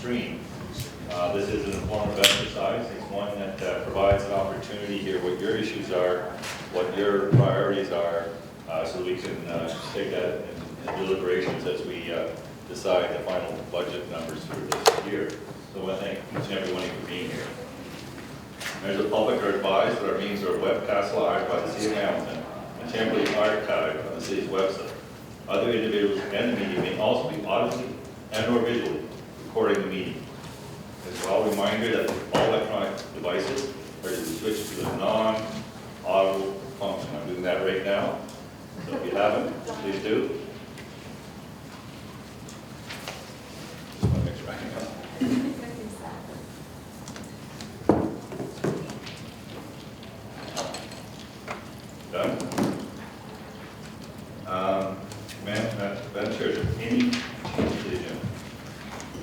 stream. This is an informative exercise. It's one that provides an opportunity to hear what your issues are, what your priorities are, so that we can take that in deliberations as we decide the final budget numbers for this year. So I want to thank each and every one of you for being here. Members of the public are advised that our meetings are webcast live by the City of Hamilton and temporarily archived on the city's website. Other individuals and the media may also be audibly and/or visually recording the meeting. As well, a reminder that all electronic devices are to be switched to the non-audible function. I'm doing that right now. So if you haven't, please do. Just want to make sure I can help. Done? Madam Chair, any changes to the agenda?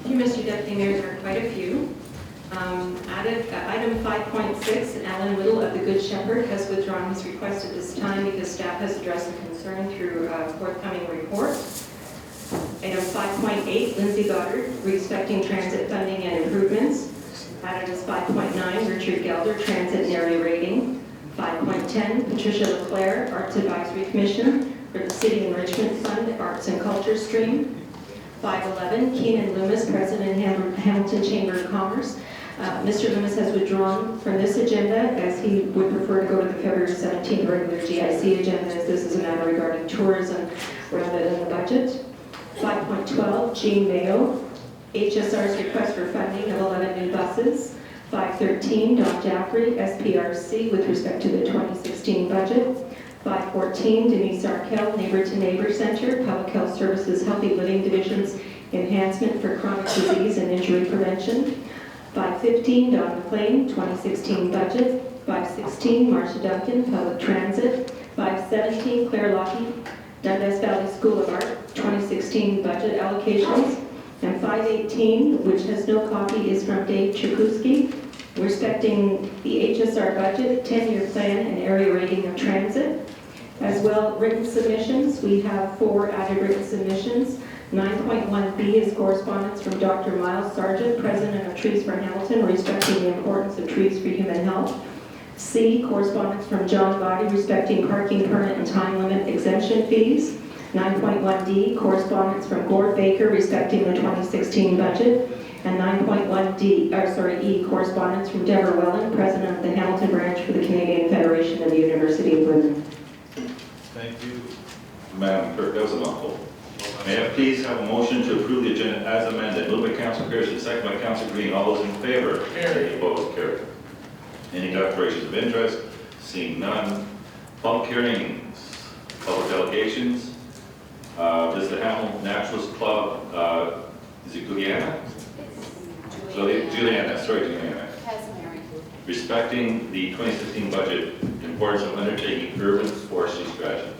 Thank you, Mr. Deputy Mayor. There are quite a few. Item 5.6, Alan Whittle of the Good Shepherd has withdrawn his request at this time because staff has addressed the concern through a forthcoming report. Item 5.8, Lindsay Goddard, respecting transit funding and improvements. Item is 5.9, Richard Gelder, transit and area rating. 5.10, Patricia Leclerc, Arts Advisory Commission for the City Enrichment Fund, Arts and Culture Stream. 511, Keenan Loomis, President, Hamilton Chamber of Commerce. Mr. Loomis has withdrawn from this agenda as he would prefer to go to the February 17th regular GIC agenda, as this is a matter regarding tourism rather than the budget. 5.12, Jean Mayo, HSR's request for funding of 11 new buses. 513, Don Jaffrey, SPRC, with respect to the 2016 budget. 514, Denise Arkell, Neighbor to Neighbor Center, Public Health Services Healthy Living Division's Enhancement for Chronic Disease and Injury Prevention. 515, Don McLean, 2016 budget. 516, Marcia Duncan, Public Transit. 517, Claire Lockey, Dundas Valley School of Art, 2016 budget allocations. And 518, which has no copy, is from Dave Chakouski, respecting the HSR budget, 10-year plan, and area rating of transit. As well, written submissions. We have 4 added written submissions. 9.1B is correspondence from Dr. Miles Sargent, President of Trees for Hamilton, respecting the importance of trees for human health. C, correspondence from John Body, respecting parking permit and time limit exemption fees. 9.1D, correspondence from Gord Baker, respecting the 2016 budget. And 9.1E, correspondence from Deborah Welland, President of the Hamilton branch for the Canadian Federation of the University of Women. Thank you, Madam Clerk. That was a mouthful. May I please have a motion to approve the agenda as amended? Moved by Councilor Pearson, second by Councilor Green. All those in favor? Carried. Opposed? Carried. Any declarations of interest? Seeing none. Public hearings, public delegations. This is the Hamilton Naturalist Club. Is it Juliana? Juliana. Respecting the 2016 budget, importance of undertaking urban forestry strategy.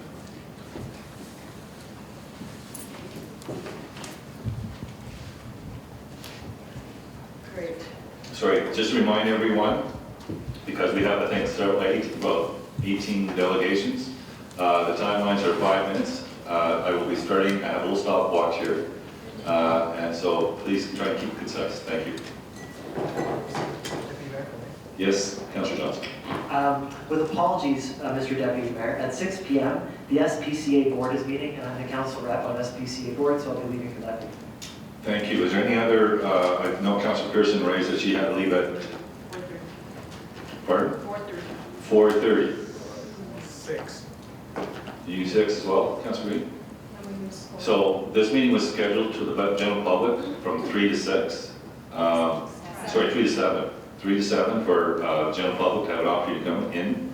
Great. Sorry, just to remind everyone, because we have, I think, about 18 delegations. The timelines are 5 minutes. I will be starting. I have a little stopwatch here. And so please try and keep it concise. Thank you. Yes, Councillor Johnson. With apologies, Mr. Deputy Mayor, at 6 p.m. the SPCA board is meeting, and I'm the council rep on SPCA board, so I'll be leaving for that meeting. Thank you. Is there any other, I know Councillor Pearson raised that she had to leave at 4:30. Pardon? 4:30. 6. You 6 as well, Councillor Green? So this meeting was scheduled to the general public from 3 to 6. 3 to 7. 3 to 7 for general public to have an opportunity to come in.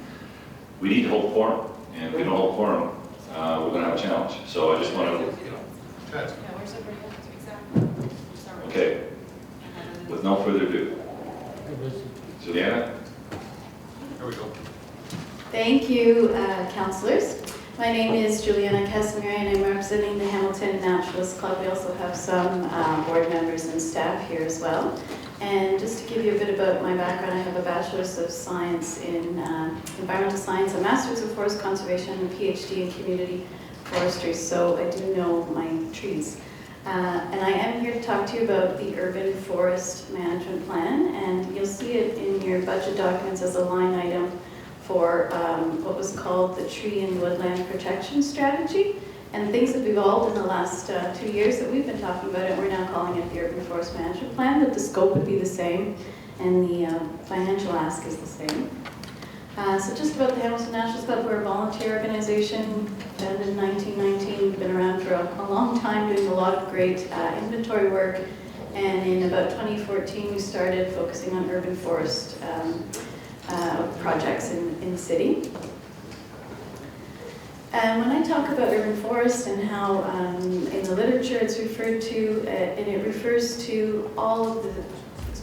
We need to hold quorum, and if we don't hold quorum, we're going to have a challenge. So I just want to. Okay. With no further ado, Juliana. Here we go. Thank you, councillors. My name is Juliana Casimir, and I'm representing the Hamilton Naturalist Club. We also have some board members and staff here as well. And just to give you a bit about my background, I have a Bachelor's of Science in Environmental Science, a Master's of Forest Conservation, and a PhD in Community Forestry, so I do know my trees. And I am here talk to you about the Urban Forest Management Plan, and you'll see it in your budget documents as a line item for what was called the Tree and Woodland Protection Strategy. And things have evolved in the last 2 years that we've been talking about it. We're now calling it the Urban Forest Management Plan, but the scope would be the same and the financial ask is the same. So just about the Hamilton Nationals Club, we're a volunteer organization, founded in 1919. We've been around for a long time, doing a lot of great inventory work. And in about 2014, we started focusing on urban forest projects in the city. And when I talk about urban forest and how in the literature it's referred to, and it refers to all of the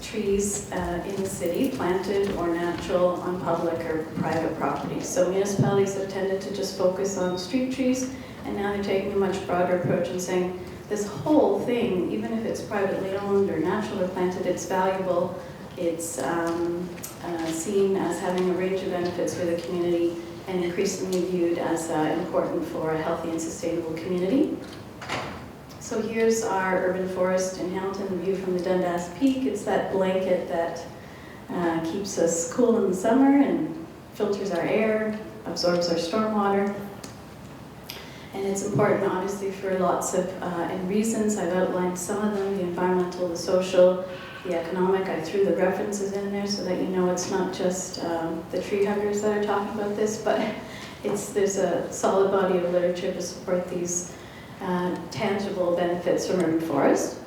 trees in the city, planted or natural on public or private property. So municipalities have tended to just focus on street trees, and now they're taking a much broader approach and saying this whole thing, even if it's privately owned or natural or planted, it's valuable. It's seen as having a range of benefits for the community and increasingly viewed as important for a healthy and sustainable community. So here's our urban forest in Hamilton, the view from the Dundas Peak. It's that blanket that keeps us cool in the summer and filters our air, absorbs our stormwater. And it's important, obviously, for lots of reasons. I've outlined some of them, the environmental, the social, the economic. I threw the references in there so that you know it's not just the tree huggers that are talking about this, but there's a solid body of literature to support these tangible benefits from urban forest.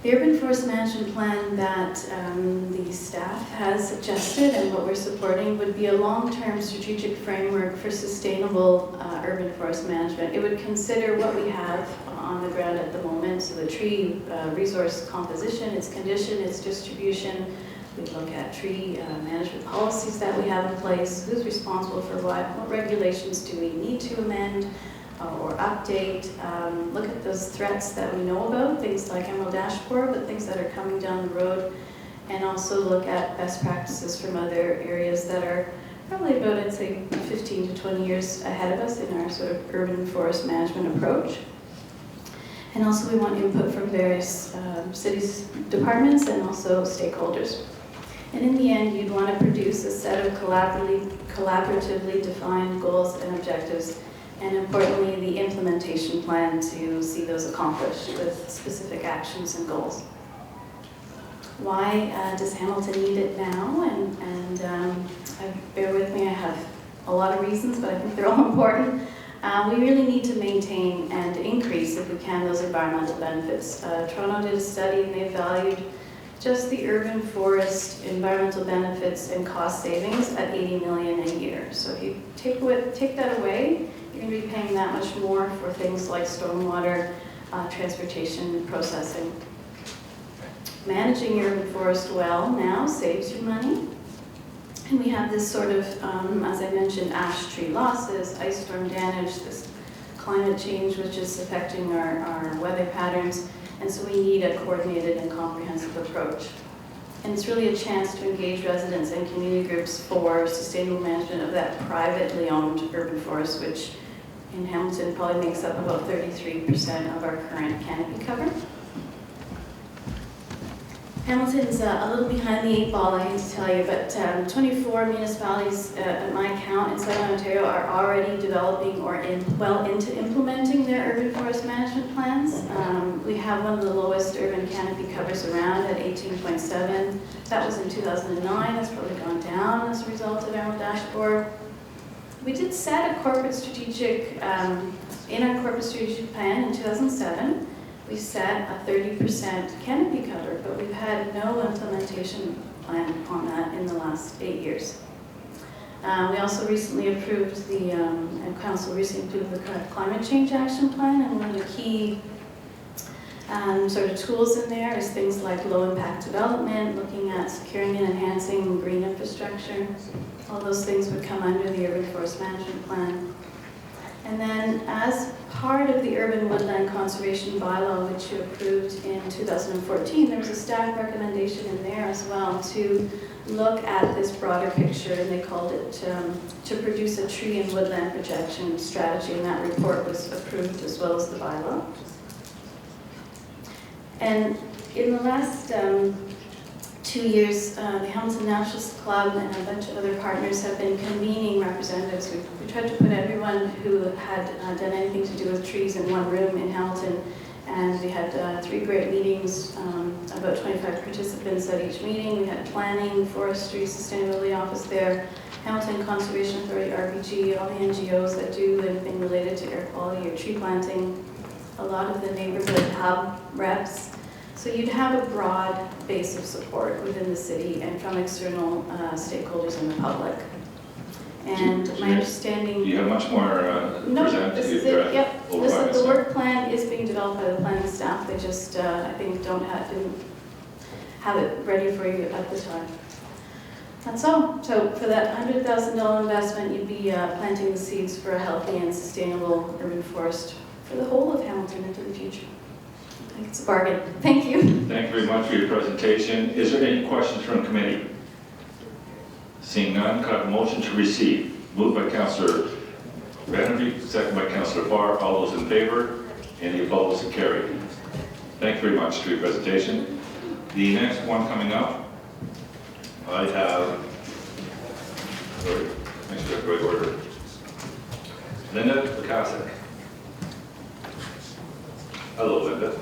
The Urban Forest Management Plan that the staff has suggested and what we're supporting would be a long-term strategic framework for sustainable urban forest management. It would consider what we have on the ground at the moment, so the tree resource composition, its condition, its distribution. We'd look at tree management policies that we have in place, who's responsible for what regulations do we need to amend or update, look at those threats that we know about, things like Emerald Ash Borer, but things that are coming down the road, and also look at best practices from other areas that are probably about, I'd say, 15 to 20 years ahead of us in our sort of urban forest management approach. And also we want input from various cities, departments, and also stakeholders. And in the end, you'd want to produce a set of collaboratively defined goals and objectives, and importantly, the implementation plan to see those accomplished with specific actions and goals. Why does Hamilton need it now? And bear with me, I have a lot of reasons, but I think they're all important. We really need to maintain and increase, if we can, those environmental benefits. Toronto did a study and they valued just the urban forest environmental benefits and cost savings at $80 million a year. So if you take that away, you're going to be paying that much more for things like stormwater, transportation, processing. Managing your urban forest well now saves you money. And we have this sort of, as I mentioned, ash tree losses, ice storm damage, this climate change which is affecting our weather patterns. And so we need a coordinated and comprehensive approach. And it's really a chance to engage residents and community groups for sustainable management of that privately owned urban forest, which in Hamilton probably makes up about 33% of our current canopy cover. Hamilton's a little behind the 8 ball, I hate to tell you, but 24 municipalities at my count in Southern Ontario are already developing or well into implementing their urban forest management plans. We have one of the lowest urban canopy covers around at 18.7. That was in 2009. That's probably gone down as a result of Emerald Ash Borer. We did set a corporate strategic, in our corporate strategic plan in 2007. We set a 30% canopy cover, but we've had no implementation plan on that in the last 8 years. We also recently approved and Council recently approved the Climate Change Action Plan, and one of the key sort of tools in there is things like low impact development, looking at securing and enhancing green infrastructure. All those things would come under the Urban Forest Management Plan. And then as part of the Urban Woodland Conservation Bylaw, which you approved in 2014, there was a staff recommendation in there as well to look at this broader picture, and they called it to produce a tree and woodland protection strategy, and that report was approved as well as the bylaw. And in the last 2 years, the Hamilton Naturalist Club and a bunch of other partners have been convening representatives. We tried to put everyone who had done anything to do with trees in one room in Hamilton, and we had 3 great meetings, about 25 participants at each meeting. We had planning, forestry, sustainability office there, Hamilton Conservation Authority, RPG, all the NGOs that do anything related to air quality or tree planting, a lot of the neighborhood hub reps. So you'd have a broad base of support within the city and from external stakeholders in the public. And my understanding... Do you have much more to No, present? this to is your it, yep. over This five is, minutes the now? work plan is being developed by the planning staff. They just, I think, didn't have it ready for you at the time. That's all. So for that $100,000 investment, you'd be planting the seeds for a healthy and sustainable urban forest for the whole of Hamilton into the future. I think it's a bargain. Thank you. Thank you very much for your presentation. Is there any questions from committee? Seeing none, could I have a motion to receive? Moved by Councillor Vanderbeek, second by Councillor Farr. All those in favor? Any opposed? Carried. Thank you very much for your presentation. The next one coming up, I have, sorry, make sure I have the right order. Linda Lukasik. Hello, Linda.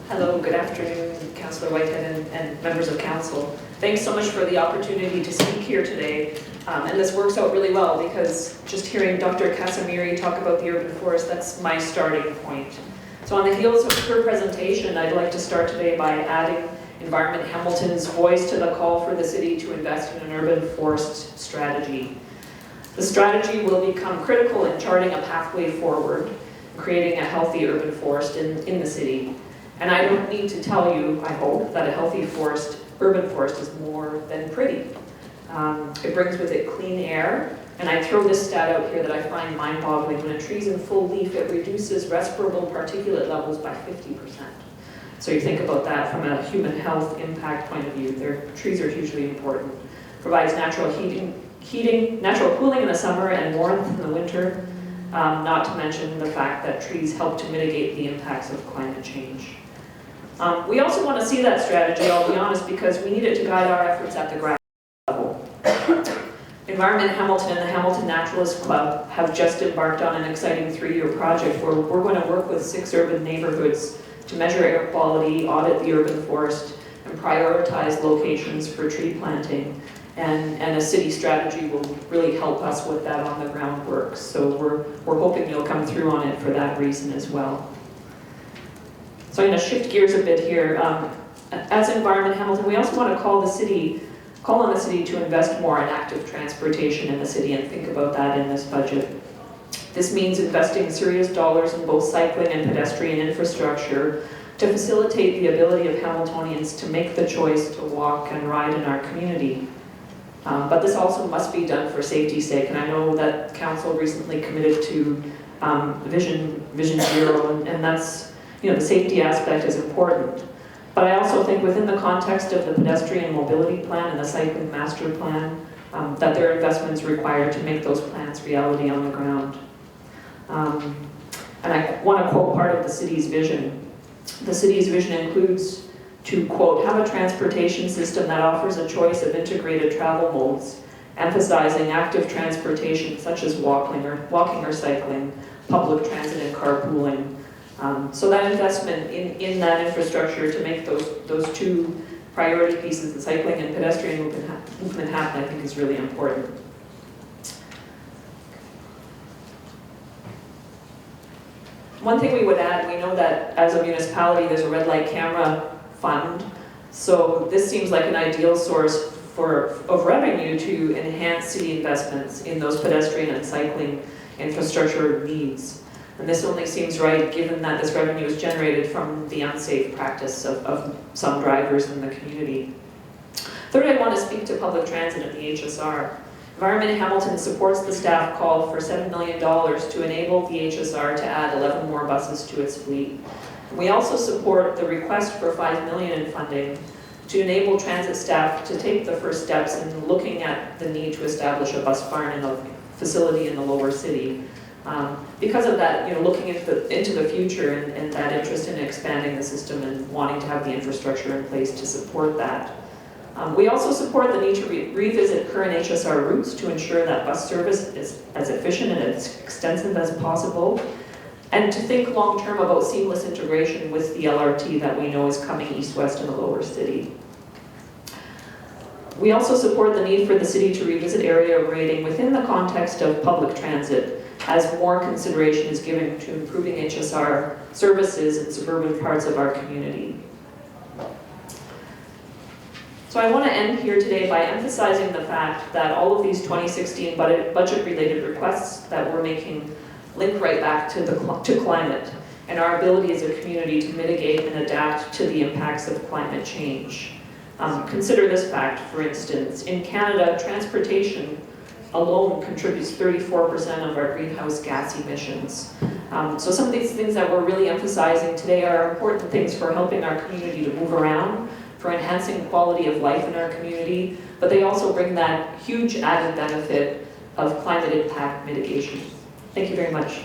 Hello, good afternoon, Councillor Whitehead and members of council. Thanks so much for the opportunity to speak here today. And this works out really well because just hearing Dr. Casimiri talk about the urban forest, that's my starting point. So on the heels of her presentation, I'd like to start today by adding Environment Hamilton's voice to the call for the city to invest in an urban forest strategy. The strategy will become critical in charting a pathway forward, creating a healthy urban forest in the city. And I don't need to tell you, I hope, that a healthy forest, urban forest is more than pretty. It brings with it clean air, and I throw this stat out here that I find mind-boggling. When a tree's in full leaf, it reduces respirable particulate levels by 50%. So you think about that from a human health impact point of view. Trees are hugely important. Provides natural heating, natural cooling in the summer and warmth in the winter. Not to mention the fact that trees help to mitigate the impacts of climate change. We also want to see that strategy, I'll be honest, because we need it to guide our efforts at the grassroots level. Environment Hamilton and the Hamilton Naturalist Club have just embarked on an exciting 3-year project where we're going to work with 6 urban neighborhoods to measure air quality, audit the urban forest, and prioritize locations for tree planting. And a city strategy will really help us with that on the ground work. So we're hoping you'll come through on it for that reason as well. So I'm going to shift gears a bit here. As Environment Hamilton, we also want to call on the city to invest more in active transportation in the city and think about that in this budget. This means investing serious dollars in both cycling and pedestrian infrastructure to facilitate the ability of Hamiltonians to make the choice to walk and ride in our community. But this also must be done for safety's sake, and I know that council recently committed to Vision Zero, and that's, the safety aspect is important. But I also think within the context of the pedestrian mobility plan and the cycling master plan, that there are investments required to make those plans reality on the ground. And I want to quote part of the city's vision. The city's vision includes to, quote, have a transportation system that offers a choice of integrated travel modes, emphasizing active transportation such as walking or cycling, public transit and carpooling. So that investment in that infrastructure to make those 2 priority pieces, the cycling and pedestrian movement happen, I think is really important. One thing we would add, we know that as a municipality there's a red light camera fund, so this seems like an ideal source of revenue to enhance city investments in those pedestrian and cycling infrastructure needs. And this only seems right given that this revenue is generated from the unsafe practice of some drivers in the community. Third, I want to speak to public transit and the HSR. Environment Hamilton supports the staff call for $7 million to enable the HSR to add 11 more buses to its fleet. We also support the request for $5 million in funding to enable transit staff to take the first steps in looking at the need to establish a bus barn in a facility in the lower city. Because of that, looking into the future and that interest in expanding the system and wanting to have the infrastructure in place to support that. We also support the need to revisit current HSR routes to ensure that bus service is as efficient and as extensive as possible, and to think long-term about seamless integration with the LRT that we know is coming east-west in the lower city. We also support the need for the city to revisit area rating within the context of public transit, as more consideration is given to improving HSR services in suburban parts of our community. So I want to end here today by emphasizing the fact that all of these 2016 budget-related requests that we're making link right back to climate and our ability as a community to mitigate and adapt to the impacts of climate change. Consider this fact, for instance, in Canada, transportation alone contributes 34% of our greenhouse gas emissions. So some of these things that we're really emphasizing today are important things for helping our community to move around, for enhancing the quality of life in our community, but they also bring that huge added benefit of climate impact mitigation. Thank you very much.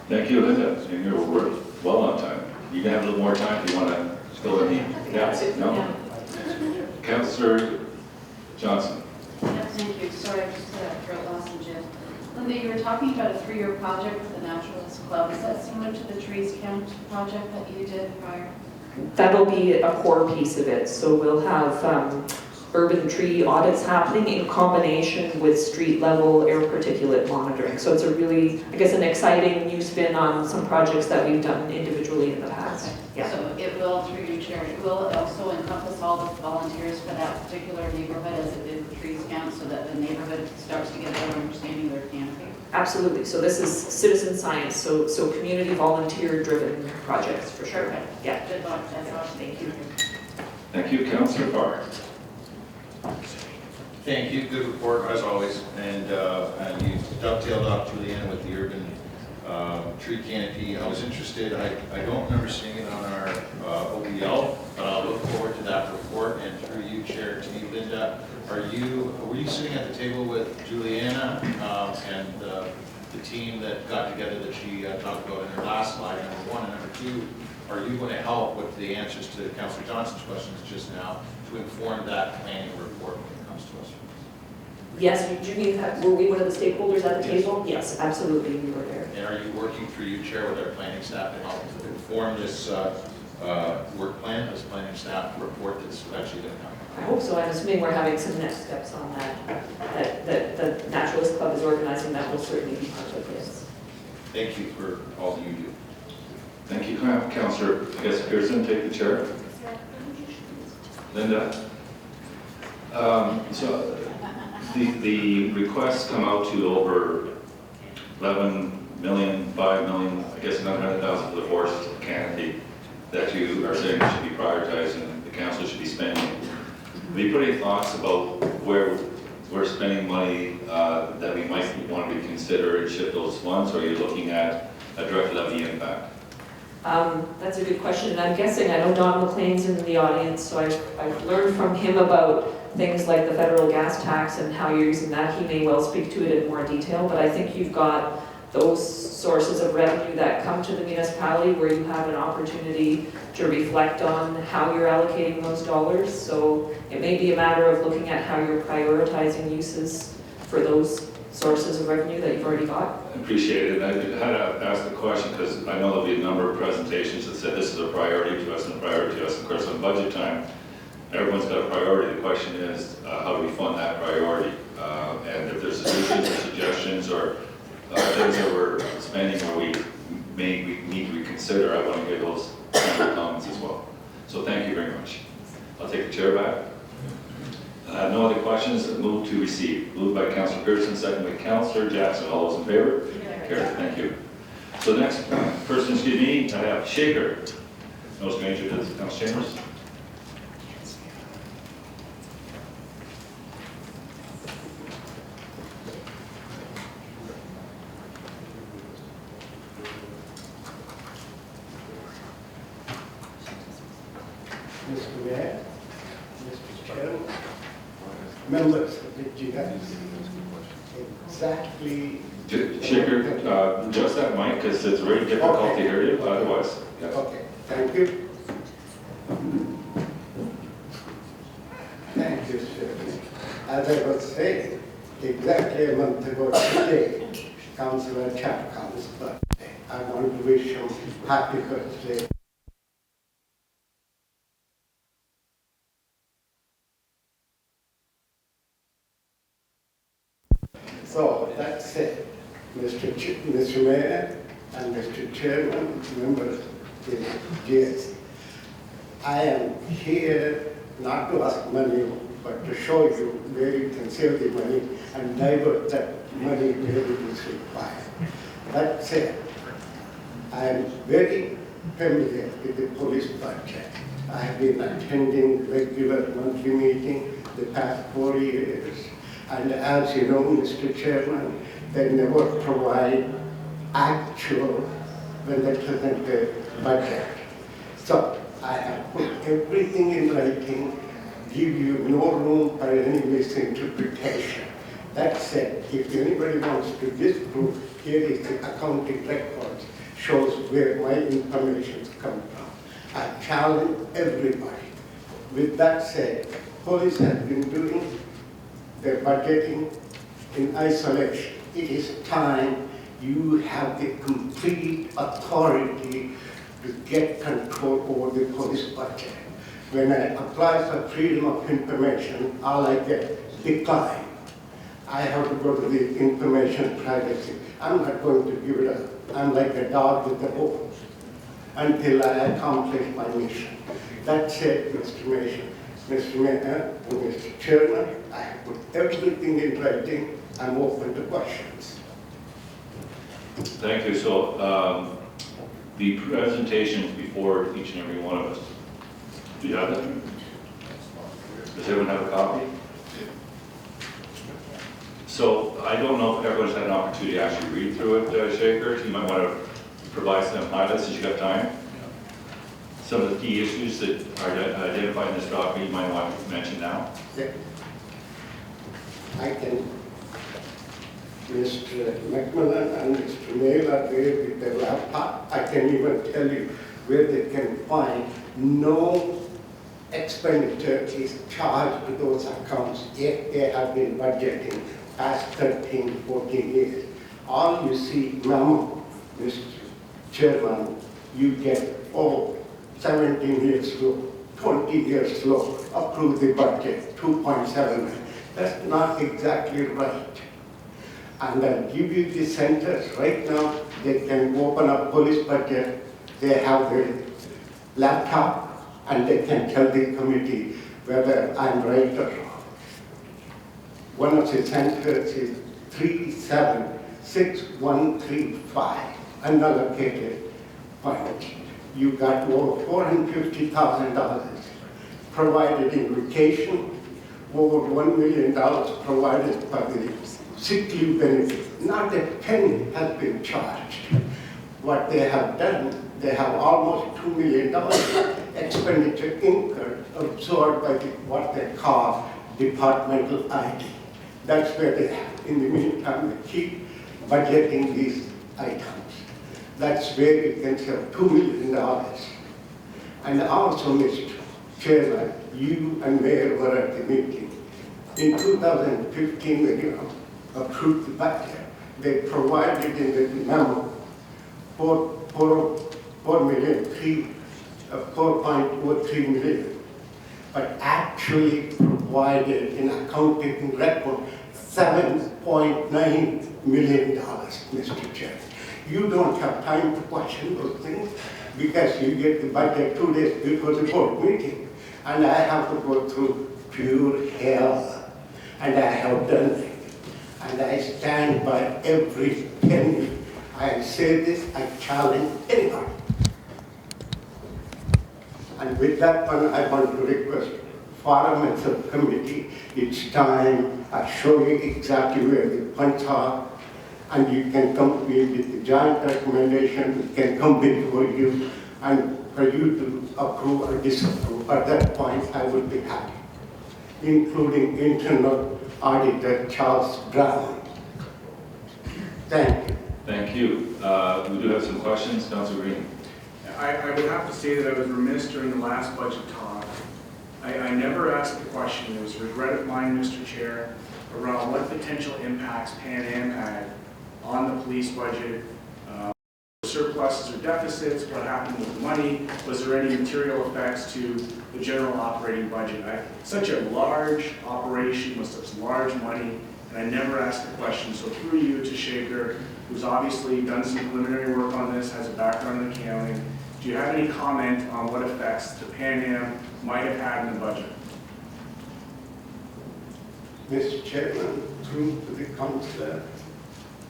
Thank you, Linda. And you're well on time. You can have a little more time if you want to fill in the gaps. No? Yeah. Councillor Johnson. Yeah, thank you. Sorry, I just got lost in Jim. Linda, you were talking about a 3-year project with the Naturalist Club. Is that similar to the Trees Count project that you did prior? That'll be a core piece of it. So we'll have urban tree audits happening in combination with street level air particulate monitoring. So it's a really, I guess, an exciting new spin on some projects that we've done individually in the past. Yeah. So it will, through your charity, will also encompass all the volunteers for that particular neighborhood as it did with Trees Count, so that the neighborhood starts to get a better understanding of their canopy? Absolutely. So this is citizen science, so community volunteer driven projects for sure. Perfect. Yeah. Good luck. That's all. Thank you. Thank you, Councillor Farr. Thank you, good report as always, and you dovetailed off Juliana with the urban tree canopy. I was interested, I don't remember seeing it on our OBL, but I'll look forward to that report, and through you, Chair, to you, Linda, were you sitting at the table with Juliana and the team that got together that she talked about in her last slide, number one, and number two, are you going to help with the answers to Councillor Johnson's questions just now to inform that planning report when it comes to us? Yes, do you mean, were we one of the stakeholders at the table? Yes, absolutely, we were there. And are you working through you, Chair, with our planning staff to help inform this work plan, this planning staff report that's actually going to come? I hope so. I'm assuming we're having some next steps on that the Naturalist Club is organizing. That will certainly be part of this. Thank you for all that you do. Thank you, Councillor Pearson. Take the chair. Linda. So the requests come out to over 11 million, 5 million, I guess 900,000 for the forest canopy that you are saying should be prioritized and the council should be spending. Have you put any thoughts about where we're spending money that we might want to consider and shift those funds, or are you looking at a direct levy impact? That's a good question, and I'm guessing, I know Don McLean's in the audience, so I've learned from him about things like the federal gas tax and how you're using that. He may well speak to it in more detail, but I think you've got those sources of revenue that come to the municipality where you have an opportunity to reflect on how you're allocating those dollars. So it may be a matter of looking at how you're prioritizing uses for those sources of revenue that you've already got. I appreciate it. I had to ask the question because I know there'll be a number of presentations that said this is a priority to us and a priority to us. Of course, on budget time, everyone's got a priority. The question is, how do we fund that priority? And if there's solutions or suggestions or things that we're spending or we need to reconsider, I want to hear those kind of comments as well. So thank you very much. I'll take the chair back. No other questions. Move to receive. Moved by Councillor Pearson, second by Councillor Jackson. All those in favor? Carried. Thank you. So next person, I have Shaker. No stranger to this, Councillor Chambers. Mr. Mayor, Mr. Chairman, members of the GS, exactly. Shaker, just that mic, because it's very difficult to hear you otherwise. Yeah. Okay, thank you. Thank you, sir. As I was saying, exactly a month ago today, Councillor Chapman's birthday. I want to wish him happy birthday. So that's it. Mr. Mayor and Mr. Chairman, members of the GSC. I am here not to ask money, but to show you where you can save the money and divert that money where it is required. That's it. I am very familiar with the police budget. I have been attending regular monthly meeting the past 4 years. And as you know, Mr. Chairman, they never provide actual when they present the budget. So I have put everything in writing, give you no room for any misinterpretation. That said, if anybody wants to disprove, here is the accounting records, shows where my information comes from. I challenge everybody. With that said, police has been doing their budgeting in isolation. It is time you have the complete authority to get control over the police budget. When I apply for freedom of information, all I get decline. I have to go to the information privacy. I'm not going to give it up. I'm like a dog with a bone until I accomplish my mission. That's it, Mr. Mayor. Mr. Mayor and Mr. Chairman, I have put everything in writing. I'm open to questions. Thank you. So the presentations before each and every one of us, do you have that? Does everyone have a copy? So I don't know if everyone's had an opportunity to actually read through it, Shaker. You might want to provide some highlights as you have time. Some of the key issues that are identified in this document you might want to mention now. Yeah. I can, Mr. McMillan and Mr. Mail are there with their laptop. I can even tell you where they can find no expenditure is charged to those accounts if they have been budgeting past 13, 14 years. All you see now, Mr. Chairman, you get, 17 years low, 20 years low, approve the budget, 2.7. That's not exactly right. And I'll give you the centers right now. They can open up police budget. They have their laptop and they can tell the committee whether I'm right or wrong. One of the centers is 376135, unallocated funds. You got over $450,000 provided in vacation, over $1 million provided for the sick leave benefit. Not a penny has been charged. What they have done, they have almost $2 million expenditure incurred, absorbed by what they call departmental ID. That's where they have. In the meantime, they keep budgeting these items. That's where you can save $2 million. And also, Mr. Chairman, you and Mayor were at the meeting. In 2015, when you approved the budget, they provided in the memo 4.03 million, but actually provided in accounting record $7.9 million, Mr. Chairman. You don't have time to question those things because you get the budget 2 days before the board meeting. And I have to go through pure hell. And I have done it. And I stand by every penny. I say this, I challenge anyone. And with that one, I want to request Forum and Subcommittee, it's time I show you exactly where the funds are, and you can come with the joint recommendation, we can come before you, and for you to approve or disapprove. At that point, I would be happy, including internal auditor Charles Brown. Thank you. Thank you. We do have some questions. Councilor Green. I would have to say that I was remiss during the last budget talk. I never asked the question, it was a regret of mine, Mr. Chair, around what potential impacts Pan Am had on the police budget, surpluses or deficits, what happened with the money, was there any material effects to the general operating budget? Such a large operation with such large money, and I never asked the question, so through you to Shaker, who's obviously done some preliminary work on this, has a background in accounting, do you have any comment on what effects the Pan Am might have had in the budget? Mr. Chairman, through to the councillor,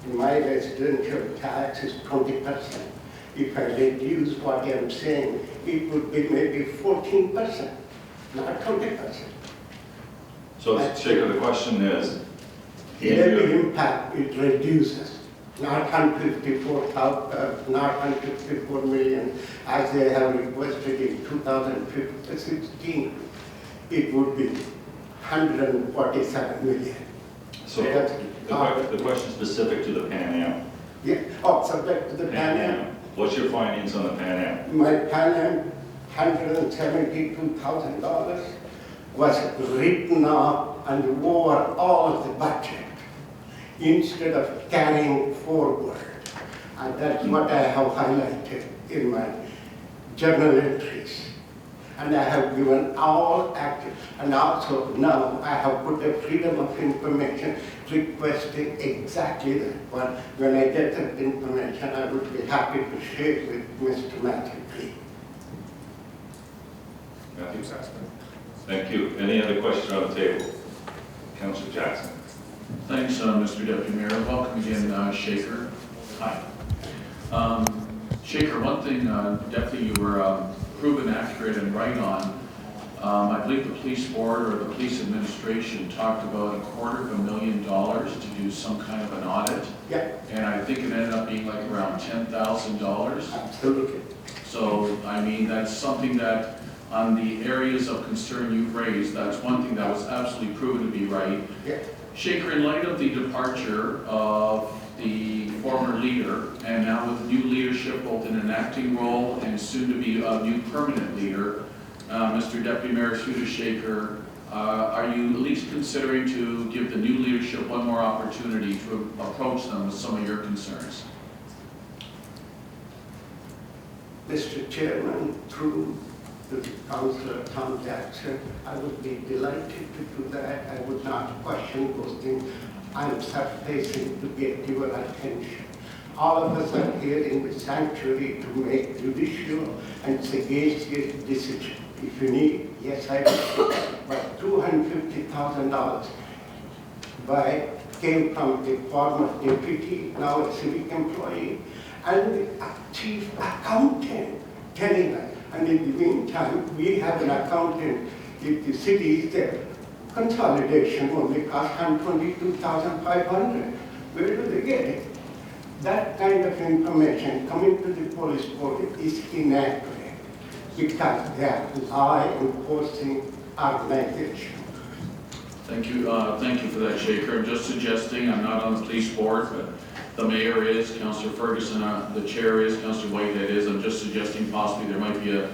my residential tax is 20%. If I reduce what I'm saying, it would be maybe 14%, not 20%. So, Shaker, the question is, Every impact it reduces, not 154 million as they have requested in 2016. It would be 147 million. so That's the question specific to the Pan Am. Yeah, subject to the Pan Am. What's your findings on the Pan Am? My Pan Am, $172,000 was written off and over all of the budget instead of carrying forward. And that's what I have highlighted in my journal entries. And I have given all active, and also now I have put a freedom of information requesting exactly that one. When I get that information, I would be happy to share it with Mr. Matthew Green. Matthew Saxton. Thank you. Any other questions on the table? Councilor Jackson. Thanks, Mr. Deputy Mayor. Welcome again, Shaker. Hi. Shaker, one thing definitely you were proven accurate and right on. I believe the police board or the police administration talked about $250,000 to do some kind of an audit. Yeah. And I think it ended up being like around $10,000. Absolutely. So, I mean, that's something that on the areas of concern you've raised, that's one thing that was absolutely proven to be right. Yeah. Shaker, in light of the departure of the former leader, and now with new leadership, both in an acting role and soon to be a new permanent leader, Mr. Deputy Mayor through Shaker, are you at least considering to give the new leadership one more opportunity to approach them with some of your concerns? Mr. Chairman, through the Councillor Tom Jackson, I would be delighted to do that. I would not question those things. I'm surfacing to get your attention. All of us are here in the sanctuary to make judicial and sagacious decisions. If you need, yes, I will. But $250,000 came from the former deputy, now a civic employee, and the chief accountant telling us. And in the meantime, we have an accountant in the city there. Consolidation only costs $122,500. Where do they get it? That kind of information coming to the police board is inaccurate because they are law enforcing organization. Thank you for that, Shaker. I'm just suggesting, I'm not on the police board, but the mayor is, Councillor Ferguson, the chair is, Councillor Whitehead is. I'm just suggesting possibly there might be a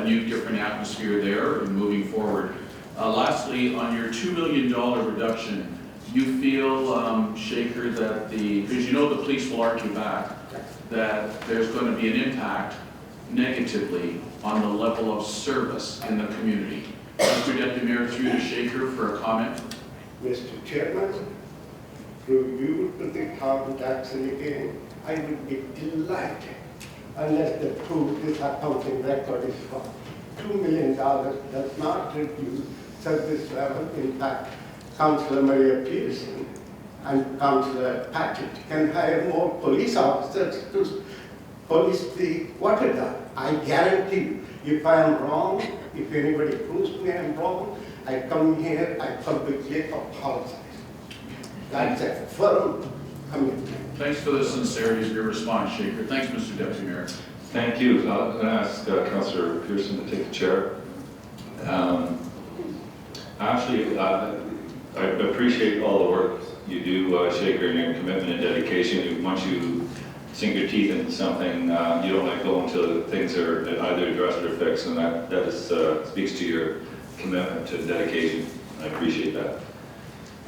new, different atmosphere there and moving forward. Lastly, on your $2 million reduction, you feel, Shaker, that because you know the police will argue back, that there's going to be an impact negatively on the level of service in the community. Mr. Deputy Mayor, through to Shaker for a comment. Mr. Chairman, through you to the Tom Jackson again, I would be delighted unless they prove this accounting record is wrong. $2 million does not reduce service level. In fact, Councillor Maria Pearson and Councillor Patrick can hire more police officers to police the water down. I guarantee you, if I am wrong, if anybody proves me I'm wrong, I come here, I publicly apologize. That's a firm commitment. Thanks for the sincerity of your response, Shaker. Thanks, Mr. Deputy Mayor. Thank you. I'm going to ask Councillor Pearson to take the chair. Actually, I appreciate all the work you do, Shaker, and your commitment and dedication. Once you sink your teeth into something, you don't let go until things are either addressed or fixed, and that speaks to your commitment to dedication. I appreciate that.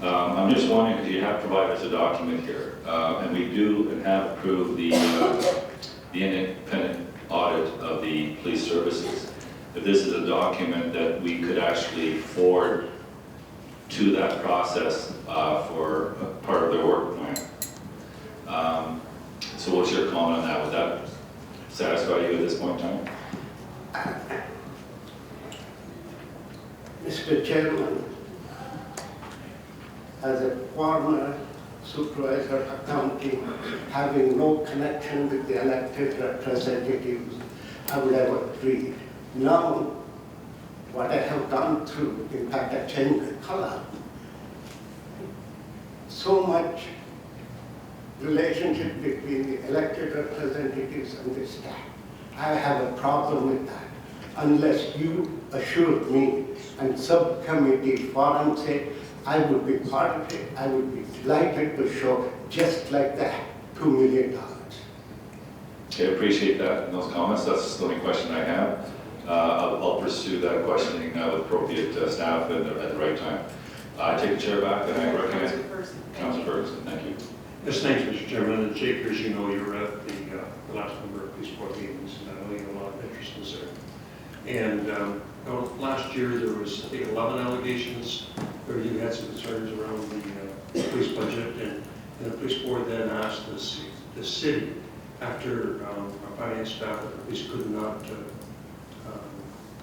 I'm just wondering, because you have provided us a document here, and we do and have approved the independent audit of the police services. If this is a document that we could actually forward to that process for part of their work plan. So what's your comment on that? Would that satisfy you at this point in time? Mr. Chairman, as a former supervisor accounting, having no connection with the elected representatives, I would have agreed. Now, what I have gone through, in fact, I changed the color. So much relationship between the elected representatives and the staff. I have a problem with that. Unless you assure me and subcommittee forum say, I would be part of it, I would be delighted to show just like that, $2 million. Okay, I appreciate that and those comments. That's the only question I have. I'll pursue that questioning with appropriate staff at the right time. I take the chair back and I recognize Councilor Ferguson. Thank you. Yes, thanks, Mr. Chairman. And Shaker, as you know, you were at the last number of police board meetings, and I know you have a lot of interest in this area. And last year there was, I think, 11 allegations where you had some concerns around the police budget, and the police board then asked the city, after our finance staff at the police could not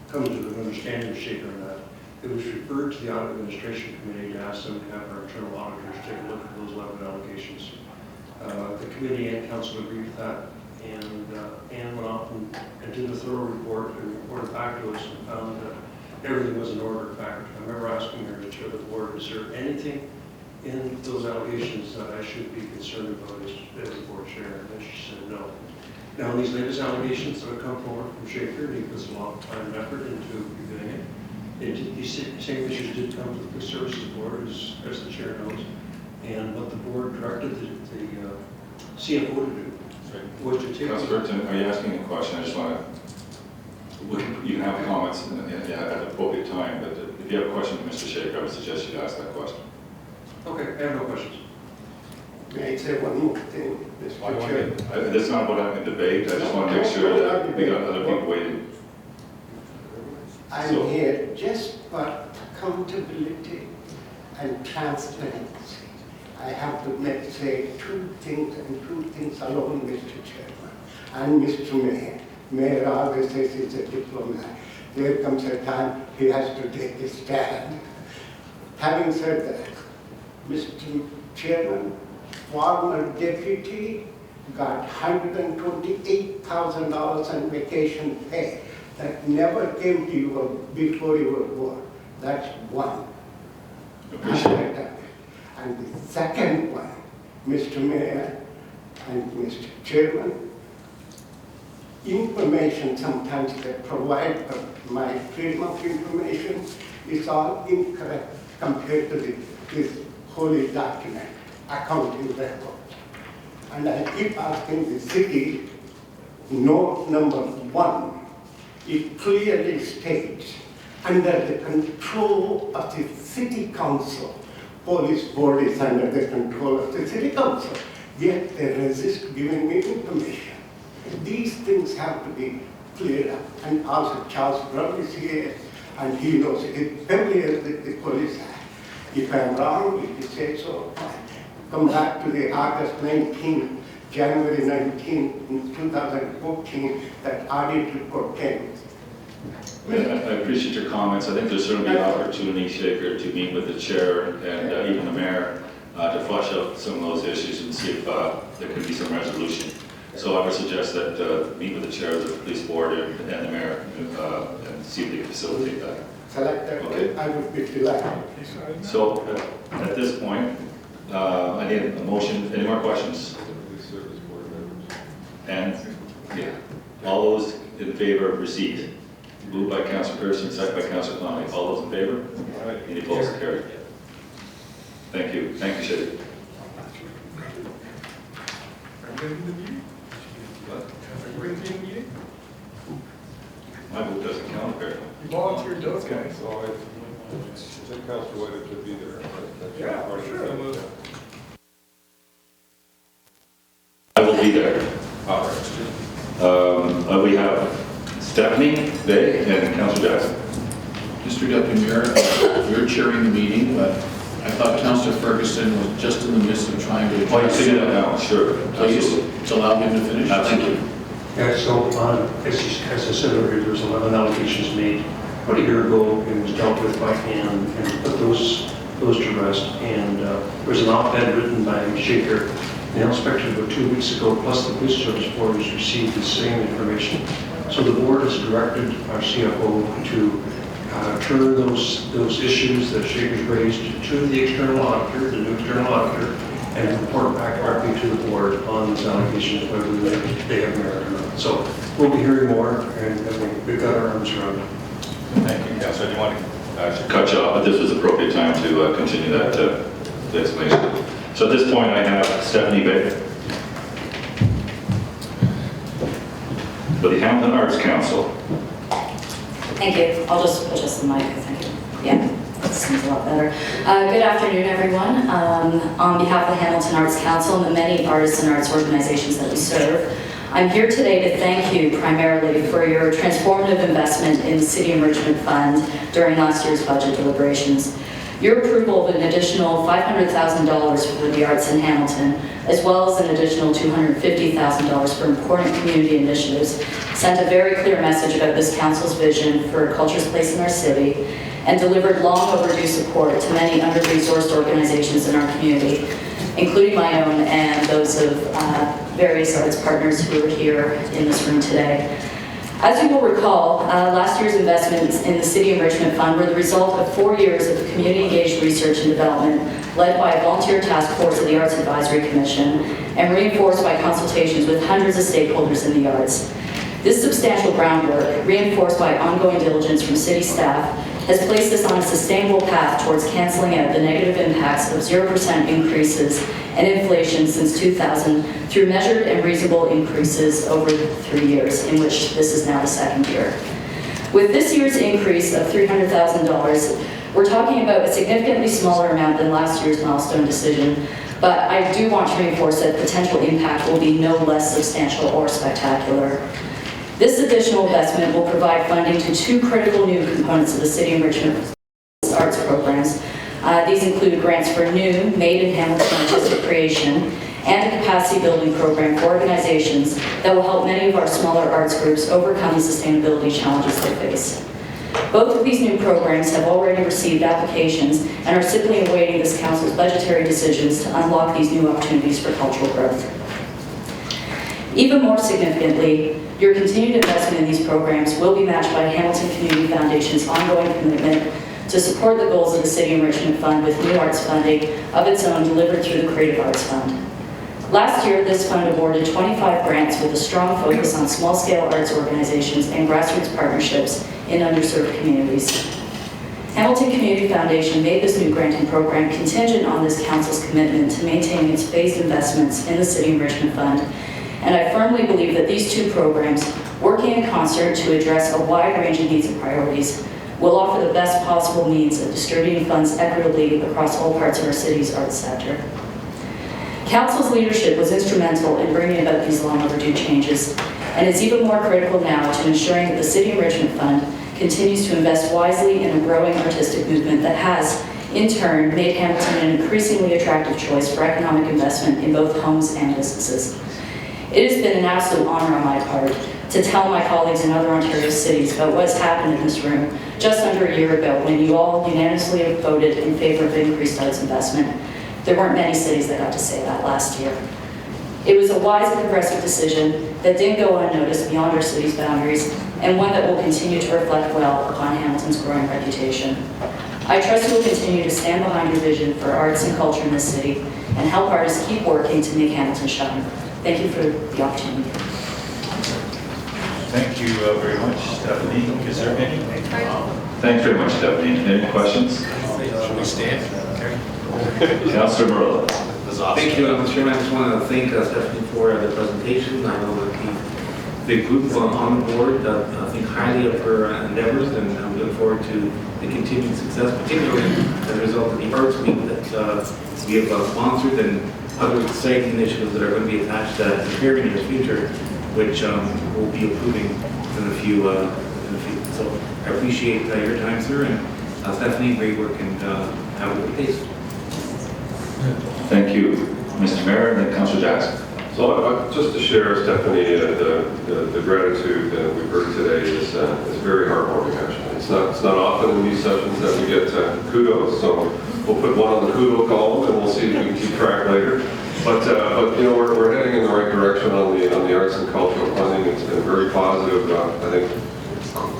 come to an understanding of Shaker on that, it was referred to the audit administration committee to ask them to have our internal auditors take a look at those 11 allegations. The committee and council agreed with that, and Ann went off and did a thorough report and reported back to us and found that everything was in order. In fact, I remember asking her to chair the board, is there anything in those allegations that I should be concerned about as the board chair? And she said no. Now, these latest allegations that have come forward from Shaker, he puts a lot of time and effort into reviewing it. These same issues did come to the Services Board, as the chair knows, and what the board directed the CFO to do was to take... Councilor Burton, are you asking a question? I just want to... You can have comments at the appropriate time, but if you have a question to Mr. Shaker, I would suggest you ask that question. Okay, I have no questions. May I say one more thing, Mr. Chair? This is not what I'm in debate. I just want to make sure that we got other people waiting. I'm here just for accountability and transparency. I have to say two things and two things alone, Mr. Chairman. And Mr. Mayor. Mayor always says he's a diplomat. There comes a time he has to take a stand. Having said that, Mr. Chairman, former deputy got $128,000 on vacation pay. That never came to you before you were born. That's one. Appreciate it. And the second one, Mr. Mayor and Mr. Chairman, information sometimes they provide for my freedom of information is all incorrect compared to this holy document, accounting record. And I keep asking the city, note number 1, it clearly states, under the control of the city council, police board is under the control of the city council, yet they resist giving me information. These things have to be cleared up. And also Charles Brown is here, and he knows it familiar with the police act. If I'm wrong, if you say so, come back to the August 19, January 19, 2014, that audit report came. I appreciate your comments. I think there's certainly an opportunity, Shaker, to meet with the chair and even the mayor to flush out some of those issues and see if there could be some resolution. So I would suggest that meet with the chair of the police board and the mayor and see if they can facilitate that. Select that, okay. I would be delighted. So at this point, I need a motion. Any more questions? And yeah, all those in favor of receipt? Moved by Councilor Pearson, second by Councilor Connolly. All those in favor? Any opposed? Carried. Thank you. Thank you, Shaker. My vote doesn't count, apparently. You volunteered those guys. So I think Councilor White should be there. Yeah, for sure. I will be there. All right. We have Stephanie Bay and Councilor Jackson. Mr. Deputy Mayor, you're chairing the meeting, but I thought Councillor Ferguson was just in the midst of trying to. Oh, you figure that out, sure. Please, Absolutely. to allow him to finish. Thank you. Yeah, so as I said earlier, there was 11 allocations made about a year ago and was dealt with by hand and put those to rest. And there was an op-ed written by Shaker, the inspector, about 2 weeks ago, plus the police service board has received the same information. So the board has directed our CFO to turn those issues that Shaker's raised to the external auditor, the new external auditor, and report back directly to the board on these allocations, whether they have merit or not. So we'll be hearing more, and we've got our arms around it. Thank you, Councilor. Do you want to, I should cut you off, but this was the appropriate time to continue that the explanation. So at this point, I have Stephanie Bay for the Hamilton Arts Council. Thank you. I'll just adjust the mic. Thank you. Yeah, that seems a lot better. Good afternoon, everyone. On behalf of the Hamilton Arts Council and the many artists and arts organizations that we serve, I'm here today to thank you primarily for your transformative investment in the City Enrichment Fund during last year's budget deliberations. Your approval of an additional $500,000 for the arts in Hamilton, as well as an additional $250,000 for important community initiatives, sent a very clear message about this council's vision for culture's place in our city and delivered long overdue support to many under-resourced organizations in our community, including my own and those of various arts partners who are here in this room today. As you will recall, last year's investments in the City Enrichment Fund were the result of 4 years of community-engaged research and development led by a volunteer task force of the Arts Advisory Commission and reinforced by consultations with hundreds of stakeholders in the arts. This substantial groundwork, reinforced by ongoing diligence from city staff, has placed us on a sustainable path towards canceling out the negative impacts of 0% increases and inflation since 2000 through measured and reasonable increases over 3 years, in which this is now the second year. With this year's increase of $300,000, we're talking about a significantly smaller amount than last year's milestone decision, but I do want to reinforce that potential impact will be no less substantial or spectacular. This additional investment will provide funding to 2 critical new components of the City Enrichment Arts programs. These include grants for new, made in Hamilton artistic creation, and a capacity building program for organizations that will help many of our smaller arts groups overcome the sustainability challenges they face. Both of these new programs have already received applications and are simply awaiting this council's budgetary decisions to unlock these new opportunities for cultural growth. Even more significantly, your continued investment in these programs will be matched by Hamilton Community Foundation's ongoing commitment to support the goals of the City Enrichment Fund with new arts funding of its own delivered through the Creative Arts Fund. Last year, this fund awarded 25 grants with a strong focus on small-scale arts organizations and grassroots partnerships in underserved communities. Hamilton Community Foundation made this new granting program contingent on this council's commitment to maintaining its phased investments in the City Enrichment Fund, and I firmly believe that these 2 programs, working in concert to address a wide range of needs and priorities, will offer the best possible means of distributing funds equitably across all parts of our city's arts sector. Council's leadership was instrumental in bringing about these long overdue changes, and is even more critical now to ensuring that the City Enrichment Fund continues to invest wisely in a growing artistic movement that has, in turn, made Hamilton an increasingly attractive choice for economic investment in both homes and businesses. It has been an absolute honor on my part to tell my colleagues in other Ontario cities about what's happened in this room just under a year ago when you all unanimously voted in favor of increased arts investment. There weren't many cities that got to say that last year. It was a wise and progressive decision that didn't go unnoticed beyond our city's boundaries, and one that will continue to reflect well upon Hamilton's growing reputation. I trust you will continue to stand behind your vision for arts and culture in this city and help artists keep working to make Hamilton shine. Thank you for the opportunity. Thank you very much, Stephanie. Is there any? Thanks very much, Stephanie. Any questions? Should we stand? Councillor Merlin. Thank you, Mr. Chairman. I just want to thank Stephanie for the presentation. I know that the group on the board think highly of her endeavors, and we look forward to the continued success, particularly as a result of the Arts Week that we have sponsored and other exciting initiatives that are going to be attached to the very near future, which we'll be approving in a few. So I appreciate your time, sir, and Stephanie, great work, and have a good day. Thank you, Mr. Mayor, and then Councillor Jackson. So just to share, Stephanie, the gratitude that we've heard today is very heartwarming, actually. It's not often in these sessions that we get kudos, so we'll put one on the kudo column and we'll see if we can keep track later. But you know, we're heading in the right direction on the arts and cultural funding. It's been very positive, I think,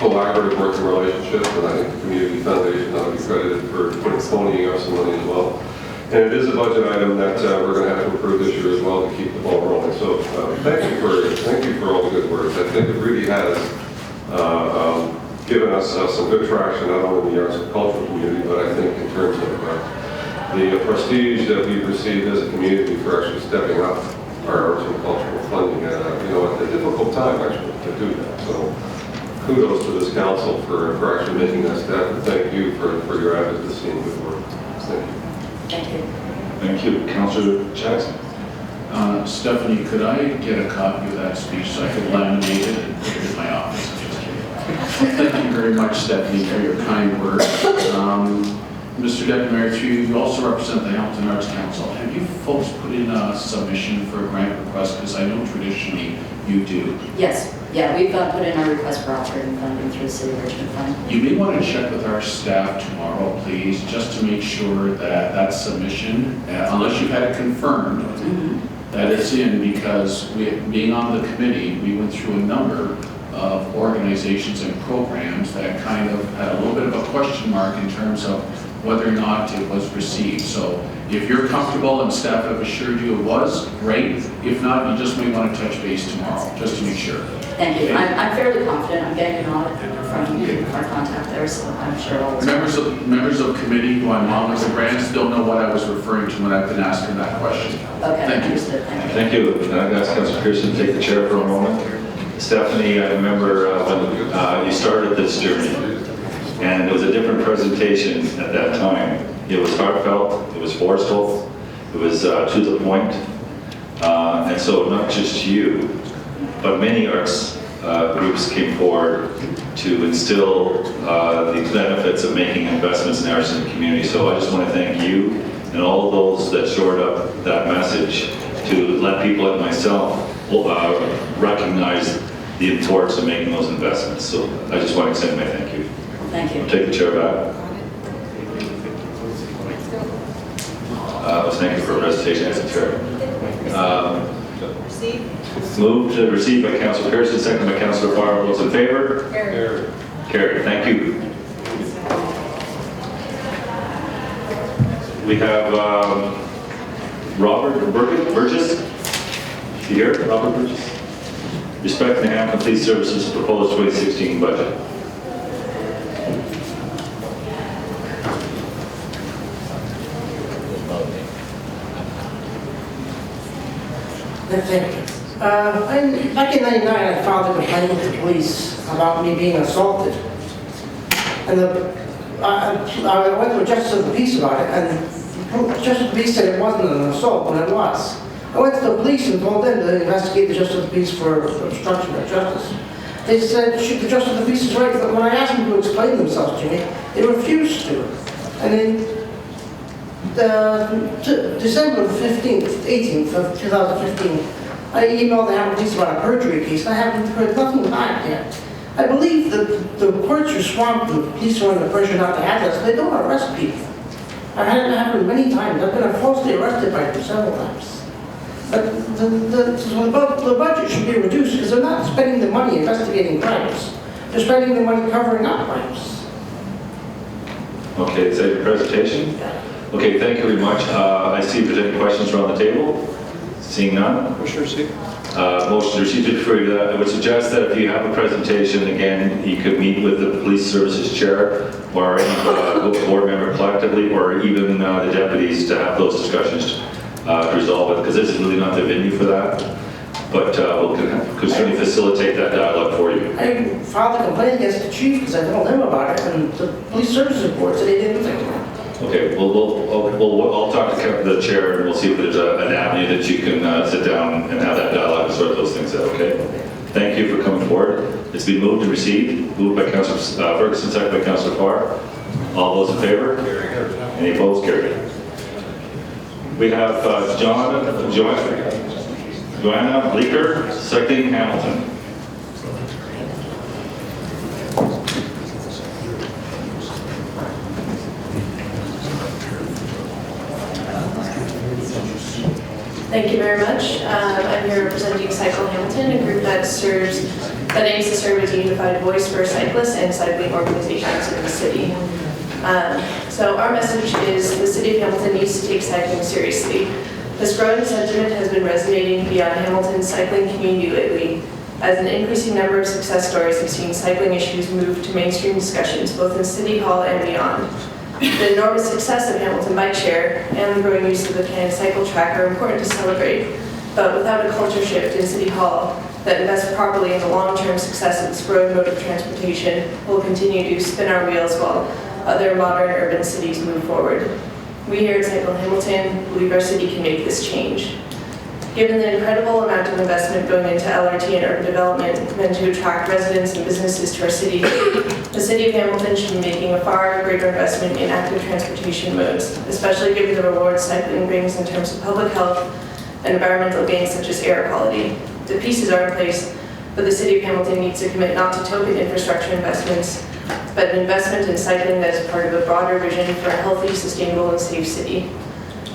collaborative working relationship, and I think the Community Foundation ought to be credited for phoning up some money as well. And it is a budget item that we're going to have to approve this year as well to keep the ball rolling. So thank you for all the good words. I think it really has given us some good traction, not only in the arts and cultural community, but I think in terms of the prestige that we've received as a community for actually stepping up our arts and cultural funding at a difficult time actually to do that. So kudos to this council for actually making that step, and thank you for your advocacy and good work. Thank you. Thank you. Thank you, Councillor Jackson. Stephanie, could I get a copy of that speech so I could laminate it and put it in my office? I'm just kidding. Thank you very much, Stephanie, for your kind words. Mr. Deputy Mayor, you also represent the Hamilton Arts Council. Have you folks put in a submission for a grant request? Because I know traditionally you do. Yes, yeah, we've put in our request for operating funding through the City of Richmond Fund. You may want to check with our staff tomorrow, please, just to make sure that that submission, unless you've had it confirmed, that it's in, because being on the committee, we went through a number of organizations and programs that kind of had a little bit of a question mark in terms of whether or not it was received. So if you're comfortable and staff have assured you it was, great. If not, you just may want to touch base tomorrow, just to make sure. Thank you. I'm fairly confident. I'm getting an audit from our contact there, so I'm sure all is. Members of committee who I'm on with the grants don't know what I was referring to when I've been asking that question. Okay, Thank you. understood. Thank you. Thank you. Can I ask Councillor Pearson to take the chair for a moment? Stephanie, I remember when you started this journey, and it was a different presentation at that time. It was heartfelt, it was forceful, it was to the point. And so not just you, but many arts groups came forward to instill the benefits of making investments in arts in the community. So I just want to thank you and all those that shored up that message to let people like myself recognize the importance of making those investments. So I just want to extend my thank you. Thank you. I'll take the chair back. Thank you for a presentation, Mr. Chair. Moved to receive by Councillor Pearson, second by Councillor Farr. All those in favor? Carried. Carried. Thank you. We have Robert Burgess. You here, Robert Burgess? Respect the Hamilton Police Services proposed 2016 budget. Thank you. Back in '99, I filed a complaint with the police about me being assaulted. And I went to a justice of the peace about it, and the justice of the peace said it wasn't an assault when it was. I went to the police and told them to investigate the justice of the peace for obstruction of justice. They said, the justice of the peace is right, but when I asked them to explain themselves to me, they refused to. And in December 18th of 2015, I emailed the Hamilton Police about a perjury case, and I haven't heard nothing back yet. I believe that the courts are swamped and the police are under pressure not to have this, so they don't arrest people. I've had it happen many times. I've been falsely arrested by them several times. But the budget should be reduced because they're not spending the money investigating crimes. They're spending the money covering up crimes. Okay, is that your presentation? Okay, thank you very much. I see if there's any questions around the table. Seeing none. Commissioner C. Motion to receive and refer to that. I would suggest that if you have a presentation, again, you could meet with the police services chair or any board member collectively, or even the deputies to have those discussions to resolve it, because this is really not the venue for that. But we'll could certainly facilitate that dialogue for you. I filed a complaint against the chief because I told him about it, and the police services board said they didn't think of it. Okay, I'll talk to the chair and we'll see if there's an avenue that you can sit down and have that dialogue and sort those things out, okay? Thank you for coming forward. It's been moved and received, moved by Councillor Ferguson, second by Councillor Farr. All those in favor? Any opposed? Carried. We have Joanna Bleeker, seconding Hamilton. Thank you very much. I'm here representing Cycle Hamilton, a group that aims to serve as a unified voice for cyclists and cycling organizations in the city. So our message is the city of Hamilton needs to take cycling seriously. This growing sentiment has been resonating beyond Hamilton's cycling community lately, as an increasing number of success stories have seen cycling issues move to mainstream discussions, both in City Hall and beyond. The enormous success of Hamilton Bike Share and the growing use of the Canada Cycle Track are important to celebrate, but without a culture shift in City Hall that invests properly in the long-term success of this growing mode of transportation, we'll continue to spin our wheels while other modern urban cities move forward. We here at Cycle Hamilton believe our city can make this change. Given the incredible amount of investment going into LRT and urban development meant to attract residents and businesses to our city, the city of Hamilton should be making a far greater investment in active transportation modes, especially given the rewards cycling brings in terms of public health and environmental gains such as air quality. The pieces are in place, but the city of Hamilton needs to commit not to token infrastructure investments, but an investment in cycling that is part of a broader vision for a healthy, sustainable, and safe city.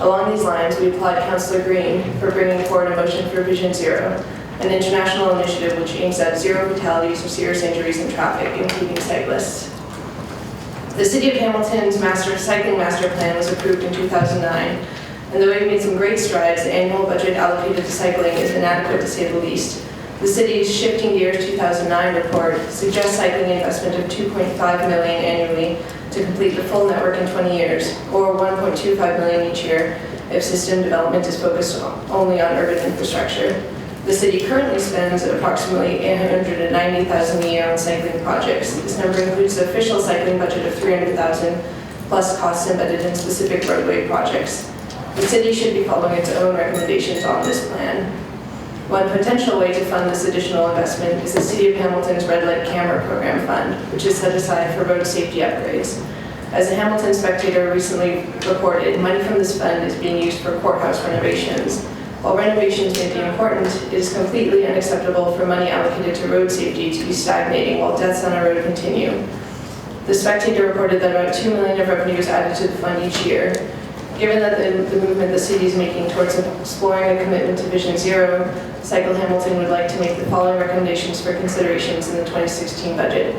Along these lines, we applaud Councillor Green for bringing forward a motion for Vision Zero, an international initiative which aims at zero fatalities or serious injuries in traffic, including cyclists. The City of Hamilton's Cycling Master Plan was approved in 2009, and though we've made some great strides, the annual budget allocated to cycling is inadequate to say the least. The city's Shifting Gears 2009 report suggests cycling investment of $2.5 million annually to complete the full network in 20 years, or $1.25 million each year if system development is focused only on urban infrastructure. The city currently spends approximately $890,000 a year on cycling projects. This number includes the official cycling budget of $300,000 plus costs embedded in specific roadway projects. The city should be following its own recommendations on this plan. One potential way to fund this additional investment is the City of Hamilton's Red Light Camera Program Fund, which is set aside for road safety upgrades. As the Hamilton Spectator recently reported, money from this fund is being used for courthouse renovations. While renovations may be important, it is completely unacceptable for money allocated to road safety to be stagnating while deaths on a road continue. The Spectator reported that about $2 million of revenue is added to the fund each year. Given that the movement the city is making towards exploring a commitment to Vision Zero, Cycle Hamilton would like to make the following recommendations for considerations in the 2016 budget.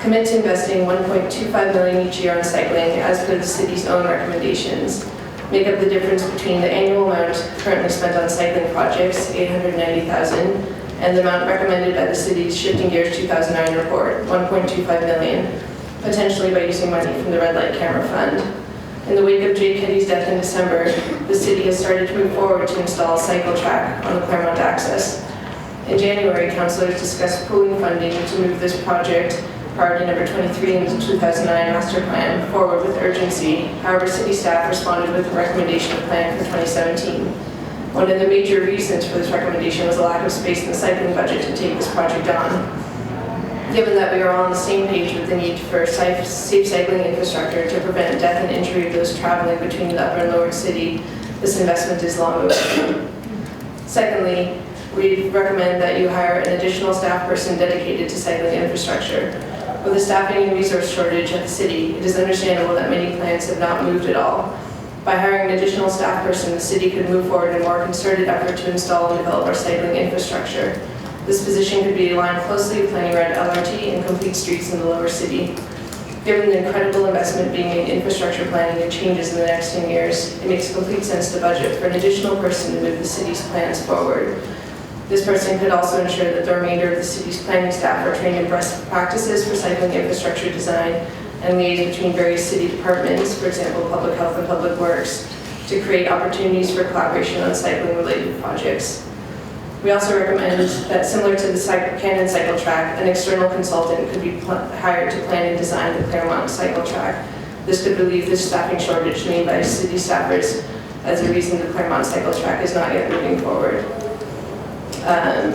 Commit to investing $1.25 million each year on cycling as per the city's own recommendations. Make up the difference between the annual amount currently spent on cycling projects, $890,000, and the amount recommended by the city's Shifting Gears 2009 report, $1.25 million, potentially by using money from the Red Light Camera Fund. In the wake of Jay Keddy's death in December, the city has started to move forward to install a cycle track on the Claremont Access. In January, councillors discussed pooling funding to move this project, priority number 23 in the 2009 master plan, forward with urgency. However, city staff responded with a recommendation of plan for 2017. One of the major reasons for this recommendation was a lack of space in the cycling budget to take this project on. Given that we are all on the same page with the need for safe cycling infrastructure to prevent death and injury of those traveling between the upper and lower city, this investment is long overdue. Secondly, we recommend that you hire an additional staff person dedicated to cycling infrastructure. With the staffing and resource shortage at the city, it is understandable that many plans have not moved at all. By hiring an additional staff person, the city could move forward in a more concerted effort to install and develop our cycling infrastructure. This position could be aligned closely with planning around LRT and complete streets in the lower city. Given the incredible investment being made in infrastructure planning and changes in the next 10 years, it makes complete sense to budget for an additional person to move the city's plans forward. This person could also ensure that the remainder of the city's planning staff are trained in best practices for cycling infrastructure design and liaise between various city departments, for example, public health and public works, to create opportunities for collaboration on cycling-related projects. We also recommend that, similar to the Cannon Cycle Track, an external consultant could be hired to plan and design the Claremont Cycle Track. This could relieve the staffing shortage named by city staffers as a reason the Claremont Cycle Track is not yet moving forward.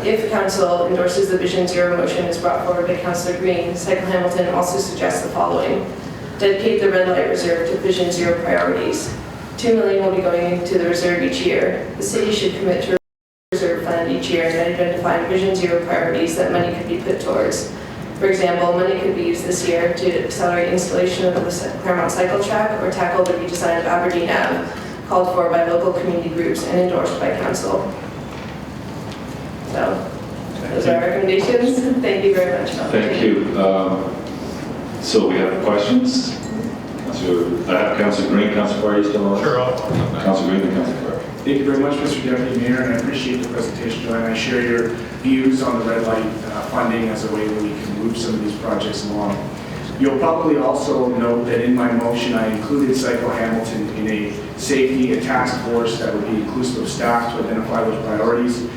If council endorses the Vision Zero motion as brought forward by Councillor Green, Cycle Hamilton also suggests the following. Dedicate the red light reserve to Vision Zero priorities. $2 million will be going into the reserve each year. The city should commit to a reserve fund each year and identify Vision Zero priorities that money could be put towards. For example, money could be used this year to accelerate installation of the Claremont Cycle Track or tackle the redesign of Aberdeen Ave, called for by local community groups and endorsed by council. So, those are our recommendations. Thank you very much. Thank you. So we have questions. I have Councillor Green, Councillor Farr, are you still on? Sure, Councillor Green and Councillor Farr. Thank you very much, Mr. Deputy Mayor, and I appreciate the presentation, Joanne. I share your views on the red light funding as a way that we can move some of these projects along. You'll probably also note that in my motion, I included Cycle Hamilton in a task force that would be inclusive of staff to identify those priorities.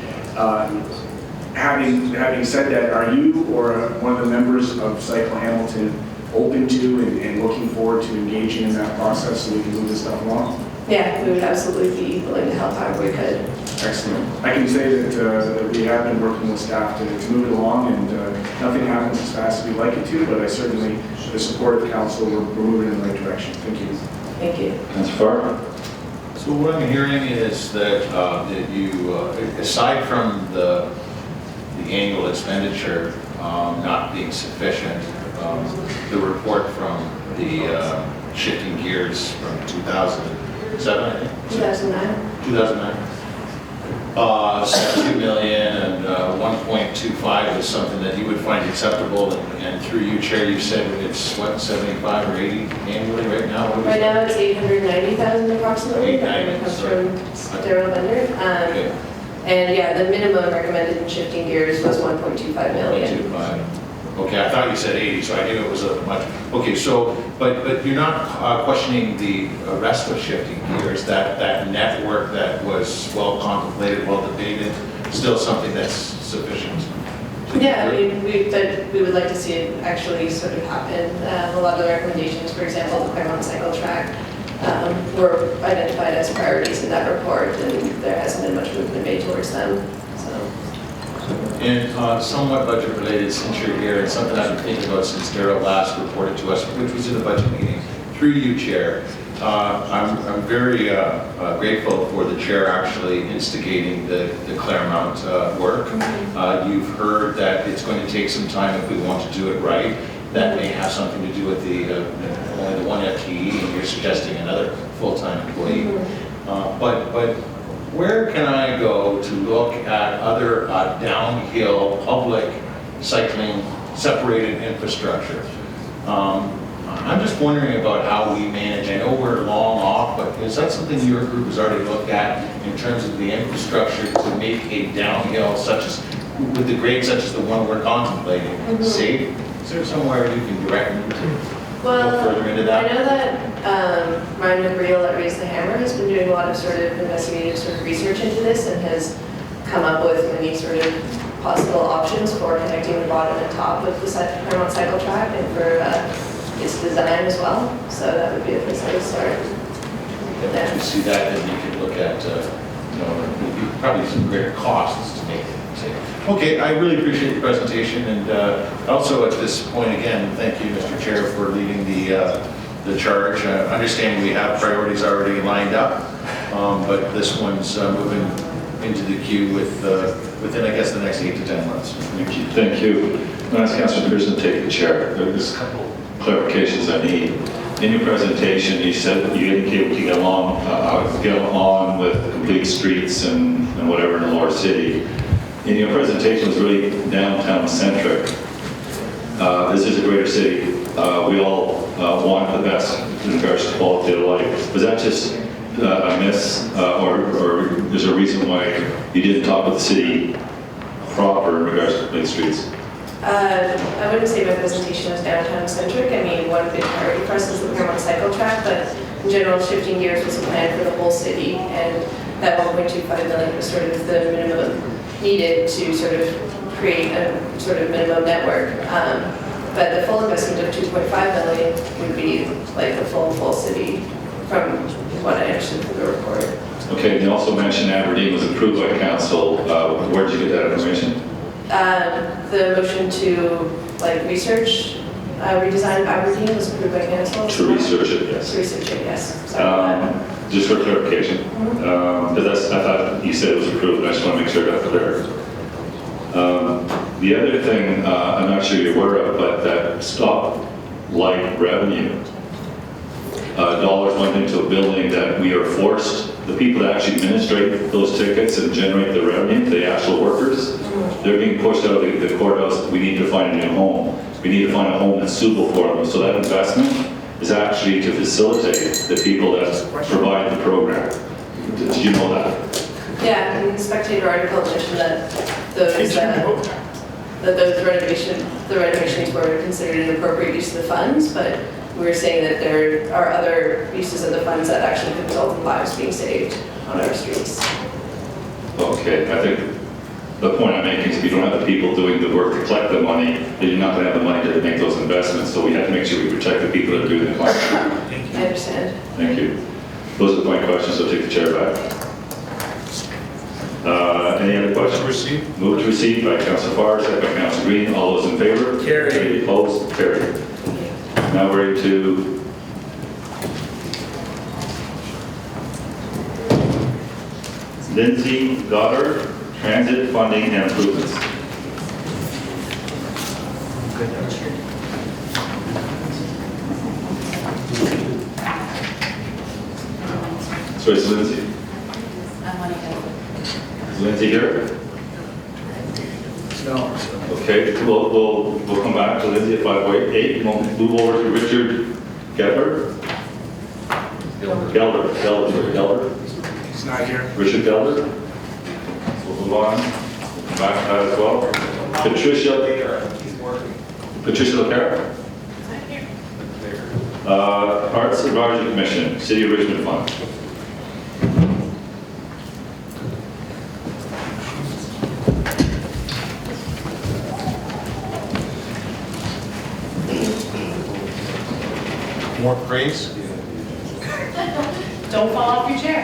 Having said that, are you or one of the members of Cycle Hamilton open to and looking forward to engaging in that process so we can move this stuff along? Yeah, we would absolutely be willing to help however we could. Excellent. I can say that we have been working with staff to move it along, and nothing happens as fast as we'd like it to, but I certainly, with the support of the council, we're moving in the right direction. Thank you. Thank you. Councillor Farr? So what I'm hearing is that, that you, aside from the annual expenditure not being sufficient, the report from the shifting gears from 2007, I think? 2009. 2009. 2 million and 1.25 is something that you would find acceptable, and through you, Chair, you said it's what, 75 or 80 annually right now? Right now it's 890,000 approximately. That comes from Daryl Bender. Okay. And yeah, the minimum recommended in shifting gears was 1.25 million. 1.25. Okay, I thought you said 80, so I knew it was a much. Okay, so, but you're not questioning the rest of shifting gears, that network that was well contemplated, well debated, still something that's sufficient? Yeah, I mean, we would like to see it actually sort of happen. A lot of the recommendations, for example, the Claremont Cycle Track, were identified as priorities in that report, and there hasn't been much movement made towards them. And somewhat budget related, since you're here, and something I've been thinking about since Daryl last reported to us, which was in the budget meeting, through you, Chair. I'm very grateful for the Chair actually instigating the Claremont work. You've heard that it's going to take some time if we want to do it right. That may have something to do with the only the one FTE, and you're suggesting another full-time employee. But where can I go to look at other downhill public cycling separated infrastructure? I'm just wondering about how we manage. I know we're long off, but is that something your group has already looked at in terms of the infrastructure to make a downhill such as, with the grade such as the one we're contemplating, safe? Is there somewhere you can direct me to go further into that? I know that Ryan McReel at Raise the Hammer has been doing a lot of sort of investigative sort of research into this and has come up with many sort of possible options for connecting the bottom and top of the Claremont Cycle Track and for its design as well. So that would be a place I would start. And once you see that, then you can look at, probably some greater costs to make it safe. Okay, I really appreciate the presentation, and also at this point again, thank you, Mr. Chair, for leading the charge. Understanding we have priorities already lined up, but this one's moving into the queue within, I guess, the next 8 to 10 months. Thank you. Thank you. I'm going to ask Councillor Pearson to take the chair. There's a couple clarifications I need. In your presentation, you said that you indicated we can get on with complete streets and whatever in the lower city. In your presentation, it was really downtown centric. This is a greater city. We all want the best in regards to quality of life. Was that just a miss, or is there a reason why you didn't talk with the city proper in regards to complete streets? I wouldn't say my presentation was downtown centric. I mean, one big priority for us is the Paramount Cycle Track, but in general, shifting gears was a plan for the whole city, and that 1.25 million was sort of the minimum needed to sort of create a sort of minimum network. But the full investment of 2.5 million would be like the full city, from what I understood from the report. Okay, and you also mentioned Aberdeen was approved by council. Where did you get that information? The motion to like research redesign of Aberdeen was approved by council. To research it, yes. To research it, yes. Sorry. Just for clarification, because I thought you said it was approved, and I just want to make sure I got clear. The other thing I'm not sure you're aware of, but that stoplight revenue, dollars went into a building that we are forced, the people that actually administrate those tickets and generate the revenue, the actual workers, they're being pushed out of the courthouse. We need to find a new home. We need to find a home that's suitable for them. So that investment is actually to facilitate the people that provide the program. Did you know that? Yeah, in the Spectator article mentioned that those renovations were considered an appropriate use of the funds, but we were saying that there are other uses of the funds that actually could result in lives being saved on our streets. Okay, I think the point I'm making is if you don't have the people doing the work to collect the money, then you're not going to have the money to make those investments. So we have to make sure we protect the people that are doing the collection. I understand. Thank you. Those are my questions, so take the chair back. Any other questions? Receive. Move to receive by Councilor Farr, second by Councilor Green. All those in favor? Carried. Any opposed? Carried. Now we're to Lindsay Goddard, Transit Funding and Improvements. So it's Lindsay. Is Lindsay here? No. Okay, we'll come back to Lindsay at 5:08. We'll move over to Richard Gelder. Gelder. He's not here. Richard Gelder. We'll move on. We'll come back to that as well. Patricia LaCara. Arts Advisory Commission, City of Richmond Fund. More praise? Don't fall off your chair.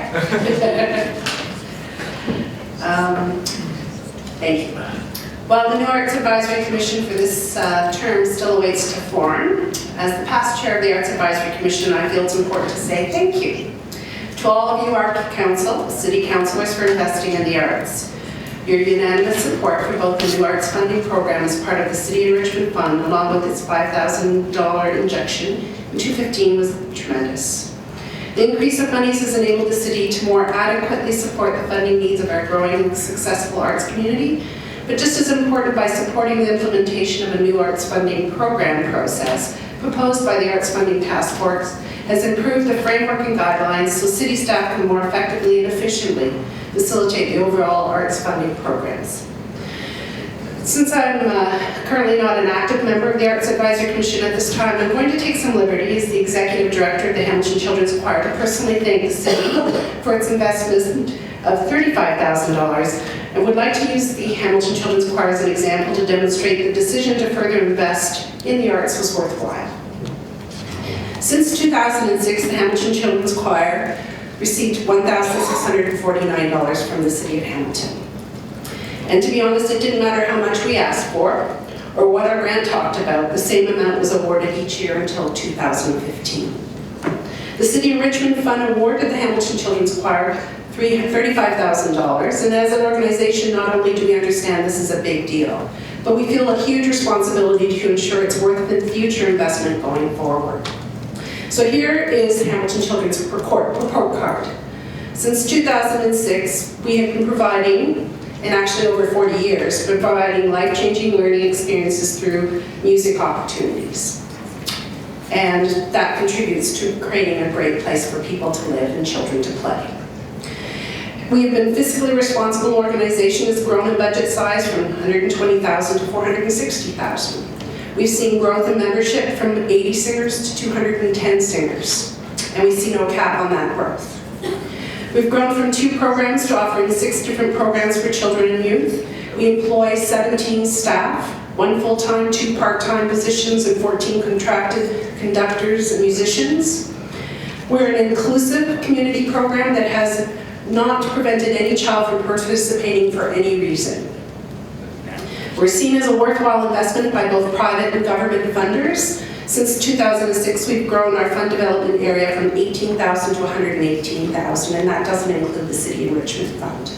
Thank you. Well, the New Arts Advisory Commission for this term still awaits to form. As the past chair of the Arts Advisory Commission, I feel it's important to say thank you to all of you, Art Council, City Councillors, for investing in the arts. Your unanimous support for both the New Arts Funding Program as part of the City of Richmond Fund, along with its $5,000 injection in 2015, was tremendous. The increase of monies has enabled the city to more adequately support the funding needs of our growing and successful arts community, but just as important, by supporting the implementation of a new arts funding program process proposed by the Arts Funding Task Force has improved the framework and guidelines so city staff can more effectively and efficiently facilitate the overall arts funding programs. Since I'm currently not an active member of the Arts Advisory Commission at this time, I'm going to take some liberty as the Executive Director of the Hamilton Children's Choir to personally thank the city for its investment of $35,000, and would like to use the Hamilton Children's Choir as an example to demonstrate the decision to further invest in the arts was worthwhile. Since 2006, the Hamilton Children's Choir received $1,649 from the City of Hamilton. And to be honest, it didn't matter how much we asked for or what our grant talked about, the same amount was awarded each year until 2015. The City of Richmond Fund awarded the Hamilton Children's Choir $35,000, and as an organization, not only do we understand this is a big deal, but we feel a huge responsibility to ensure it's worth the future investment going forward. So here is Hamilton Children's report card. Since 2006, we have been providing, and actually over 40 years, providing life-changing learning experiences through music opportunities. And that contributes to creating a great place for people to live and children to play. We have been fiscally responsible organization that's grown in budget size from 120,000 to 460,000. We've seen growth in membership from 80 singers to 210 singers, and we see no cap on that growth. We've grown from 2 programs to offering 6 different programs for children and youth. We employ 17 staff, 1 full-time, 2 part-time positions, and 14 contracted conductors and musicians. We're an inclusive community program that has not prevented any child from participating for any reason. We're seen as a worthwhile investment by both private and government funders. Since 2006, we've grown our fund development area from 18,000 to 118,000, and that doesn't include the City Enrichment Fund.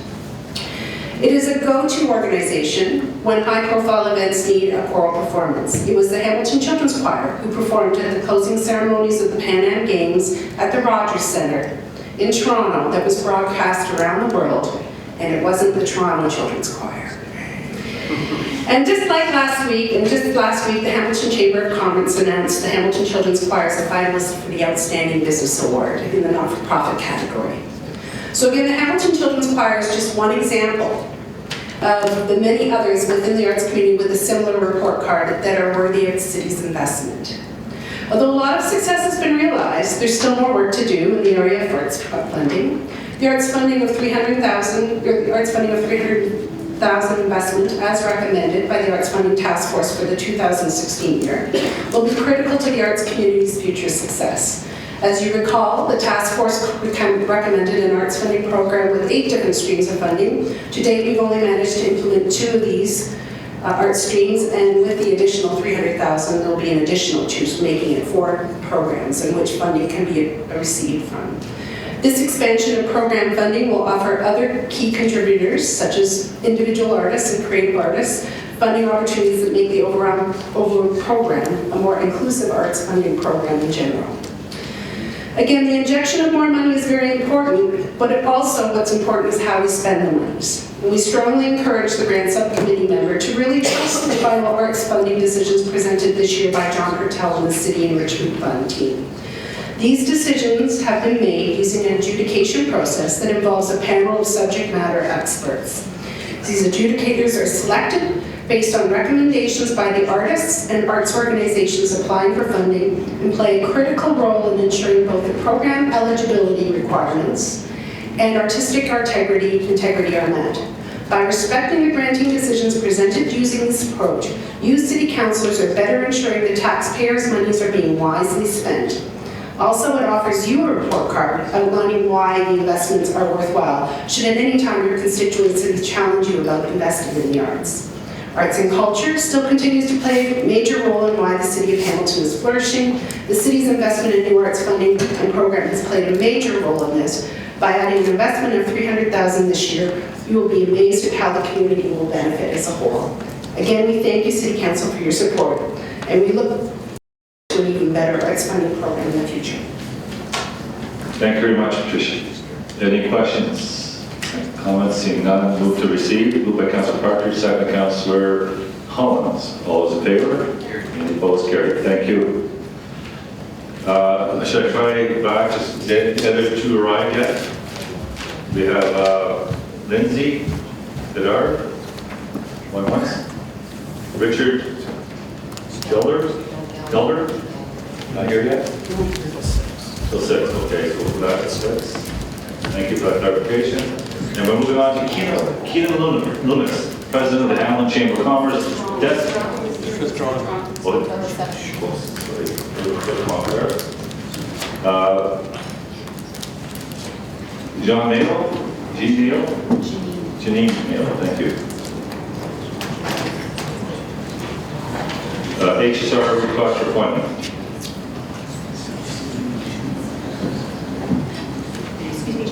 It is a go-to organization when high-profile events need a choral performance. It was the Hamilton Children's Choir who performed at the closing ceremonies of the Pan Am Games at the Rogers Centre in Toronto that was broadcast around the world, and it wasn't the Toronto Children's Choir. And just last week, the Hamilton Chamber of Commerce announced the Hamilton Children's Choir as a finalist for the Outstanding Business Award in the not-for-profit category. So again, the Hamilton Children's Choir is just one example of the many others within the arts community with a similar report card that are worthy of the city's investment. Although a lot of success has been realized, there's still more work to do in the area of arts funding. The arts funding of $300,000 investment, as recommended by the Arts Funding Task Force for the 2016 year, will be critical to the arts community's future success. As you recall, the task force recommended an arts funding program with 8 different streams of funding. To date, we've only managed to implement 2 of these art streams, and with the additional $300,000, there will be an additional 2, making it 4 programs in which funding can be received from. This expansion of program funding will offer other key contributors, such as individual artists and creative artists, funding opportunities that make the overall program a more inclusive arts funding program in general. Again, the injection of more money is very important, but what's important is how we spend the monies. And we strongly encourage the grant subcommittee member to really trust the final arts funding decisions presented this year by John Hertel and the City Enrichment Fund team. These decisions have been made using an adjudication process that involves a panel of subject matter experts. These adjudicators are selected based on recommendations by the artists and arts organizations applying for funding and play a critical role in ensuring both the program eligibility requirements and artistic integrity are met. By respecting the granting decisions presented using this approach, you city councillors are better ensuring the taxpayers' monies are being wisely spent. Also, it offers you a report card outlining why the investments are worthwhile, should at any time your constituencies challenge you about investing in the arts. Arts and culture still continues to play a major role in why the City of Hamilton is flourishing. The city's investment in new arts funding and program has played a major role in this. By adding an investment of $300,000 this year, you will be amazed at how the community will benefit as a whole. Again, we thank you, City Council, for your support, and we look to an even better arts funding program in the future. Thank you very much, Patricia. Any questions? Comments? Seeing none, move to receive. Moved by Councillor Partridge, second by Councillor Hollins. All those in favor? Any opposed? Carried. Thank you. Should I try back? Just the other 2 arrived yet? We have Lindsay Bedard, one once. Richard Gelder, not here yet? Still 6, okay, so we'll that 6. Thank you for that clarification. And we're moving on to Keenan Loomis, President of the Hamilton Chamber of Commerce. John Mayo, Janine Mayo, thank you. HSR request for appointment.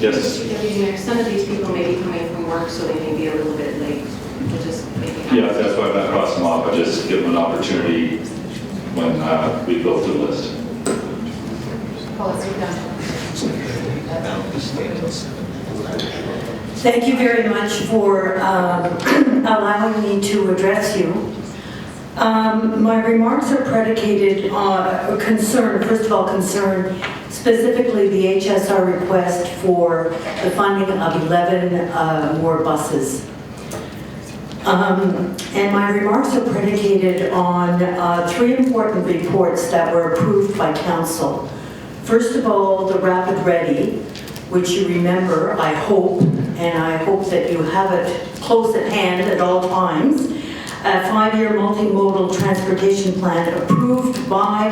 Yes. Mr. Deputy Mayor, some of these people may be coming from work, so they may be a little bit late. We'll just make it happen. Yeah, that's why I'm not crossing them off. I just give them an opportunity when we go through the list. Thank you very much for allowing me to address you. My remarks are predicated on concern, first of all, concern specifically the HSR request for the funding of 11 more buses. And my remarks are predicated on 3 important reports that were approved by council. First of all, the Rapid Ready, which you remember, I hope, and I hope that you have it close at hand at all times, a 5-year multimodal transportation plan approved by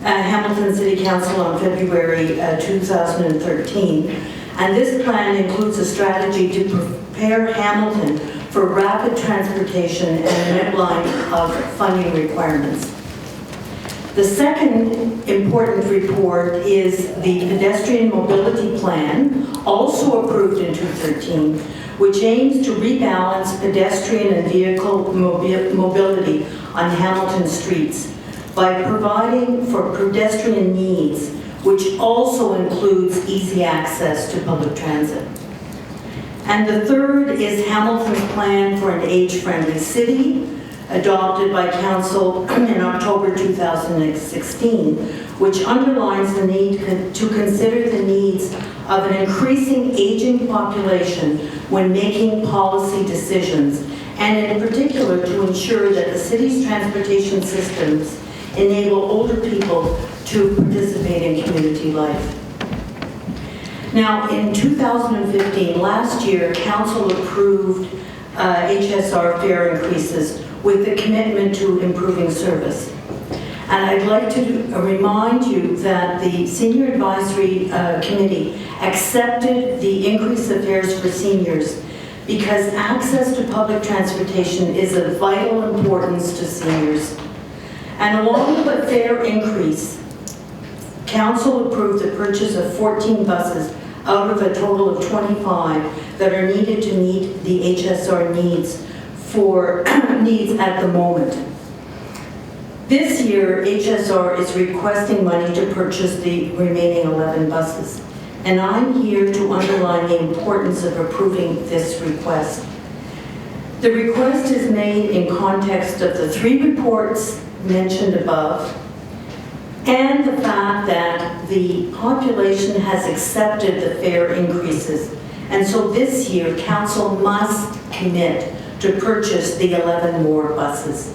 Hamilton City Council on February 2013. And this plan includes a strategy to prepare Hamilton for rapid transportation and an outline of funding requirements. The second important report is the pedestrian mobility plan, also approved in 2013, which aims to rebalance pedestrian and vehicle mobility on Hamilton streets by providing for pedestrian needs, which also includes easy access to public transit. And the third is Hamilton's plan for an age-friendly city, adopted by Council in October 2016, which underlines the need to consider the needs of an increasing aging population when making policy decisions, and in particular to ensure that the city's transportation systems enable older people to participate in community life. Now, in 2015, last year, Council approved HSR fare increases with the commitment to improving service. And I'd like to remind you that the Senior Advisory Committee accepted the increase of fares for seniors because access to public transportation is of vital importance to seniors. And along with the fare increase, Council approved the purchase of 14 buses out of a total of 25 that are needed to meet the HSR needs at the moment. This year, HSR is requesting money to purchase the remaining 11 buses. And I'm here to underline the importance of approving this request. The request is made in context of the 3 reports mentioned above, and the fact that the population has accepted the fare increases. And so this year, Council must commit to purchase the 11 more buses.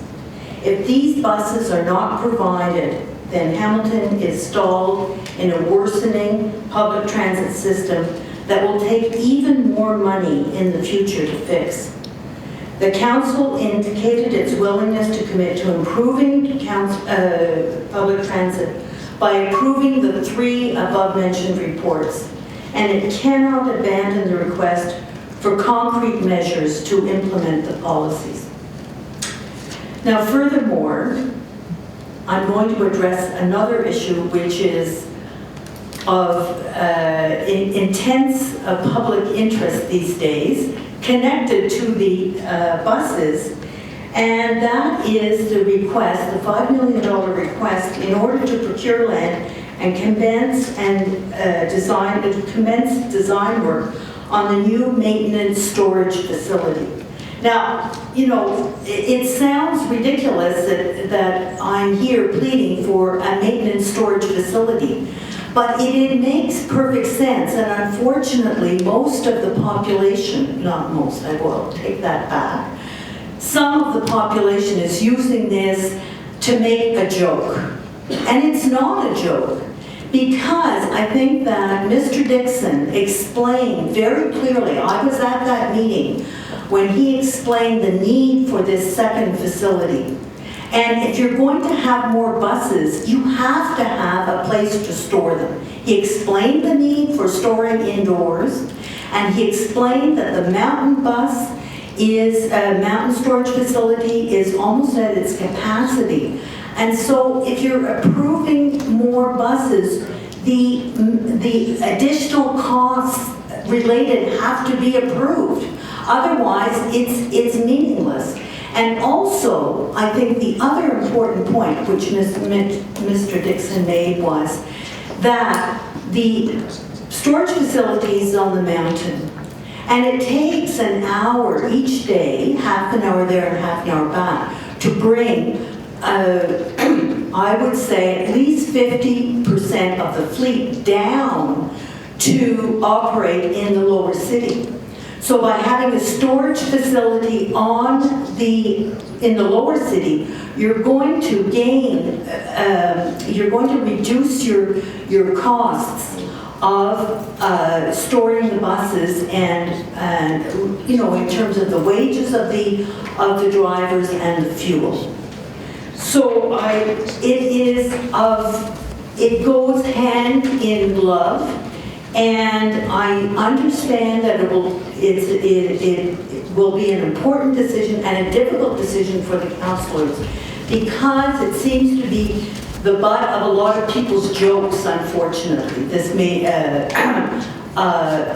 If these buses are not provided, then Hamilton is stalled in a worsening public transit system that will take even more money in the future to fix. The Council indicated its willingness to commit to improving public transit by approving the 3 above-mentioned reports, and it cannot abandon the request for concrete measures to implement the policies. Now, furthermore, I'm going to address another issue which is of intense public interest these days, connected to the buses, and that is the request, the $5 million request, in order to procure land and commence design work on the new maintenance storage facility. Now, you know, it sounds ridiculous that I'm here pleading for a maintenance storage facility, but it makes perfect sense, and unfortunately, most of the population, not most, I will take that back, some of the population is using this to make a joke. And it's not a joke, because I think that Mr. Dixon explained very clearly, I was at that meeting, when he explained the need for this second facility. And if you're going to have more buses, you have to have a place to store them. He explained the need for storing indoors, and he explained that the mountain bus is, a mountain storage facility is almost at its capacity. And so if you're approving more buses, the additional costs related have to be approved. Otherwise, it's meaningless. And also, I think the other important point which Mr. Dixon made was that the storage facility is on the mountain, and it takes an hour each day, half an hour there and half an hour back, to bring I would say, at least 50% of the fleet down to operate in the lower city. So by having a storage facility in the lower city, you're going to gain, you're going to reduce your costs of storing the buses and you know, in terms of the wages of the drivers and the fuel. So it goes hand in glove, and I understand that it will be an important decision and a difficult decision for the councillors, because it seems to be the butt of a lot of people's jokes, unfortunately. This may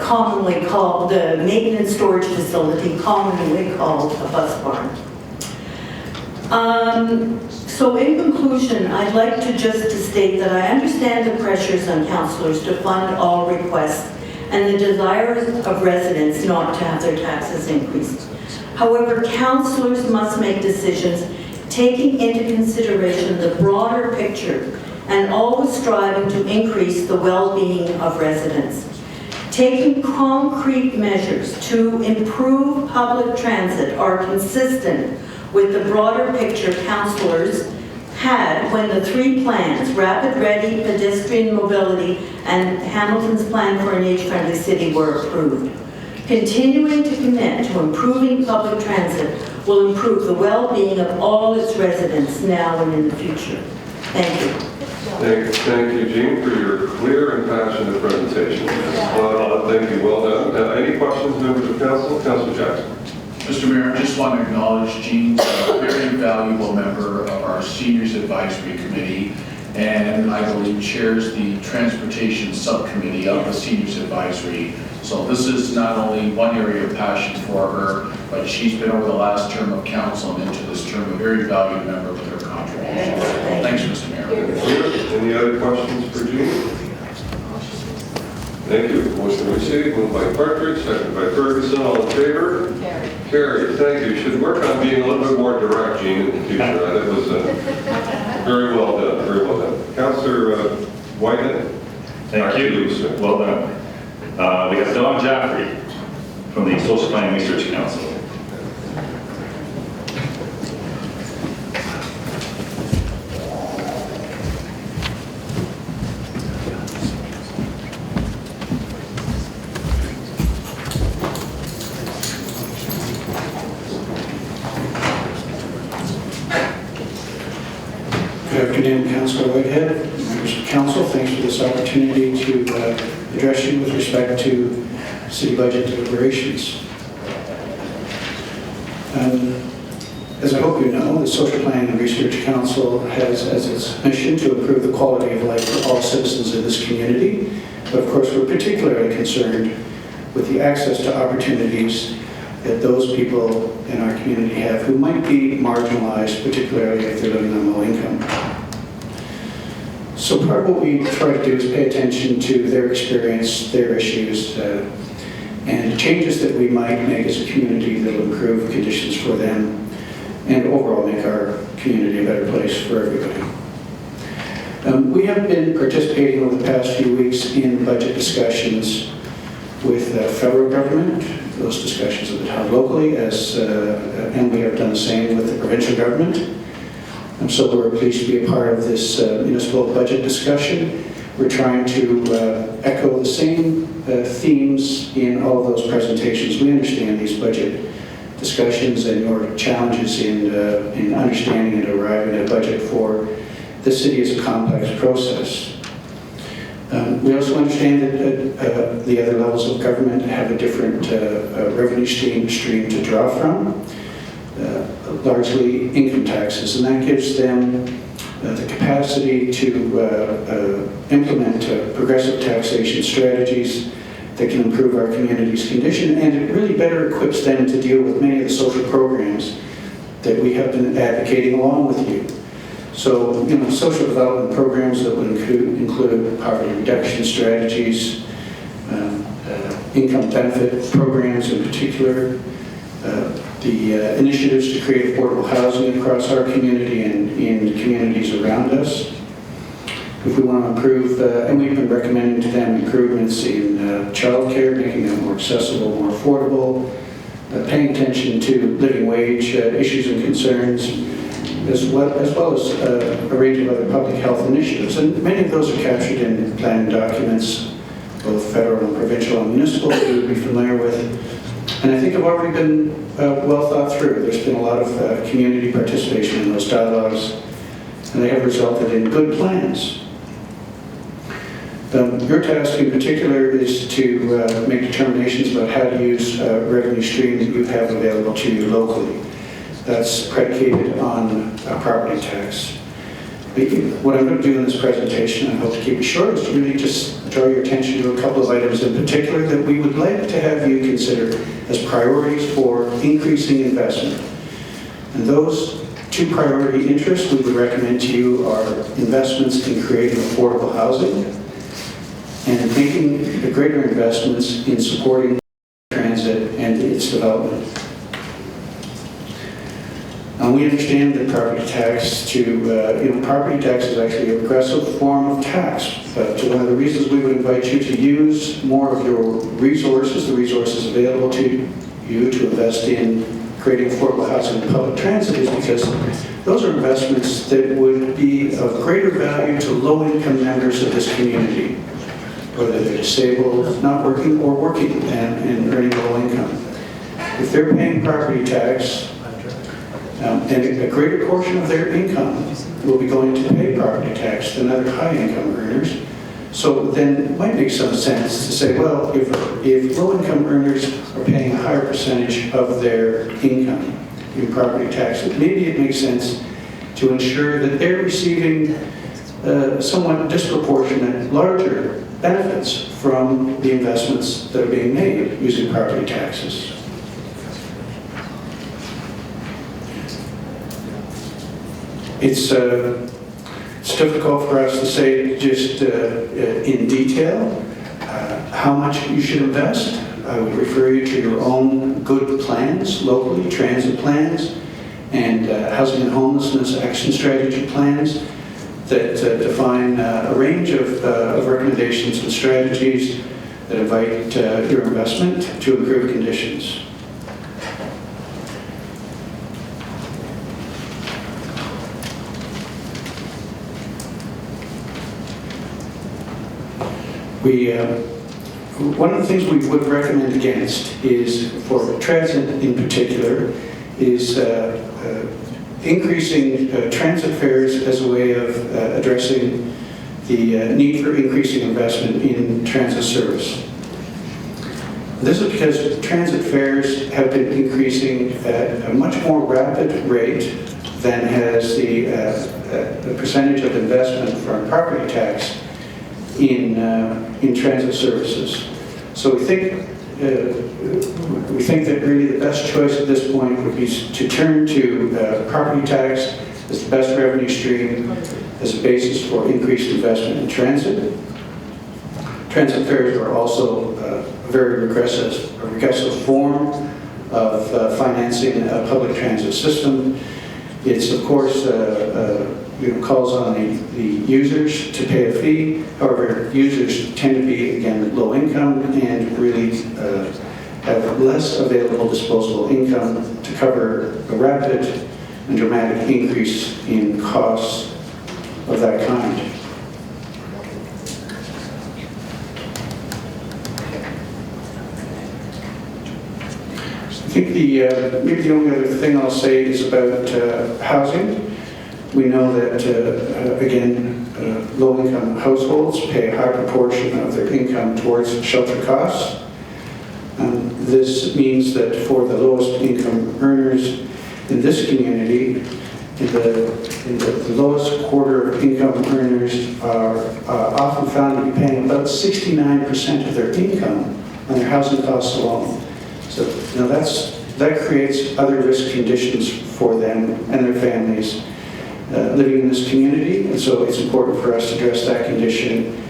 commonly called the maintenance storage facility, commonly called a bus barn. So in conclusion, I'd like to state that I understand the pressures on councillors to fund all requests and the desires of residents not to have their taxes increased. However, councillors must make decisions taking into consideration the broader picture and always striving to increase the well-being of residents. Taking concrete measures to improve public transit are consistent with the broader picture councillors had when the three plans, Rapid Ready, Pedestrian Mobility, and Hamilton's Plan for an Age-Friendly City, were approved. Continuing to commit to improving public transit will improve the well-being of all its residents now and in the future. Thank you. Thank you, Jean, for your clear and passionate presentation. Thank you, well done. Any questions, members of council? Councilor Jackson. Mr. Mayor, I just want to acknowledge Jean's a very valuable member of our Seniors Advisory Committee, and I believe chairs the Transportation Subcommittee of the Seniors Advisory. So this is not only one area of passion for her, but she's been over the last term of council and into this term a very valued member with her contribution. Thanks, Mr. Mayor. Any other questions for Jean? Thank you. Motion received, moved by Partridge, seconded by Ferguson. All in favor? Carried. Thank you. You should work on being a little bit more direct, Jean, in the future. That was very well done. Very well done. Councillor Whitehead. Thank you. Well done. We have Don Jaffrey from the Social Planning Research Council. Good afternoon, Councillor Whitehead, members of council. Thanks for this opportunity to address you with respect to city budget deliberations. As I hope you know, the Social Planning and Research Council has as its mission to improve the quality of life for all citizens in this community. But of course, we're particularly concerned with the access to opportunities that those people in our community have who might be marginalized, particularly if they're living on low income. So part of what we try to do is pay attention to their experience, their issues, and changes that we might make as a community that will improve conditions for them and overall make our community a better place for everybody. We have been participating over the past few weeks in budget discussions with the federal government. Those discussions have been held locally, and we have done the same with the provincial government. So we're pleased to be a part of this municipal budget discussion. We're trying to echo the same themes in all of those presentations. We understand these budget discussions and your challenges in understanding and arriving at a budget for the city is a complex process. We also understand that the other levels of government have a different revenue stream to draw from, largely income taxes, and that gives them the capacity to implement progressive taxation strategies that can improve our community's condition, and it really better equips them to deal with many of the social programs that we have been advocating along with you. So, social development programs that would include poverty reduction strategies, income benefit programs in particular, the the initiatives to create affordable housing across our community and in communities around us. If we want to improve, and we've been recommending to them improvements in childcare, making them more accessible, more affordable, paying attention to living wage issues and concerns, as well as a range of other public health initiatives. And many of those are captured in planning documents, both federal and provincial and municipal, that you would be familiar with. And I think have already been well thought through. There's been a lot of community participation in those dialogues, and they have resulted in good plans. Your task in particular is to make determinations about how to use revenue stream that you have available to you locally. That's predicated on property tax. What I'm going to do in this presentation, I hope to keep it short, is to really just draw your attention to a couple of items in particular that we would like to have you consider as priorities for increasing investment. And those two priority interests we would recommend to you are investments in creating affordable housing and making the greater investments in supporting transit and its development. We understand that property tax property tax is actually a progressive form of tax, but one of the reasons we would invite you to use more of your resources, the resources available to you to invest in creating affordable housing and public transit, is because those are investments that would be of greater value to low-income members of this community, whether they're disabled, not working, or working and earning low income. If they're paying property tax, and a greater portion of their income will be going to pay property tax than other high-income earners. So then it might make some sense to say, well, if low-income earners are paying a higher percentage of their income in property tax, maybe it makes sense to ensure that they're receiving somewhat disproportionate, larger benefits from the investments that are being made using property taxes. It's difficult for us to say just in detail how much you should invest. I would refer you to your own good plans locally, transit plans, and housing and homelessness action strategy plans that define a range of recommendations and strategies that invite your investment to improve conditions. One of the things we would recommend against is, for transit in particular, is increasing transit fares as a way of addressing the need for increasing investment in transit service. This is because transit fares have been increasing at a much more rapid rate than has the percentage of investment from property tax in transit services. So we think that really the best choice at this point would be to turn to property tax as the best revenue stream as a basis for increased investment in transit. Transit fares are also a very regressive form of financing a public transit system. It's, of course, calls on the users to pay a fee. However, users tend to be, again, low income and really have less available disposable income to cover a rapid and dramatic increase in costs of that kind. I think maybe the only other thing I'll say is about housing. We know that, again, low-income households pay a high proportion of their income towards shelter costs. This means that for the lowest income earners in this community, the lowest quarter of income earners are often found to be paying about 69% of their income on their housing costs alone. So that creates other risk conditions for them and their families living in this community, and so it's important for us to address that condition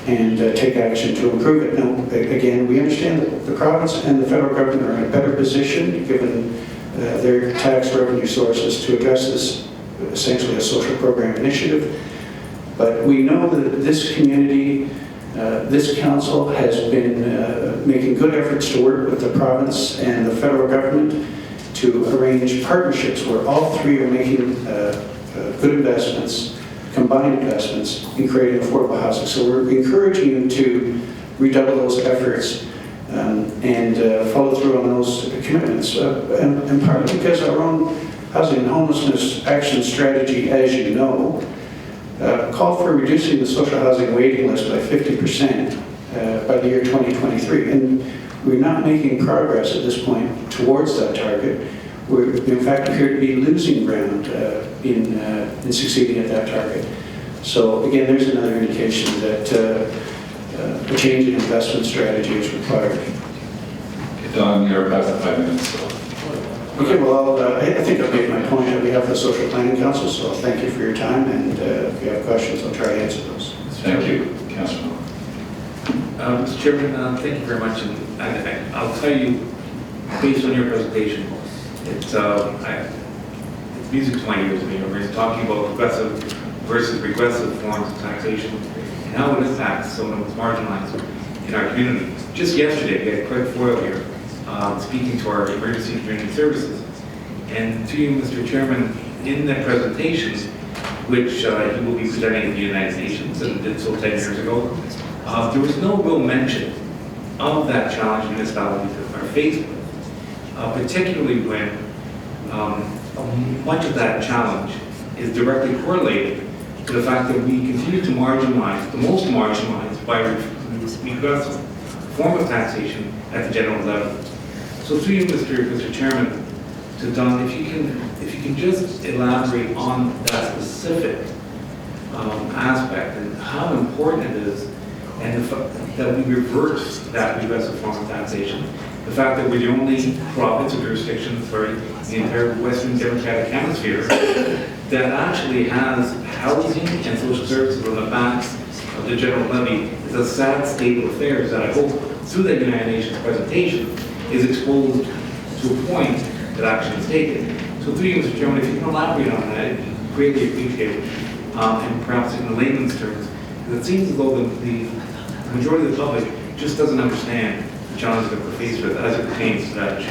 and take action to improve it. Now, again, we understand that the province and the federal government are in a better position given their tax revenue sources to address this essentially a social program initiative. But we know that this community, this council has been making good efforts to work with the province and the federal government to arrange partnerships where all three are making good investments, combined investments in creating affordable housing. So we're encouraging you to redouble those efforts and follow through on those commitments. And partly because our own housing and homelessness action strategy, as you know, called for reducing the social housing waiting list by 50% by the year 2023. And we're not making progress at this point towards that target. We, in fact, appear to be losing ground in succeeding at that target. So again, there's another indication that a change in investment strategy is required. Don, you're past the 5 minutes. So. Okay, well, I think I've made my point on behalf of the Social Planning Council, so thank you for your time, and if you have questions, I'll try to answer those. Thank you, Councilor. Mr. Chairman, thank you very much, and I'll tell you, based on your presentation, it's music to my ears when you're talking about progressive versus regressive forms of taxation and how it impacts someone who's marginalized in our community. Just yesterday, we had Craig Foyle here speaking to our emergency community services. And to you, Mr. Chairman, in that presentation, which he will be presenting at the United Nations and did so 10 years ago, there was no real mention of that challenge municipalities are faced with, particularly when much of that challenge is directly correlated to the fact that we continue to marginalize, the most marginalized by regressive form of taxation at the general level. So through you, Mr. Chairman, to Don, if you can just elaborate on that specific aspect and how important it is, and that we reverse that regressive form of taxation. The fact that we're the only province or jurisdiction, the entire Western Democratic Hemisphere that actually has housing and social services on the backs of the general levy is a sad state of affairs that I hope through that United Nations presentation is exposed to a point that action is taken. So through you, Mr. Chairman, if you can elaborate on that, I'd greatly appreciate it, and perhaps in the layman's terms, because it seems as though the majority of the public just doesn't understand the challenges that we're faced with as it pertains to that issue.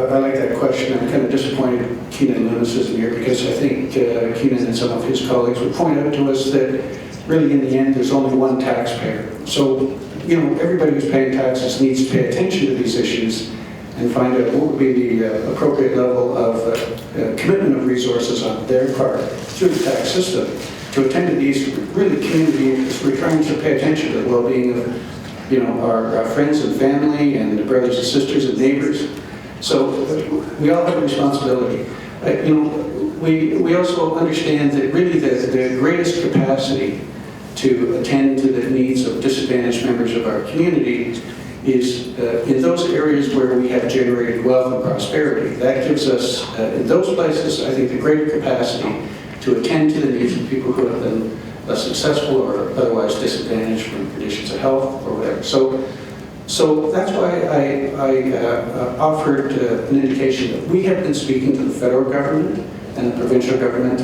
I like that question. I'm kind of disappointed Keenan Lewis isn't here, because I think Keenan and some of his colleagues would point out to us that really in the end there's only one taxpayer. So, you know, everybody who's paying taxes needs to pay attention to these issues and find out what would be the appropriate level of commitment of resources on their part through the tax system to attend to these really community interests. We're trying to pay attention to the well-being of, you know, our friends and family and the brothers and sisters and neighbors. So we all have a responsibility. You know, we also understand that really the greatest capacity to attend to the needs of disadvantaged members of our community is in those areas where we have generated wealth and prosperity. That gives us, in those places, I think, the greater capacity to attend to the needs of people who have been less successful or otherwise disadvantaged from conditions of health or whatever. So that's why I offered an indication that we have been speaking to the federal government and the provincial government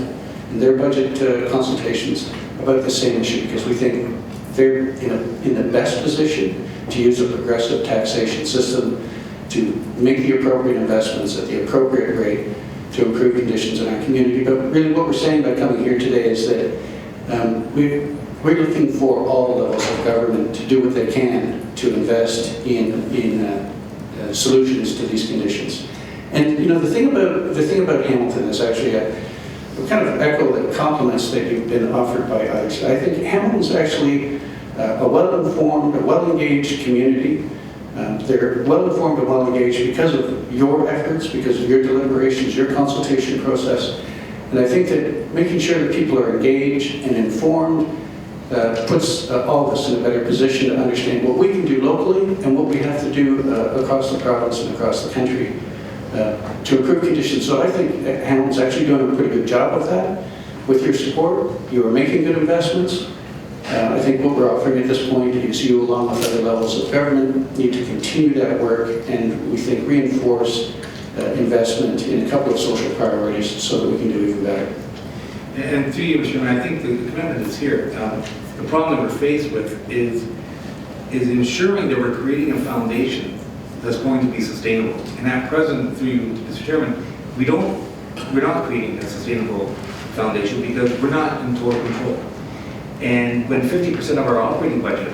in their budget consultations about the same issue, because we think they're in the best position to use a progressive taxation system to make the appropriate investments at the appropriate rate to improve conditions in our community. But really what we're saying by coming here today is that we're looking for all levels of government to do what they can to invest in solutions to these conditions. And you know, the thing about Hamilton is actually a kind of echo the compliments that you've been offered by others. I think Hamilton's actually a well-informed, a well-engaged community. They're well-informed and well-engaged because of your efforts, because of your deliberations, your consultation process. And I think that making sure that people are engaged and informed puts all of us in a better position to understand what we can do locally and what we have to do across the province and across the country to improve conditions. So I think Hamilton's actually doing a pretty good job of that. With your support, you are making good investments. I think what we're offering at this point is you, along with other levels of government, need to continue that work and we think reinforce investment in a couple of social priorities so that we can do even better. And through you, Mr. Chairman, I think the commitment is here. The problem that we're faced with is ensuring that we're creating a foundation that's going to be sustainable. And at present, through you, Mr. Chairman, we're not creating a sustainable foundation because we're not in total control. And when 50% of our operating budget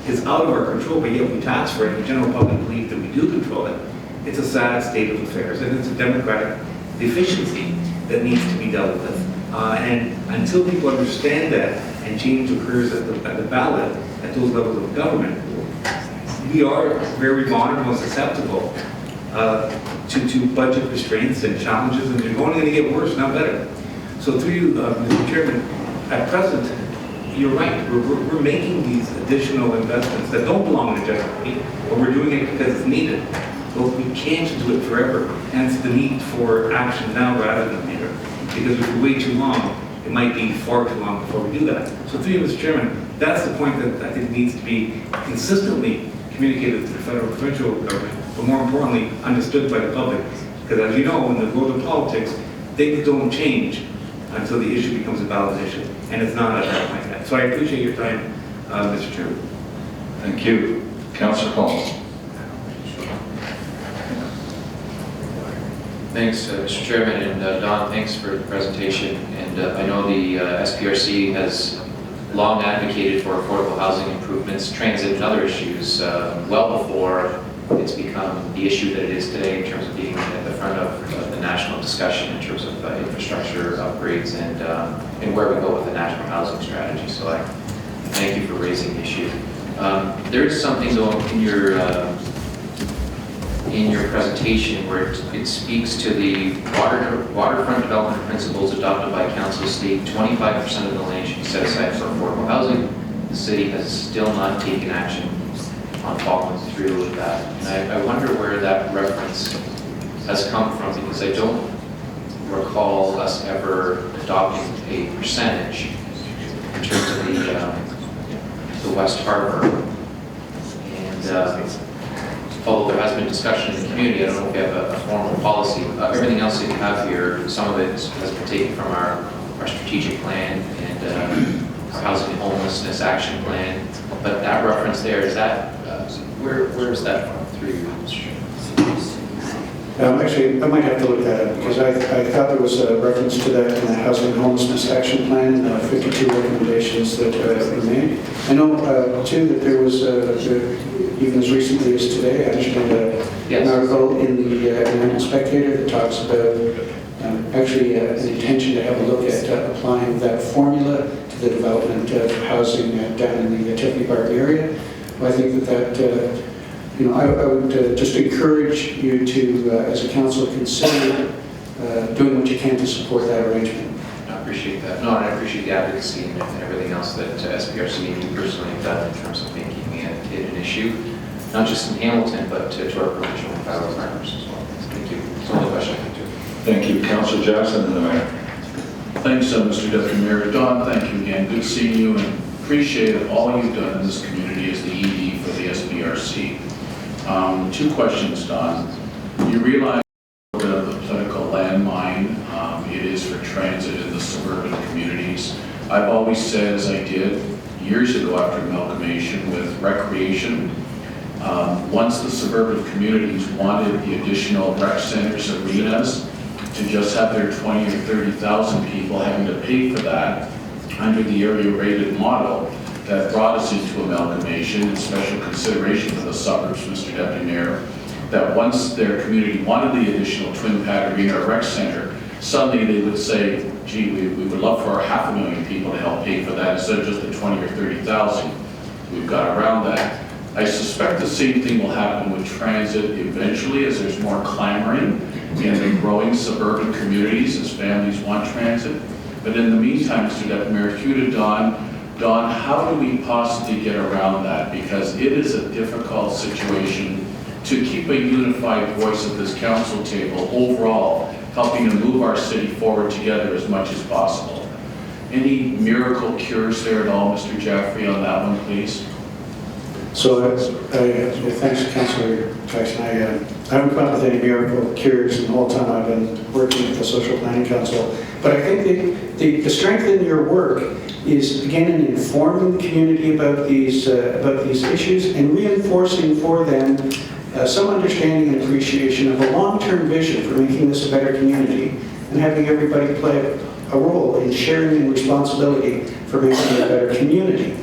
is out of our control, but yet we tax for it, the general public believes that we do control it, it's a sad state of affairs, and it's a democratic deficiency that needs to be dealt with. And until people understand that and change occurs at the ballot, at those levels of government, we are very vulnerable and susceptible to budget restraints and challenges, and they're only going to get worse, not better. So through you, Mr. Chairman, at present, you're right, we're making these additional investments that don't belong to general money, but we're doing it because it's needed. But we can't do it forever, hence the need for action now rather than later. Because if we wait too long, it might be far too long before we do that. So through you, Mr. Chairman, that's the point that I think needs to be consistently communicated to the federal and provincial government, but more importantly, understood by the public. Because as you know, in the world of politics, things don't change until the issue becomes a ballot issue, and it's not at that point yet. So I appreciate your time, Mr. Chairman. Thank you. Councillor Collins. Thanks, Mr. Chairman, and Don, thanks for the presentation. And I know the SPRC has long advocated for affordable housing improvements, transit, and other issues well before it's become the issue that it is today in terms of being at the front of the national discussion in terms of infrastructure upgrades and where we go with the national housing strategy. So I thank you for raising the issue. There is something though in your presentation where it speaks to the waterfront development principles adopted by Council state 25% of the land should be set aside for affordable housing. The city has still not taken action on following through with that. And I wonder where that reference has come from, because I don't recall us ever adopting a percentage in terms of the West Harbor. And although there has been discussion in the community, I don't know if we have a formal policy. Everything else that you have here, some of it has been taken from our strategic plan and our housing and homelessness action plan. But that reference there, is that, where is that from through you, Mr. Chairman? Actually, I might have to look that up because I thought there was a reference to that in the Housing and Homelessness Action Plan, 52 recommendations that were made. I know, too, that there was, even as recently as today, actually an article in the National Spectator that talks about actually an intention to have a look at applying that formula to the development of housing down in the Tiffany Park area. I think that I would just encourage you to, as a council, consider doing what you can to support that arrangement. I appreciate that. No, and I appreciate the advocacy and everything else that SPRC and you personally have done in terms of making it an issue, not just in Hamilton, but to our provincial and federal partners as well. Thank you. That's the only question I have. Thank you. Councillor Jackson and the Mayor. Thanks, Mr. Deputy Mayor. Don, thank you again. Good seeing you, and appreciate all you've done in this community as the ED for the SPRC. Two questions, Don. You realize the political landmine it is for transit in the suburban communities. I've always said, as I did years ago after amalgamation with recreation, once the suburban communities wanted the additional rec centers, arenas, to just have their 20 or 30,000 people having to pay for that under the area rated model, that brought us into amalgamation and special consideration for the suburbs, Mr. Deputy Mayor, that once their community wanted the additional twin pad arena or rec center, suddenly they would say, gee, we would love for our 500,000 people to help pay for that instead of just the 20 or 30,000. We've got around that. I suspect the same thing will happen with transit eventually as there's more clamoring in the growing suburban communities as families want transit. But in the meantime, Mr. Deputy Mayor, through to Don, how do we possibly get around that? Because it is a difficult situation to keep a unified voice at this council table overall, helping to move our city forward together as much as possible. any miracle cures there at all, Mr. Jaffrey, on that one, please? So, thanks, Councillor Jackson. I haven't come up with any miracle cures in the whole time I've been working with the Social Planning Council. But I think the strength in your work is, again, in informing the community about these issues and reinforcing for them some understanding and appreciation of a long-term vision for making this a better community and having everybody play a role in sharing in responsibility for making it a better community.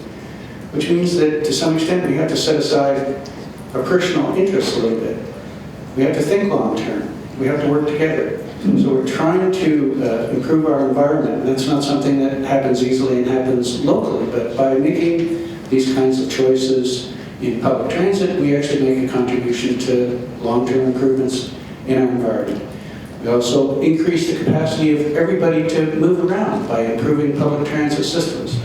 Which means that to some extent we have to set aside our personal interests a little bit. We have to think long-term. We have to work together. So we're trying to improve our environment. And that's not something that happens easily and happens locally, but by making these kinds of choices in public transit, we actually make a contribution to long-term improvements in our environment. We also increase the capacity of everybody to move around by improving public transit systems.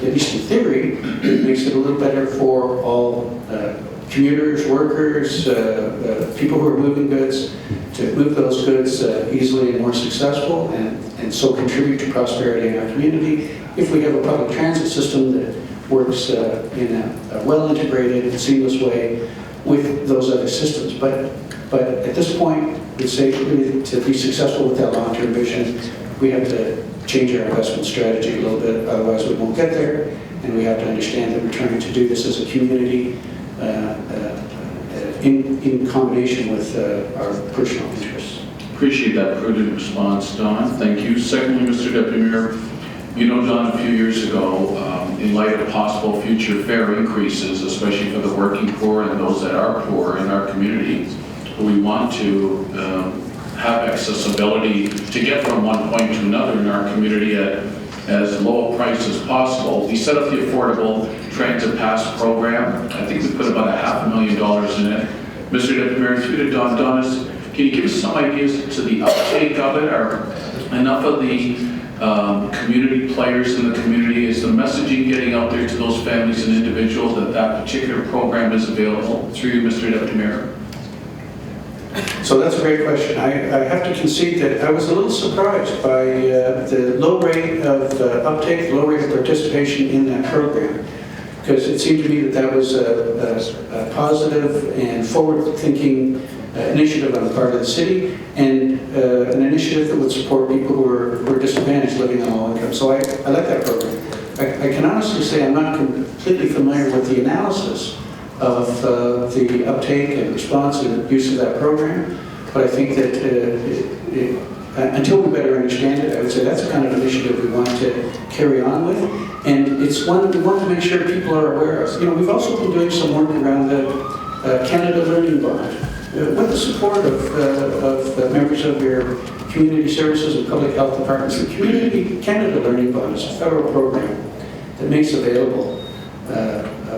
At least in theory, it makes it a little better for all commuters, workers, people who are moving goods, to move those goods easily and more successful and so contribute to prosperity in our community if we have a public transit system that works in a well-integrated and seamless way with those other systems. But at this point, we'd say really to be successful with that long-term vision, we have to change our investment strategy a little bit, otherwise we won't get there. And we have to understand that we're trying to do this as a community in combination with our personal interests. Appreciate that prudent response, Don. Thank you. Secondly, Mr. Deputy Mayor, you know, Don, a few years ago, in light of possible future fare increases, especially for the working poor and those that are poor in our community, we want to have accessibility to get from one point to another in our community at as low a price as possible. We set up the Affordable Transit Pass program. I think we put about $500,000 in it. Mr. Deputy Mayor, through to Don. Don, can you give us some ideas to the uptake of it? Are enough of the community players in the community, is the messaging getting out there to those families and individuals that that particular program is available? Through you, Mr. Deputy Mayor. So that's a great question. I have to concede that I was a little surprised by the low rate of uptake, low rate of participation in that program, because it seemed to me that that was a positive and forward-thinking initiative on the part of the city, and an initiative that would support people who are disadvantaged living on low income. So I like that program. I can honestly say I'm not completely familiar with the analysis of the uptake and response and use of that program, but I think that until we better understand it, I would say that's the kind of initiative we want to carry on with, and it's one that we want to make sure people are aware of. You know, we've also been doing some work around the Canada Learning Bond. With the support of members of your community services and public health departments, the Community Canada Learning Bond is a federal program that makes available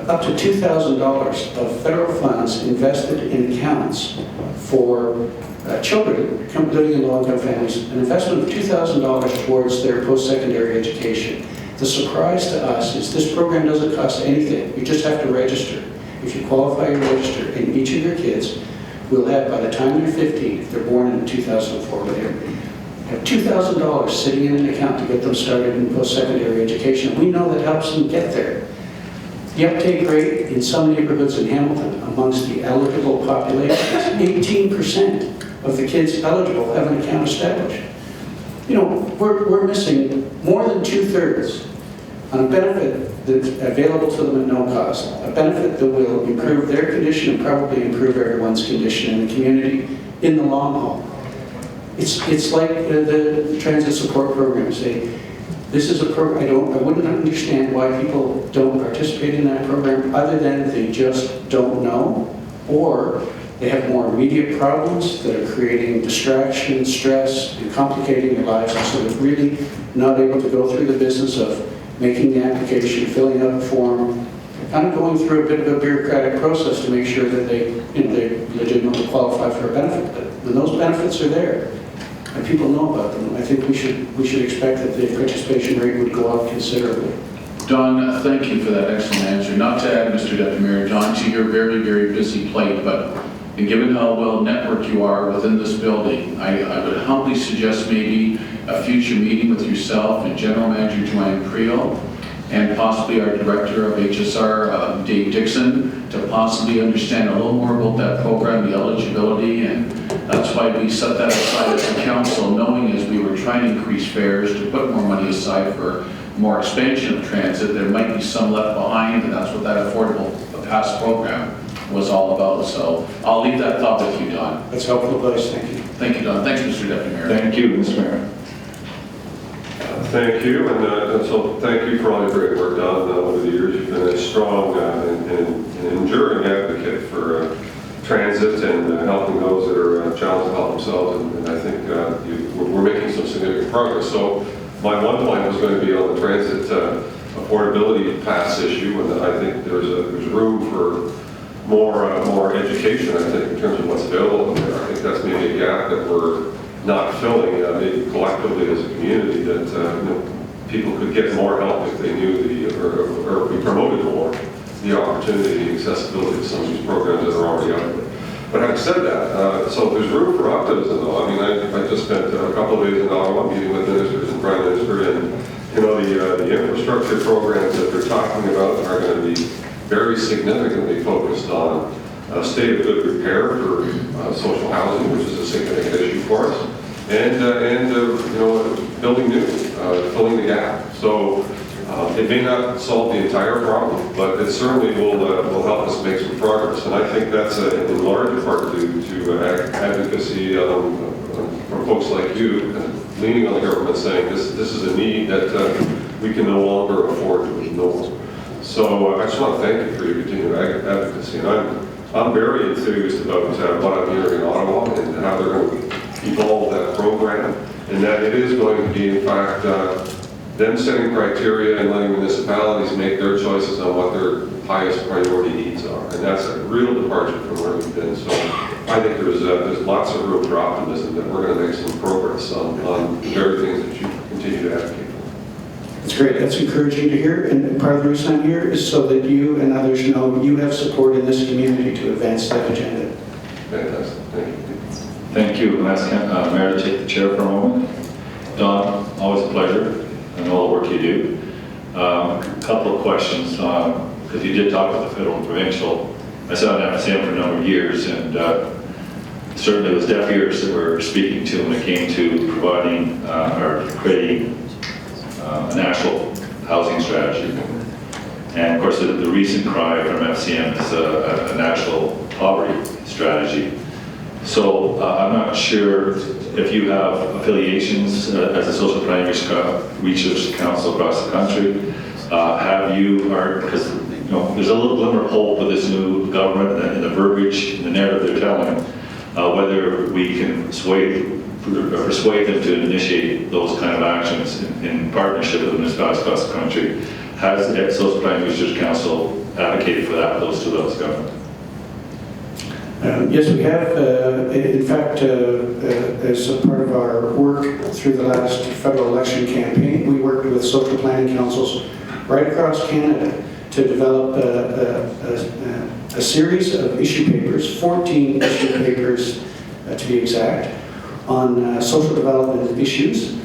up to $2,000 of federal funds invested in accounts for children living in low-income families, an investment of $2,000 towards their post-secondary education. The surprise to us is this program doesn't cost anything. You just have to register. If you qualify and register, and each of your kids will have, by the time they're 15, if they're born in 2004, but have $2,000 sitting in an account to get them started in post-secondary education. We know that helps them get there. The uptake rate in some neighborhoods in Hamilton amongst the eligible population is 18% of the kids eligible have an account established. You know, we're missing more than 2/3 on a benefit that's available to them at no cost, a benefit that will improve their condition and probably improve everyone's condition in the community in the long haul. It's like the transit support program. Say, this is a program, I wouldn't understand why people don't participate in that program other than they just don't know, or they have more immediate problems that are creating distraction, stress, and complicating their lives, and so they're really not able to go through the business of making the application, filling out the form, kind of going through a bit of a bureaucratic process to make sure that they legitimately qualify for a benefit. But when those benefits are there, and people know about them, I think we should expect that the participation rate would go up considerably. Don, thank you for that excellent answer. Not to add, Mr. Deputy Mayor, Don, to your very, very busy plate, but given how well networked you are within this building, I would humbly suggest maybe a future meeting with yourself and General Manager Joanne Creel, and possibly our Director of HSR, Dave Dixon, to possibly understand a little more about that program, the eligibility, and that's why we set that aside as a council, knowing as we were trying to increase fares, to put more money aside for more expansion of transit. There might be some left behind, and that's what that Affordable Pass program was all about. So I'll leave that thought with you, Don. That's helpful advice, thank you. Thank you, Don. Thanks, Mr. Deputy Mayor. Thank you, Mr. Mayor. Thank you, and so thank you for all your great work, Don. Over the years, you've been a strong and enduring advocate for transit and helping those that are challenged to help themselves, and I think we're making some significant progress. So my one point was going to be on the transit affordability pass issue, and I think there's room for more education, I think, in terms of what's available there. I think that's maybe a gap that we're not filling, maybe collectively as a community, that people could get more help if they knew or we promoted more the opportunity, the accessibility of some of these programs that are already out there. But having said that, so there's room for optimism, though. I mean, I just spent a couple of days in Ottawa meeting with ministers and Prime Minister, and the infrastructure programs that they're talking about are going to be very significantly focused on state of good repair for social housing, which is a significant issue for us, and building new, filling the gap. So it may not solve the entire problem, but it certainly will help us make some progress. And I think that's in large part due to advocacy from folks like you, leaning on the government, saying this is a need that we can no longer afford to ignore. So I just want to thank you for your continued advocacy. And I'm very enthused about what I'm hearing in Ottawa and how they're going to evolve that program, and that it is going to be, in fact, them setting criteria and letting municipalities make their choices on what their highest priority needs are. And that's a real departure from where we've been. So I think there's lots of room for optimism that we're going to make some progress on the very things that you continue to advocate for. That's great. That's encouraging to hear. And part of the reason I'm here is so that you and others know you have support in this community to advance that agenda. Fantastic. Thank you. Thank you. I'm asking Mayor to take the chair for a moment. Don, always a pleasure, and all the work you do. A couple of questions, because you did talk about the federal and provincial. I sat on FSM for a number of years, and certainly it was deaf ears that were speaking to when it came to providing or creating a national housing strategy. And of course, the recent cry from FCM is a national poverty strategy. So I'm not sure if you have affiliations as a social planning research council across the country. Because there's a little glimmer of hope with this new government and the verbiage and the narrative they're telling, whether we can persuade them to initiate those kind of actions in partnership with municipalities across the country. Has the Social Planning Research Council advocated for that with those two levels of government? Yes, we have. In fact, as a part of our work through the last federal election campaign, we worked with social planning councils right across Canada to develop a series of issue papers, 14 issue papers to be exact, on social development issues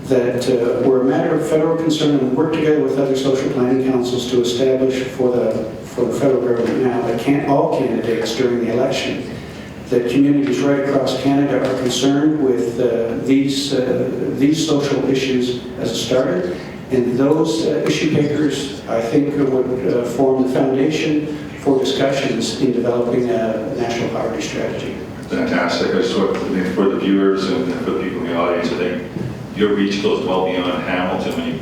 that were a matter of federal concern, and worked together with other social planning councils to establish for the federal government now that all candidates during the election, that communities right across Canada are concerned with these social issues as a starter. And those issue papers, I think, would form the foundation for discussions in developing a national poverty strategy. Fantastic. I sort of think for the viewers and for the people in the audience, I think your reach goes well beyond Hamilton when you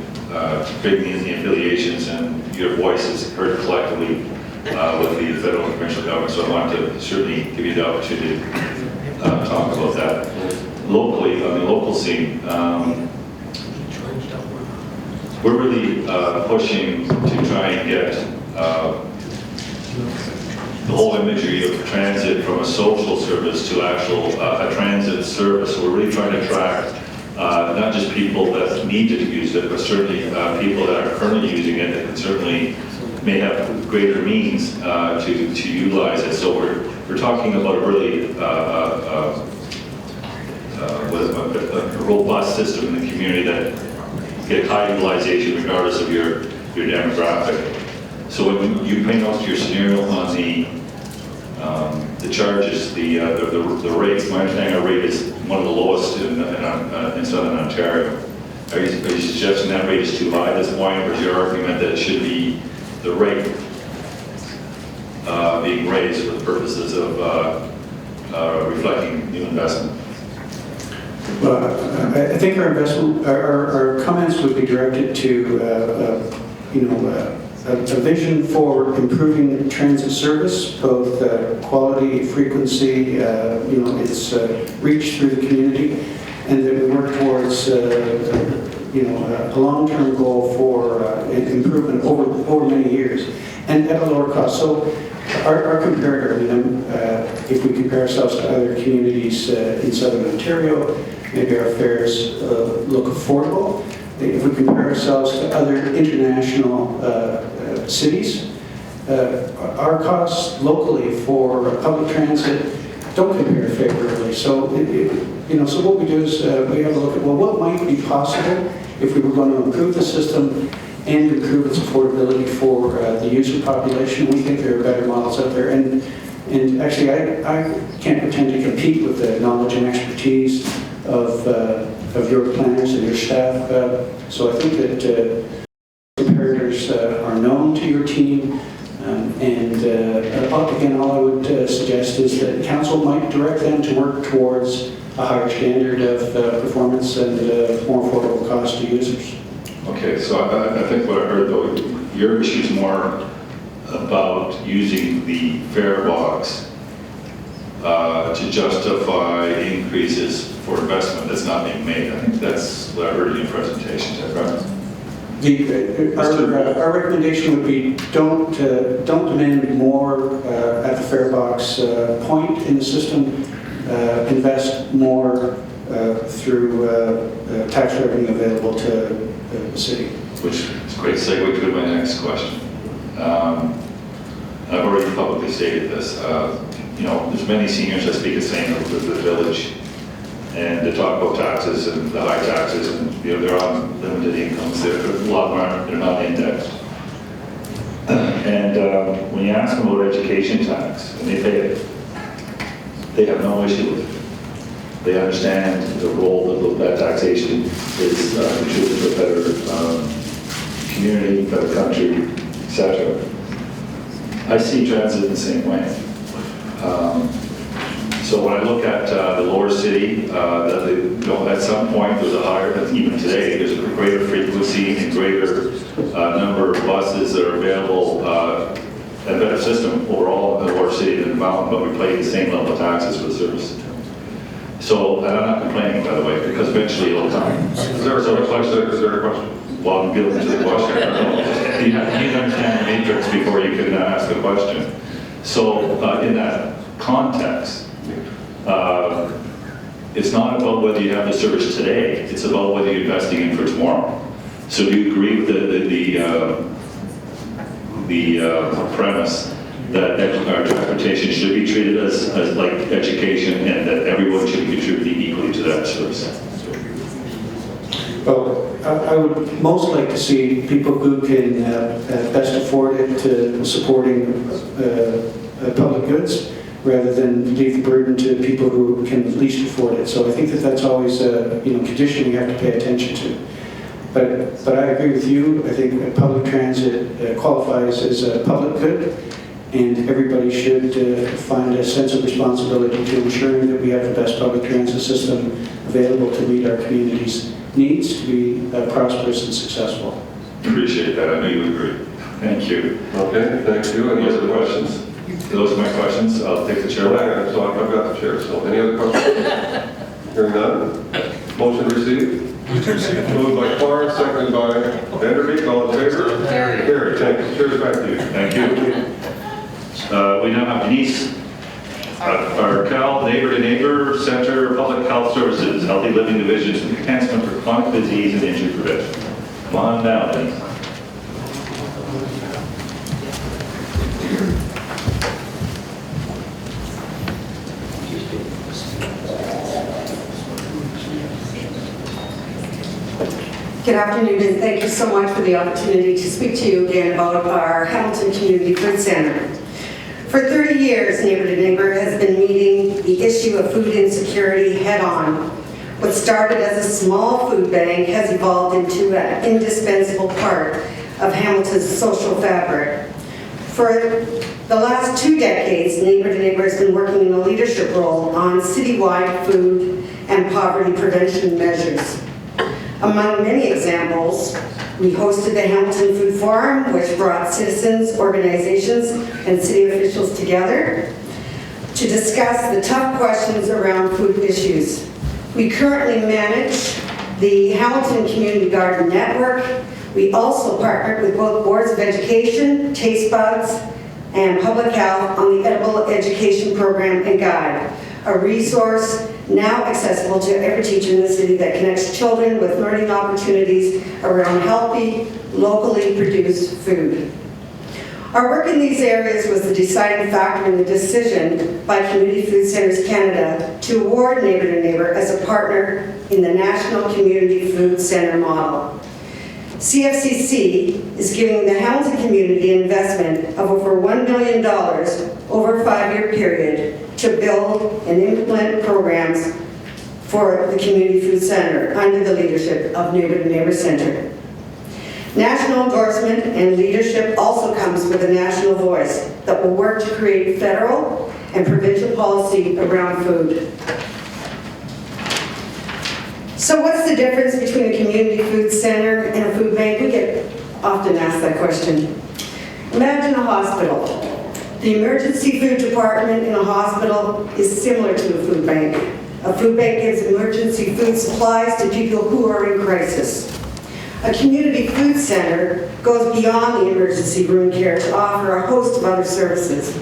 bring in the affiliations, and your voice is heard collectively with the federal and provincial government. So I wanted to certainly give you the opportunity to talk about that. Locally, on the local scene, we're really pushing to try and get the whole imagery of transit from a social service to actual a transit service. So we're really trying to attract not just people that need to use it, but certainly people that are currently using it that can certainly may have greater means to utilize it. So we're talking about a really robust system in the community that get high utilization regardless of your demographic. So when you bring out your scenario on the charges, the rates, my understanding our rate is one of the lowest in Southern Ontario. Are you suggesting that rate is too high at this point, or is your argument that it should be the rate being raised for the purposes of reflecting new investment? Well, I think our investment, our comments would be directed to, a vision for improving transit service, both quality, frequency, its reach through the community, and that we work towards, a long-term goal for improvement over many years, and at a lower cost. So our comparator, if we compare ourselves to other communities in Southern Ontario, maybe our fares look affordable. If we compare ourselves to other international cities, our costs locally for public transit don't compare favorably. So, so what we do is we have a look at, well, what might be possible if we were going to improve the system and improve its affordability for the user population. We think there are better models out there. And actually, I can't pretend to compete with the knowledge and expertise of your planners and your staff. So I think that comparators are known to your team. Again, all I would suggest is that council might direct them to work towards a higher standard of performance and more affordable cost to users. Okay, so I think what I heard though, your issue is more about using the fare box to justify increases for investment that's not being made. I think that's what I heard in your presentation, is that right? Our recommendation would be don't demand more at the fare box point in the system. Invest more through tax revenue available to the city. Which is a great segue to my next question. I've already publicly stated this. There's many seniors that speak the same of the village, and they talk about taxes and the high taxes, and they're on limited incomes. They're not indexed. And when you ask them about education tax, and they pay it, they have no issue with it. They understand the role that taxation is contributing to a better community, better country, etc. I see transit in the same way. So when I look at the lower city, at some point there's a higher, even today, there's a greater frequency and greater number of buses that are available, a better system overall in the lower city than the mountain, but we pay the same level of taxes for the service. So, and I'm not complaining, by the way, because eventually it'll come. Is there a question? Well, I'm getting to the question. You need to understand the matrix before you can ask the question. So, in that context, it's not about whether you have the service today, it's about whether you're investing in for tomorrow. So do you agree with the premise that our transportation should be treated as like education, and that everyone should be contributing equally to that service? Well, I would most like to see people who can best afford it supporting public goods, rather than leave the burden to people who can least afford it. So I think that that's always a condition we have to pay attention to. But I agree with you. I think public transit qualifies as a public good, and everybody should find a sense of responsibility to ensuring that we have the best public transit system available to meet our community's needs to be prosperous and successful. Appreciate that. I know you agree. Thank you. Okay, thank you. Any other questions? Those are my questions. I'll take the chair. So I've got the chair. So any other questions? Hearing none. Motion received. Moved by Clark, seconded by Vanderbeek. All in favor? Carried. Thank you. Chair's back to you. Thank you. We now have Denise Arkell, Neighbor to Neighbor Center for Public Health Services, Healthy Living Divisions, Enhancement for Chronic Disease and Injury Prevention. Come on down, Denise. Good afternoon, and thank you so much for the opportunity to speak to you again about our Hamilton Community Food Center. For 30 years, Neighbor to Neighbor has been meeting the issue of food insecurity head-on. What started as a small food bank has evolved into an indispensable part of Hamilton's social fabric. For the last 2 decades, Neighbor to Neighbor has been working in a leadership role on citywide food and poverty prevention measures. Among many examples, we hosted the Hamilton Food Forum, which brought citizens, organizations, and city officials together to discuss the tough questions around food issues. We currently manage the Hamilton Community Garden Network. We also partnered with both Boards of Education, Taste Buds, and Public Health on the Edible Education Program and Guide, a resource now accessible to every teacher in the city that connects children with learning opportunities around healthy, locally produced food. Our work in these areas was the deciding factor in the decision by Community Food Centers Canada to award Neighbor to Neighbor as a partner in the National Community Food Center model. CFCC is giving the Hamilton community an investment of over $1 million over a 5-year period to build and implement programs for the Community Food Center under the leadership of Neighbor to Neighbor Center. National endorsement and leadership also comes with a national voice that will work to create federal and provincial policy around food. So what's the difference between a community food center and a food bank? We get often asked that question. Imagine a hospital. The emergency food department in a hospital is similar to a food bank. A food bank gives emergency food supplies to people who are in crisis. A community food center goes beyond the emergency room care to offer a host of other services.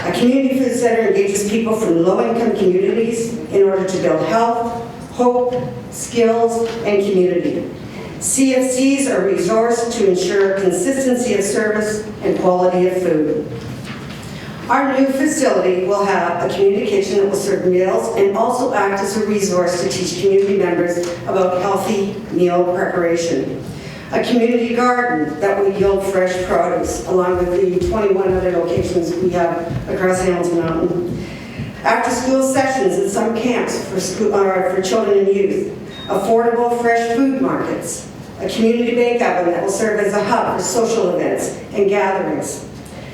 A community food center engages people from low-income communities in order to build health, hope, skills, and community. CFCs are resourced to ensure consistency of service and quality of food. Our new facility will have a community kitchen that will serve meals and also act as a resource to teach community members about healthy meal preparation. A community garden that will yield fresh produce, along with the 21 other locations we have across Hamilton Mountain. After-school sessions and some camps for children and youth. Affordable fresh food markets. A community bake oven that will serve as a hub for social events and gatherings.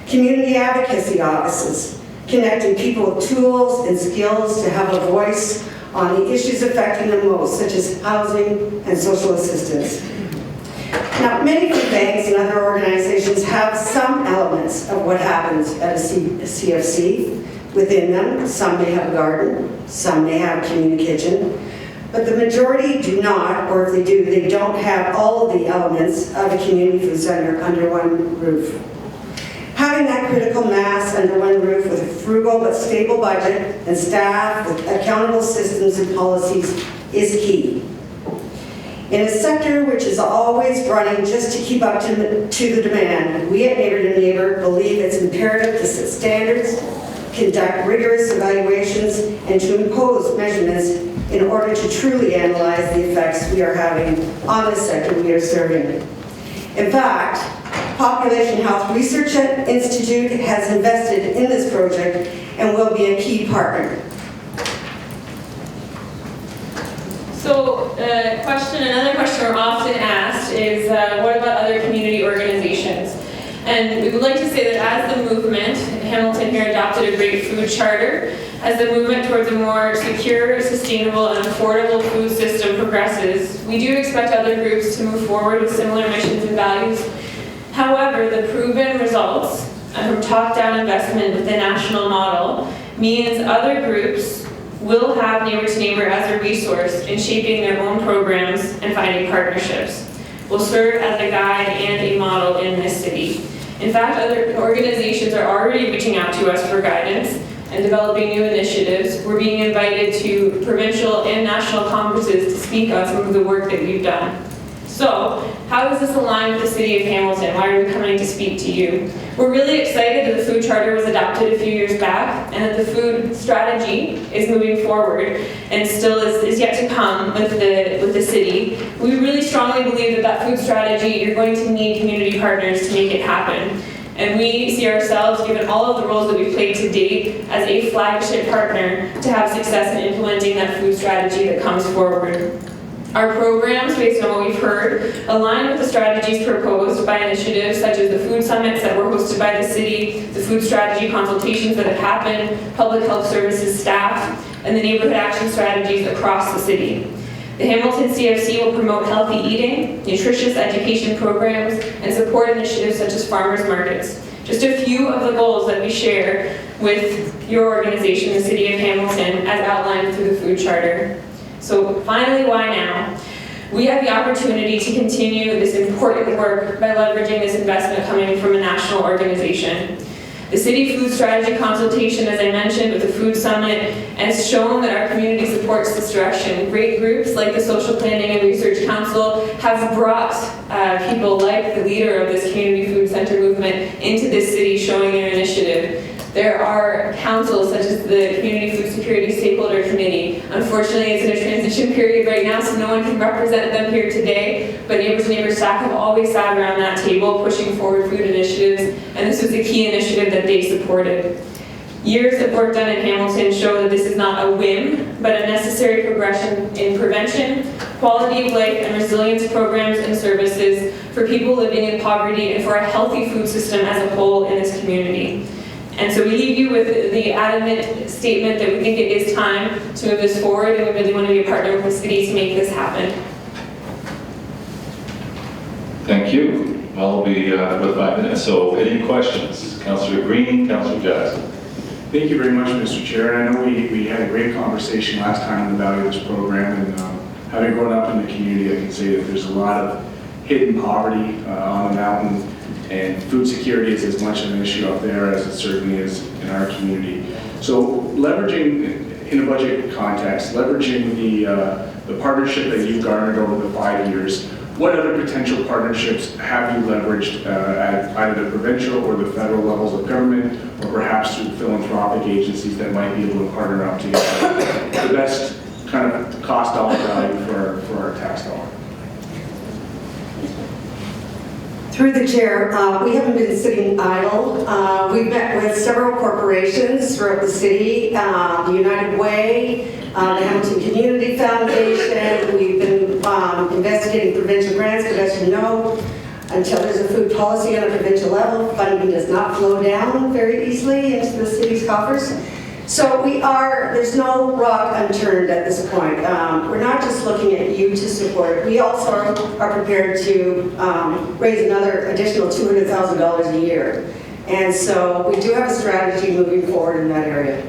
Community advocacy offices, connecting people with tools and skills to have a voice on the issues affecting them most, such as housing and social assistance. Now, many food banks and other organizations have some elements of what happens at a CFC within them. Some may have a garden, some may have a community kitchen, but the majority do not, or if they do, they don't have all of the elements of a community food center under one roof. Having that critical mass under one roof with a frugal but stable budget and staff with accountable systems and policies is key. In a sector which is always running just to keep up to the demand, we at Neighbor to Neighbor believe it's imperative to set standards, conduct rigorous evaluations, and to impose measurements in order to truly analyze the effects we are having on the sector we are serving. In fact, Population Health Research Institute has invested in this project and will be a key partner. So another question we're often asked is, what about other community organizations? And we would like to say that as the movement, Hamilton here adopted a great food charter, as the movement towards a more secure, sustainable, and affordable food system progresses, we do expect other groups to move forward with similar missions and values. However, the proven results from top-down investment with the national model means other groups will have Neighbor to Neighbor as a resource in shaping their own programs and finding partnerships. Will serve as a guide and a model in this city. In fact, other organizations are already reaching out to us for guidance and developing new initiatives. We're being invited to provincial and national conferences to speak on some of the work that we've done. So, how does this align with the City of Hamilton? Why are we coming to speak to you? We're really excited that the food charter was adopted a few years back and that the food strategy is moving forward and still is yet to come with the city. We really strongly believe that food strategy, you're going to need community partners to make it happen. And we see ourselves, given all of the roles that we've played to date, as a flagship partner to have success in implementing that food strategy that comes forward. Our programs, based on what we've heard, align with the strategies proposed by initiatives such as the food summits that were hosted by the city, the food strategy consultations that have happened, public health services staff, and the neighborhood action strategies across the city. The Hamilton CFC will promote healthy eating, nutritious education programs, and support initiatives such as farmers markets. Just a few of the goals that we share with your organization, the City of Hamilton, as outlined through the food charter. So finally, why now? We have the opportunity to continue this important work by leveraging this investment coming from a national organization. The City Food Strategy Consultation, as I mentioned, with the Food Summit, has shown that our community supports this direction. Great groups like the Social Planning and Research Council have brought people like the leader of this community food center movement into this city, showing their initiative. There are councils such as the Community Food Security Stakeholder Committee. Unfortunately, it's in a transition period right now, so no one can represent them here today, but Neighbors and Neighbors staff have always sat around that table pushing forward food initiatives, and this was a key initiative that they supported. Years of work done in Hamilton show that this is not a whim, but a necessary progression in prevention, quality of life, and resilience programs and services for people living in poverty and for a healthy food system as a whole in this community. And so we leave you with the adamant statement that we think it is time to move this forward, and we really want to be a partner with the city to make this happen. Thank you. I'll be with 5 minutes. So any questions? Councillor Green, Councillor Jackson. Thank you very much, Mr. Chair. I know we had a great conversation last time on the value of this program, and having grown up in the community, I can say that there's a lot of hidden poverty on the mountain. And food security is as much of an issue up there as it certainly is in our community. So leveraging, in a budget context, leveraging the partnership that you've garnered over the 5 years, what other potential partnerships have you leveraged at either the provincial or the federal levels of government, or perhaps through philanthropic agencies that might be able to partner up to get the best kind of cost dollar value for our tax dollar? Through the chair, we haven't been sitting idle. We've met with several corporations throughout the city, the United Way, the Hamilton Community Foundation. We've been investigating provincial grants, but as you know, until there's a food policy on a provincial level, funding does not flow down very easily into the city's coffers. So there's no rock unturned at this point. We're not just looking at you to support. We also are prepared to raise another additional $200,000 a year. And so we do have a strategy moving forward in that area.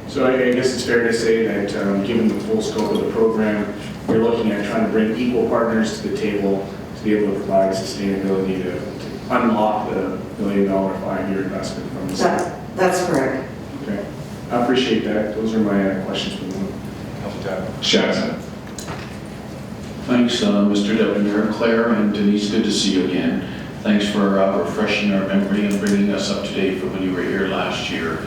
So I guess it's fair to say that given the full scope of the program, we're looking at trying to bring equal partners to the table to be able to provide sustainability to unlock the $1 billion 5-year investment from the city. That's correct. Okay. I appreciate that. Those are my questions for the moment. Jackson. Thanks, Mr. Deputy Mayor. Claire and Denise, good to see you again. Thanks for refreshing our memory and bringing us up to date from when you were here last year.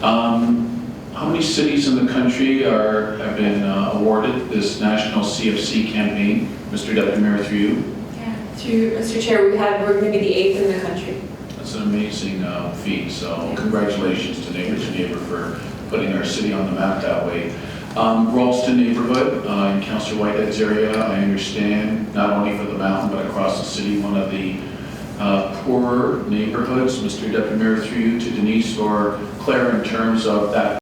How many cities in the country have been awarded this national CFC campaign? Mr. Deputy Mayor, through you. Yeah, through Mr. Chair, we're going to be the 8th in the country. That's an amazing feat, so congratulations to Neighbors and Neighbor for putting our city on the map that way. Ralston neighborhood in Councillor Whitehead's area, I understand, not only for the mountain but across the city, one of the poorer neighborhoods. Mr. Deputy Mayor, through you to Denise or Claire, in terms of that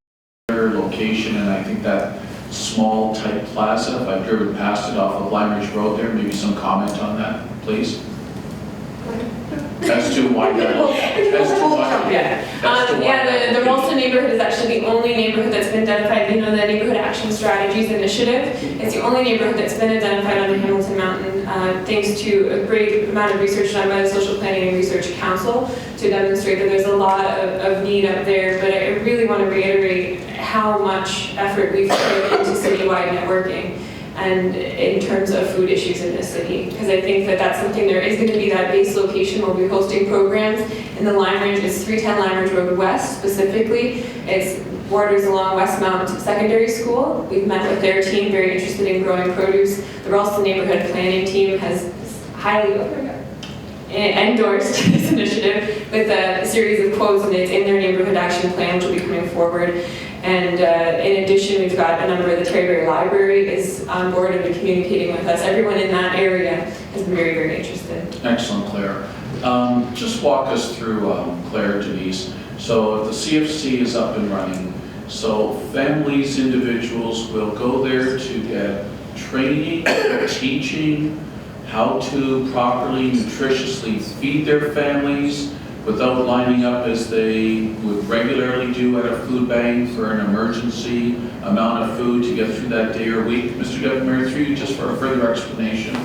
location, and I think that small tight plaza, if I've driven past it off of Lime Ridge Road there, maybe some comment on that, please? That's too wide. The Ralston neighborhood is actually the only neighborhood that's been identified. You know, the Neighborhood Action Strategies Initiative. It's the only neighborhood that's been identified on the Hamilton Mountain, thanks to a great amount of research done by the Social Planning and Research Council to demonstrate that there's a lot of need up there. But I really want to reiterate how much effort we've put into citywide networking. and in terms of food issues in this city. Because I think that that's something, there is going to be that base location where we're hosting programs in the Lime Ridge. It's 310 Lime Ridge Road West specifically. It's borders along Westmount Secondary School. We've met with their team, very interested in growing produce. The Ralston Neighborhood Planning Team has highly endorsed this initiative with a series of quotes, and it's in their neighborhood action plan, which will be coming forward. And in addition, we've got a number of the Terryberry Library is on board and been communicating with us. Everyone in that area has been very, very interested. Excellent, Claire. Just walk us through, Claire, Denise. So the CFC is up and running. So families, individuals will go there to get training, teaching, how to properly, nutritiously feed their families without lining up as they would regularly do at a food bank for an emergency amount of food to get through that day or week. Mr. Deputy Mayor, through you just for a further explanation.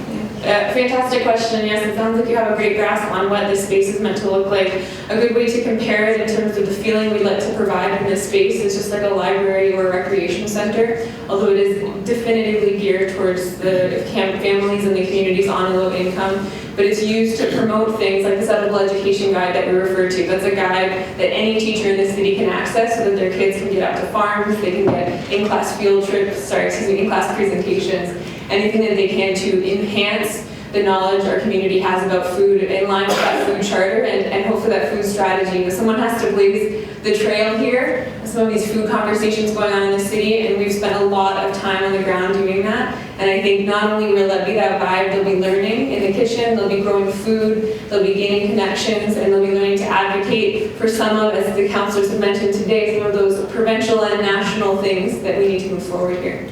Fantastic question. Yes, it sounds like you have a great grasp on what this space is meant to look like. A good way to compare it in terms of the feeling we'd like to provide in this space is just like a library or a recreation center, although it is definitively geared towards the families and the communities on and low income. But it's used to promote things like this edible education guide that we referred to. That's a guide that any teacher in the city can access so that their kids can get out to farms, they can get in-class field trips, in-class presentations, anything that they can to enhance the knowledge our community has about food in line with that food charter and hopefully that food strategy. Someone has to blaze the trail here. Some of these food conversations going on in the city, and we've spent a lot of time on the ground doing that. And I think not only will that be that vibe, they'll be learning in the kitchen, they'll be growing food, they'll be gaining connections, and they'll be learning to advocate for some of, as the councillors have mentioned today, some of those provincial and national things that we need to move forward here.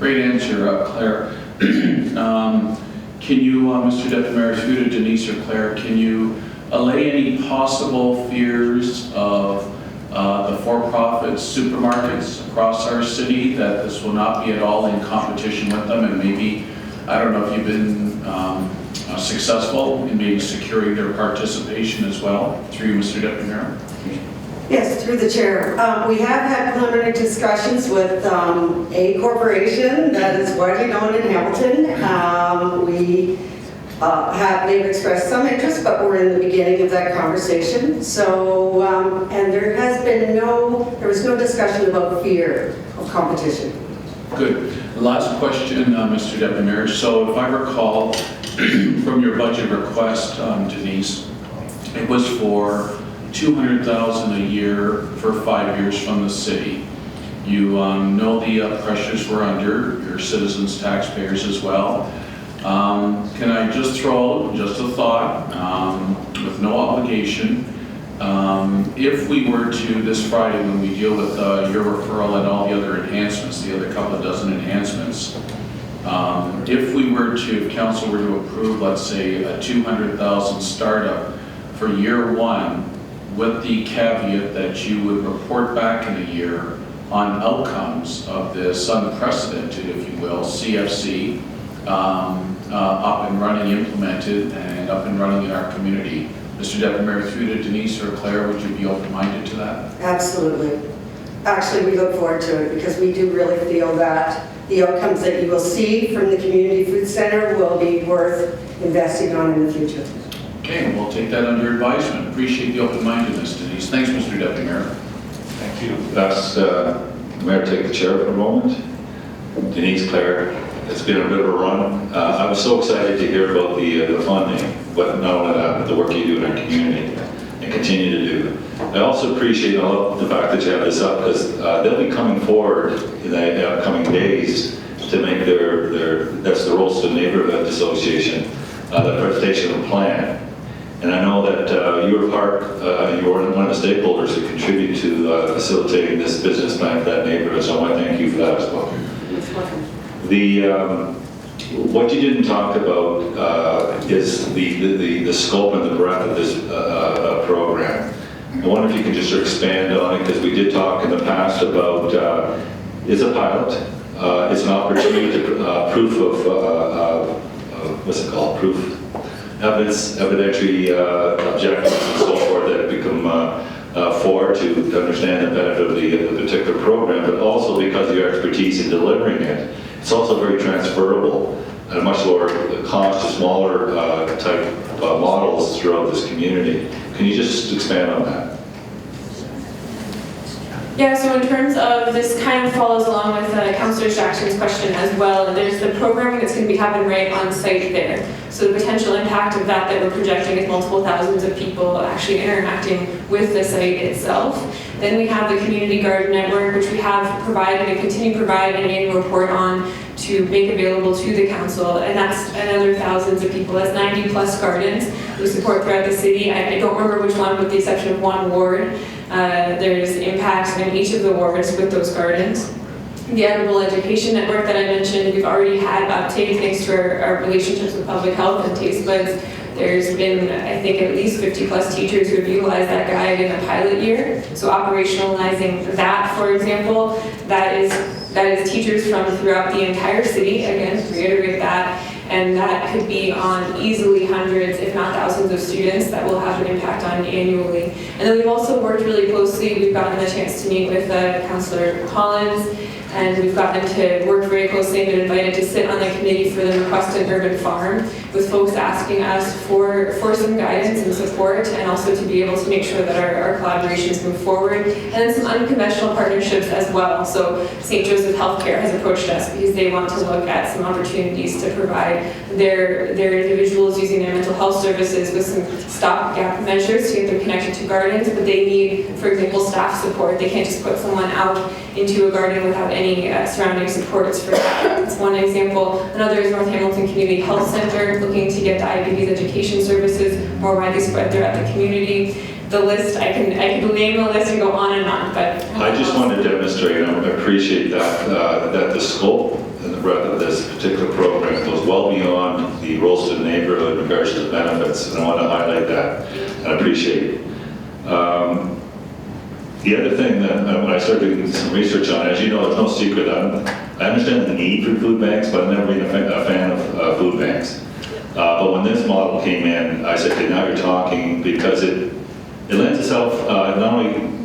Great answer, Claire. Can you, Mr. Deputy Mayor, through to Denise or Claire, can you allay any possible fears of the for-profit supermarkets across our city, that this will not be at all in competition with them, and maybe, I don't know if you've been successful in maybe securing their participation as well, through you, Mr. Deputy Mayor? Yes, through the chair. We have had preliminary discussions with a corporation that is widely known in Hamilton. They've expressed some interest, but we're in the beginning of that conversation. So, and there was no discussion about fear of competition. Good. Last question, Mr. Deputy Mayor. So if I recall from your budget request, Denise, it was for $200,000 a year for 5 years from the city. You know the pressures we're under, your citizens, taxpayers as well. Can I just throw just a thought, with no obligation, if we were to, this Friday when we deal with your referral and all the other enhancements, the other couple of dozen enhancements, if we were to, if council were to approve, let's say, a $200,000 startup for year one, with the caveat that you would report back in a year on outcomes of this unprecedented, if you will, CFC, up and running, implemented, and up and running in our community. Mr. Deputy Mayor, through to Denise or Claire, would you be open-minded to that? Absolutely. Actually, we look forward to it because we do really feel that the outcomes that you will see from the Community Food Center will be worth investing on in the future. Okay, we'll take that under advisement. Appreciate the open-mindedness, Denise. Thanks, Mr. Deputy Mayor. Thank you. Ask Mayor to take the chair for a moment. Denise, Claire, it's been a bit of a run. I was so excited to hear about the funding, but not only that, but the work you do in our community and continue to do. I also appreciate the fact that you have this up because they'll be coming forward in the upcoming days to make that's the Ralston Neighborhood Association, the presentation of the plan. And I know that you were one of the stakeholders that contribute to facilitating this business plan for that neighborhood, so I want to thank you for that as well. What you didn't talk about is the scope and the breadth of this program. I wonder if you could just expand on it, because we did talk in the past about it's a pilot, it's an opportunity to proof of what's it called, evidentiary objectives and so forth that become to understand the benefit of the particular program, but also because of your expertise in delivering it, It's also very transferable at a much lower cost to smaller type models throughout this community. Can you just expand on that? Yeah, so in terms of this kind of follows along with Councillor Jackson's question as well. There's the programming that's going to be happening right on site there. So the potential impact of that we're projecting is multiple thousands of people actually interacting with the site itself. Then we have the community garden network, which we have provided and continue to provide an annual report on to make available to the council, and that's another thousands of people. That's 90 plus gardens we support throughout the city. I don't remember which one, with the exception of one ward. There's impacts in each of the wards with those gardens. The Edible Education Network that I mentioned, we've already had uptake thanks to our relationships with public health and Taste Buds. There's been, I think, at least 50 plus teachers who have utilized that guide in a pilot year. So operationalizing that, for example, that is teachers from throughout the entire city, again, to reiterate that, and that could be on easily hundreds, if not thousands of students that will have an impact on annually. And then we've also worked really closely, we've gotten a chance to meet with Councillor Collins, and we've gotten to work very closely and been invited to sit on the committee for the Requested Urban Farm with folks asking us for some guidance and support, and also to be able to make sure that our collaborations move forward. And then some unconventional partnerships as well. So St. Joseph Healthcare has approached us because they want to look at some opportunities to provide their individuals using their mental health services with some stopgap measures to get them connected to gardens, but they need, for example, staff support. They can't just put someone out into a garden without any surrounding supports for that. That's one example. Another is North Hamilton Community Health Center, looking to get diabetes education services more widely spread throughout the community. The list, I can name the list and go on and on, but... I just want to demonstrate, and I appreciate that, that the scope and the breadth of this particular program goes well beyond the Rolston neighborhood in regards to the benefits, and I want to highlight that, and I appreciate it. The other thing that when I started doing some research on, as you know, it's no secret, I understand the need for food banks, but I've never been a fan of food banks. But when this model came in, I said, okay, now you're talking, because it lends itself, not only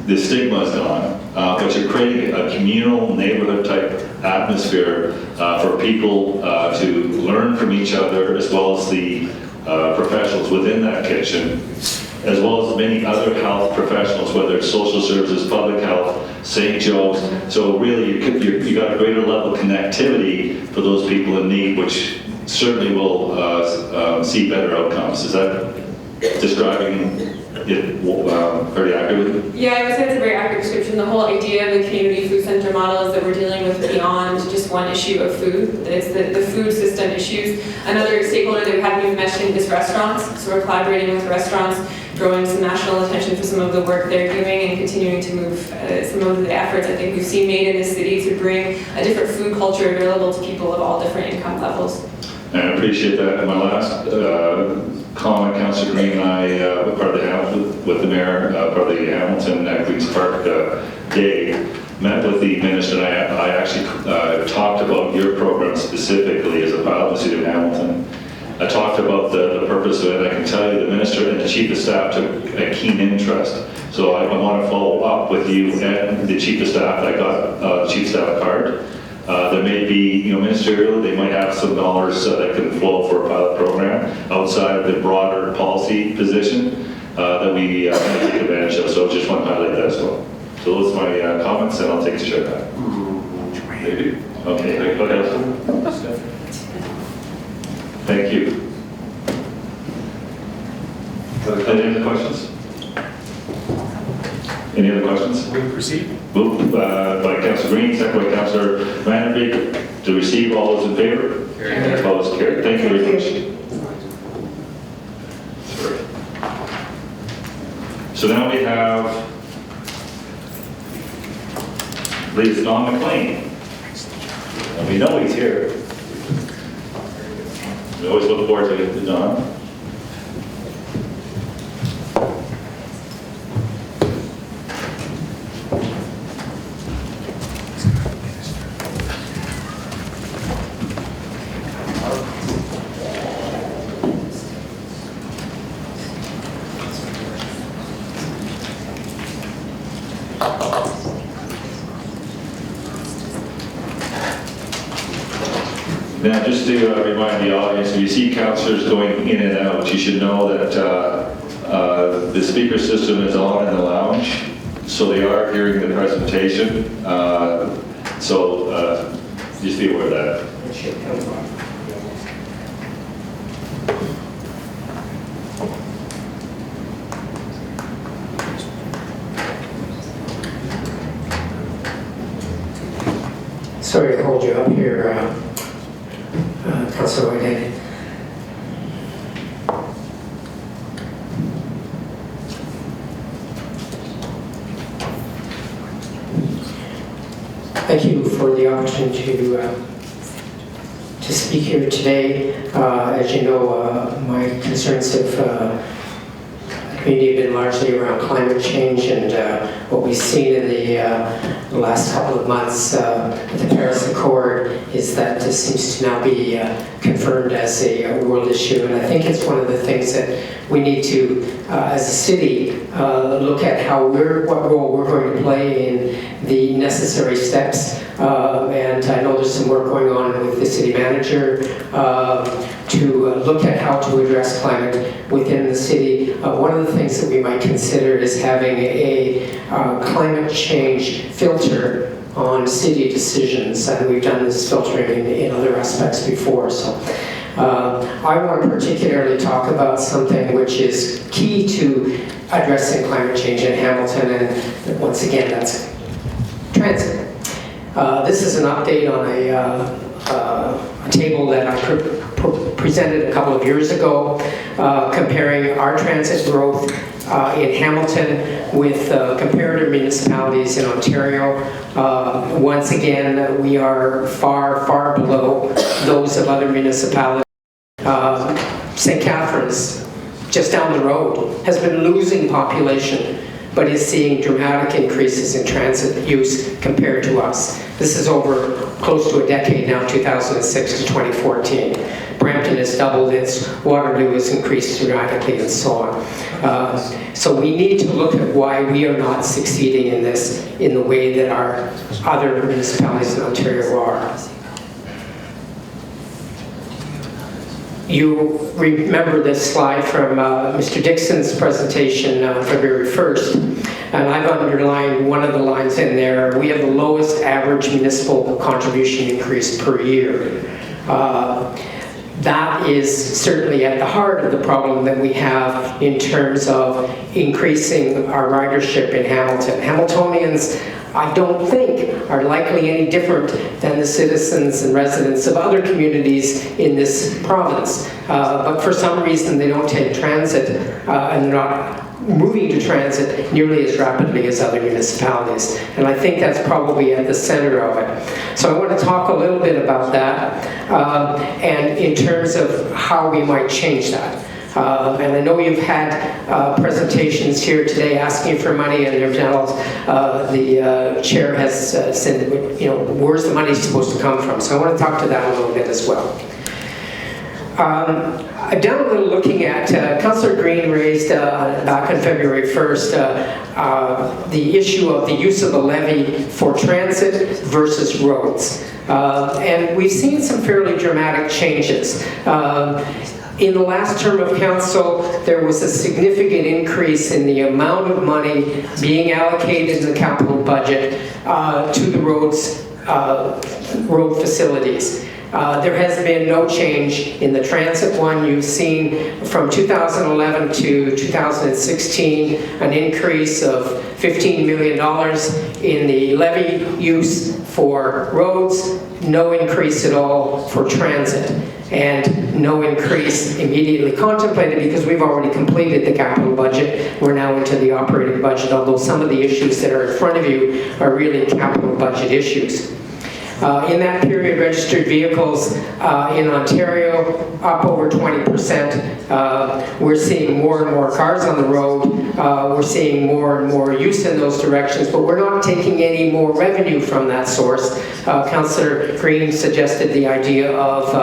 the stigma is gone, but you're creating a communal neighborhood type atmosphere for people to learn from each other, as well as the professionals within that kitchen, as well as many other health professionals, whether it's social services, public health, St. Joe's. So really, you got a greater level of connectivity for those people in need, which certainly will see better outcomes. Is that describing it very accurately? Yeah, I would say it's a very accurate description. The whole idea of the community food center model is that we're dealing with beyond just one issue of food. It's the food system issues. Another stakeholder that we haven't even mentioned is restaurants. So we're collaborating with restaurants, drawing some national attention for some of the work they're doing, and continuing to move some of the efforts I think we've seen made in this city to bring a different food culture available to people of all different income levels. And I appreciate that. And my last comment, Councillor Green and I, part of the Hamilton, with the mayor, part of the Hamilton Queen's Park Day, met with the minister, and I actually talked about your program specifically as a pilot in the city of Hamilton. I talked about the purpose of it. I can tell you the minister and the chief of staff took a keen interest. So I want to follow up with you and the chief of staff. I got the chief of staff card. There may be, ministerial, they might have some dollars that can flow for a pilot program outside of the broader policy position that we take advantage of. So I just want to highlight that as well. So those are my comments, and I'll take a share back. Maybe. Okay. Thank you. Any other questions? Any other questions? We proceed. Moved by Councillor Green, second by Councillor Vanderbeek, to receive. All those in favor? Carried. Opposed? Carried. Thank you very much. So now we have, I believe it's Don McLean. And we know he's here. We always look forward to getting to Don. Now, just to remind the audience, if you see councillors going in and out, you should know that the speaker system is on in the lounge, so they are hearing the presentation. So just be aware of that. Sorry to hold you up here, Councilor Whitehead. Thank you for the opportunity to speak here today. As you know, my concerns have community have been largely around climate change, and what we've seen in the last couple of months with the Paris Accord is that this seems to now be confirmed as a world issue. And I think it's one of the things that we need to, as a city, look at what role we're going to play in the necessary steps. And I know there's some work going on with the city manager to look at how to address climate within the city. One of the things that we might consider is having a climate change filter on city decisions, and we've done this filtering in other aspects before. So I want to particularly talk about something which is key to addressing climate change in Hamilton, and once again, that's transit. This is an update on a table that I presented a couple of years ago, comparing our transit growth in Hamilton with comparative municipalities in Ontario. Once again, we are far, far below those of other municipalities. St. Catharines, just down the road, has been losing population, but is seeing dramatic increases in transit use compared to us. This is over close to a decade now, 2006 to 2014. Brampton has doubled its, Waterloo has increased dramatically, and so on. So we need to look at why we are not succeeding in this in the way that our other municipalities in Ontario are. You remember this slide from Mr. Dixon's presentation on February 1st, and I've underlined one of the lines in there. We have the lowest average municipal contribution increase per year. That is certainly at the heart of the problem that we have in terms of increasing our ridership in Hamilton. Hamiltonians, I don't think, are likely any different than the citizens and residents of other communities in this province. But for some reason, they don't take transit, and they're not moving to transit nearly as rapidly as other municipalities. And I think that's probably at the center of it. So I want to talk a little bit about that, and in terms of how we might change that. And I know you've had presentations here today asking for money, and the chair has said, where's the money supposed to come from? So I want to talk to that a little bit as well. I've done a little looking at, Councillor Green raised back on February 1st the issue of the use of the levy for transit versus roads. And we've seen some fairly dramatic changes. In the last term of council, there was a significant increase in the amount of money being allocated in the capital budget to the road facilities. There has been no change in the transit one. You've seen from 2011 to 2016 an increase of $15 million in the levy use for roads, no increase at all for transit, and no increase immediately contemplated because we've already completed the capital budget. We're now into the operating budget, although some of the issues that are in front of you are really capital budget issues. In that period, registered vehicles in Ontario up over 20%. We're seeing more and more cars on the road. We're seeing more and more use in those directions, but we're not taking any more revenue from that source. Councillor Green suggested the idea of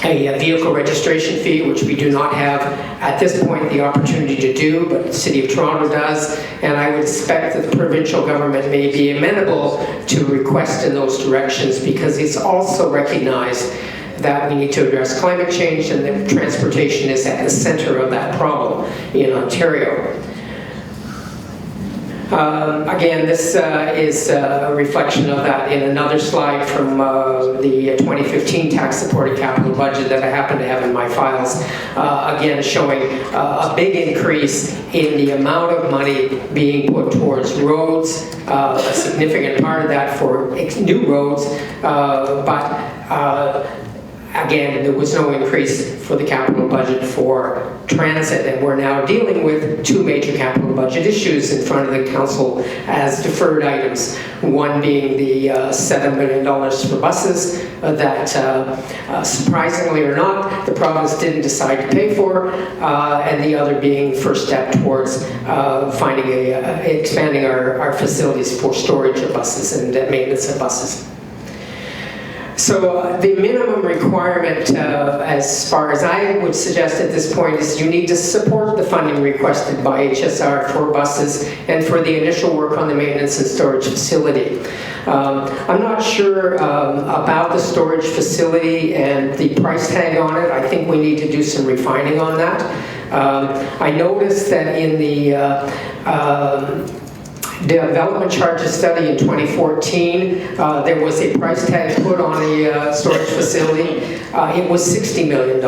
a vehicle registration fee, which we do not have at this point the opportunity to do, but the City of Toronto does, and I would expect that the provincial government may be amenable to request in those directions, because it's also recognized that we need to address climate change and that transportation is at the center of that problem in Ontario. Again, this is a reflection of that in another slide from the 2015 tax-supported capital budget that I happen to have in my files. Again, showing a big increase in the amount of money being put towards roads, a significant part of that for new roads, again, there was no increase for the capital budget for transit, and we're now dealing with two major capital budget issues in front of the council as deferred items. One being the $7 million for buses that, surprisingly or not, the province didn't decide to pay for, and the other being first step towards expanding our facilities for storage of buses and maintenance of buses. So the minimum requirement, as far as I would suggest at this point, is you need to support the funding requested by HSR for buses and for the initial work on the maintenance and storage facility. I'm not sure about the storage facility and the price tag on it. I think we need to do some refining on that. I noticed that in the development charges study in 2014, there was a price tag put on the storage facility. It was $60 million,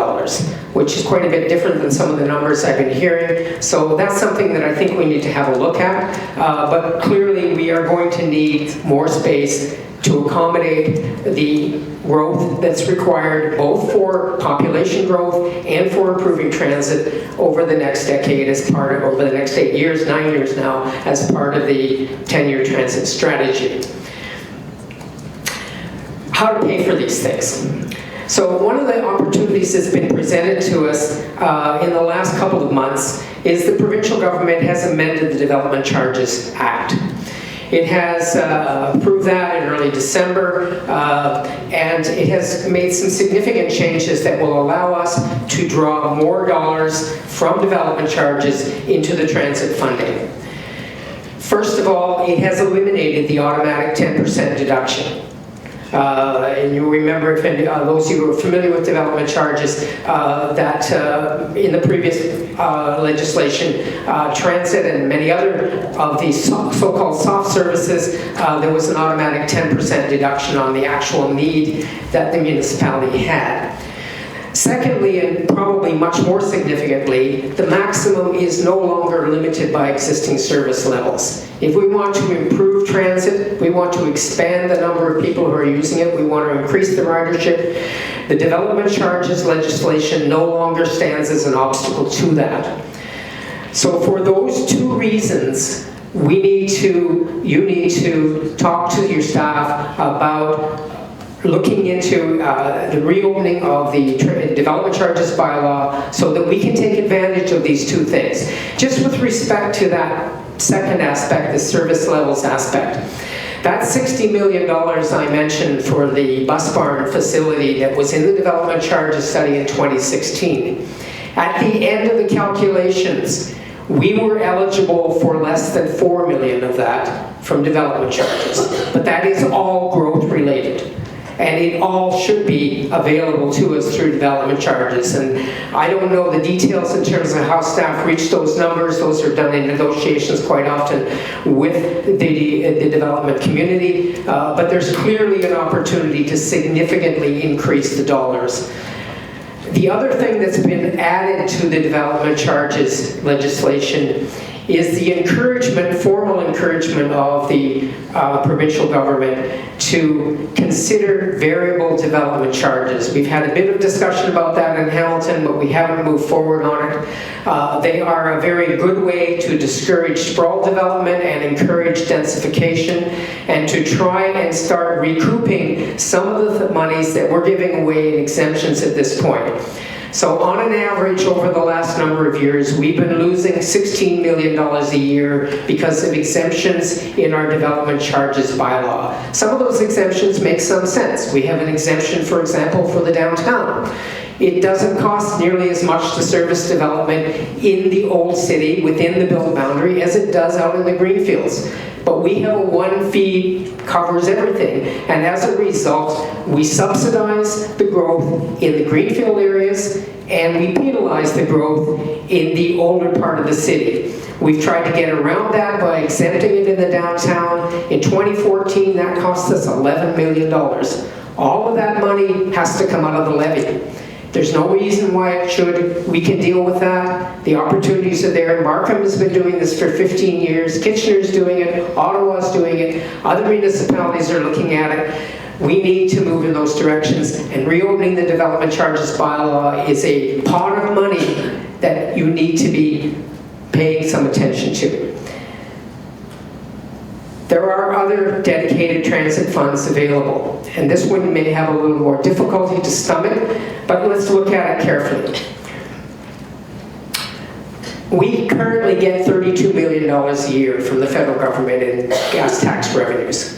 which is quite a bit different than some of the numbers I've been hearing. So that's something that I think we need to have a look at. But clearly we are going to need more space to accommodate the growth that's required both for population growth and for improving transit over the next decade as part of, over the next 8 years, 9 years now, as part of the 10-year transit strategy. How to pay for these things. So one of the opportunities that's been presented to us in the last couple of months is the provincial government has amended the Development Charges Act. It has approved that in early December, and it has made some significant changes that will allow us to draw more dollars from development charges into the transit funding. First of all, it has eliminated the automatic 10% deduction. And you remember, if those of you who are familiar with development charges, that in the previous legislation, transit and many other of these so-called soft services, there was an automatic 10% deduction on the actual need that the municipality had. Secondly, and probably much more significantly, the maximum is no longer limited by existing service levels. If we want to improve transit, we want to expand the number of people who are using it, we want to increase the ridership, the development charges legislation no longer stands as an obstacle to that. So for those two reasons, you need to talk to your staff about looking into the reopening of the development charges bylaw so that we can take advantage of these two things. Just with respect to that second aspect, the service levels aspect, that $60 million I mentioned for the bus barn facility that was in the development charges study in 2016, at the end of the calculations, we were eligible for less than $4 million of that from development charges. But that is all growth related. And it all should be available to us through development charges. And I don't know the details in terms of how staff reach those numbers. Those are done in negotiations quite often with the development community. But there's clearly an opportunity to significantly increase the dollars. The other thing that's been added to the development charges legislation is the encouragement, formal encouragement of the provincial government to consider variable development charges. We've had a bit of discussion about that in Hamilton, but we haven't moved forward on it. They are a very good way to discourage sprawl development and encourage densification, and to try and start recouping some of the monies that we're giving away in exemptions at this point. So on an average over the last number of years, we've been losing $16 million a year because of exemptions in our development charges bylaw. Some of those exemptions make some sense. We have an exemption, for example, for the downtown. It doesn't cost nearly as much to service development in the old city within the built boundary as it does out in the greenfields. But we have a one fee covers everything. And as a result, we subsidize the growth in the greenfield areas and we penalize the growth in the older part of the city. We've tried to get around that by exempting it in the downtown. In 2014, that cost us $11 million. All of that money has to come out of the levy. There's no reason why it should. We can deal with that. The opportunities are there. Markham has been doing this for 15 years. Kitchener's doing it. Ottawa's doing it. Other municipalities are looking at it. We need to move in those directions. And reopening the development charges bylaw is a pot of money that you need to be paying some attention to. There are other dedicated transit funds available, and this one may have a little more difficulty to stomach, but let's look at it carefully. We currently get $32 million a year from the federal government in gas tax revenues.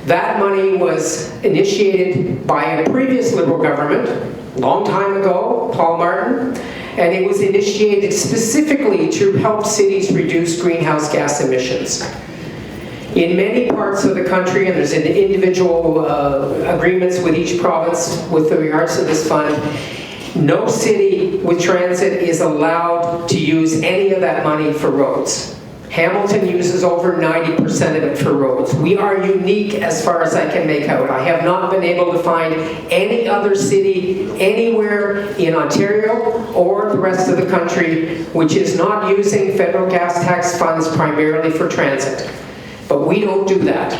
That money was initiated by a previous Liberal government, a long time ago, Paul Martin, and it was initiated specifically to help cities reduce greenhouse gas emissions. In many parts of the country, and there's individual agreements with each province with regards to this fund, no city with transit is allowed to use any of that money for roads. Hamilton uses over 90% of it for roads. We are unique as far as I can make out. I have not been able to find any other city anywhere in Ontario or the rest of the country which is not using federal gas tax funds primarily for transit. But we don't do that.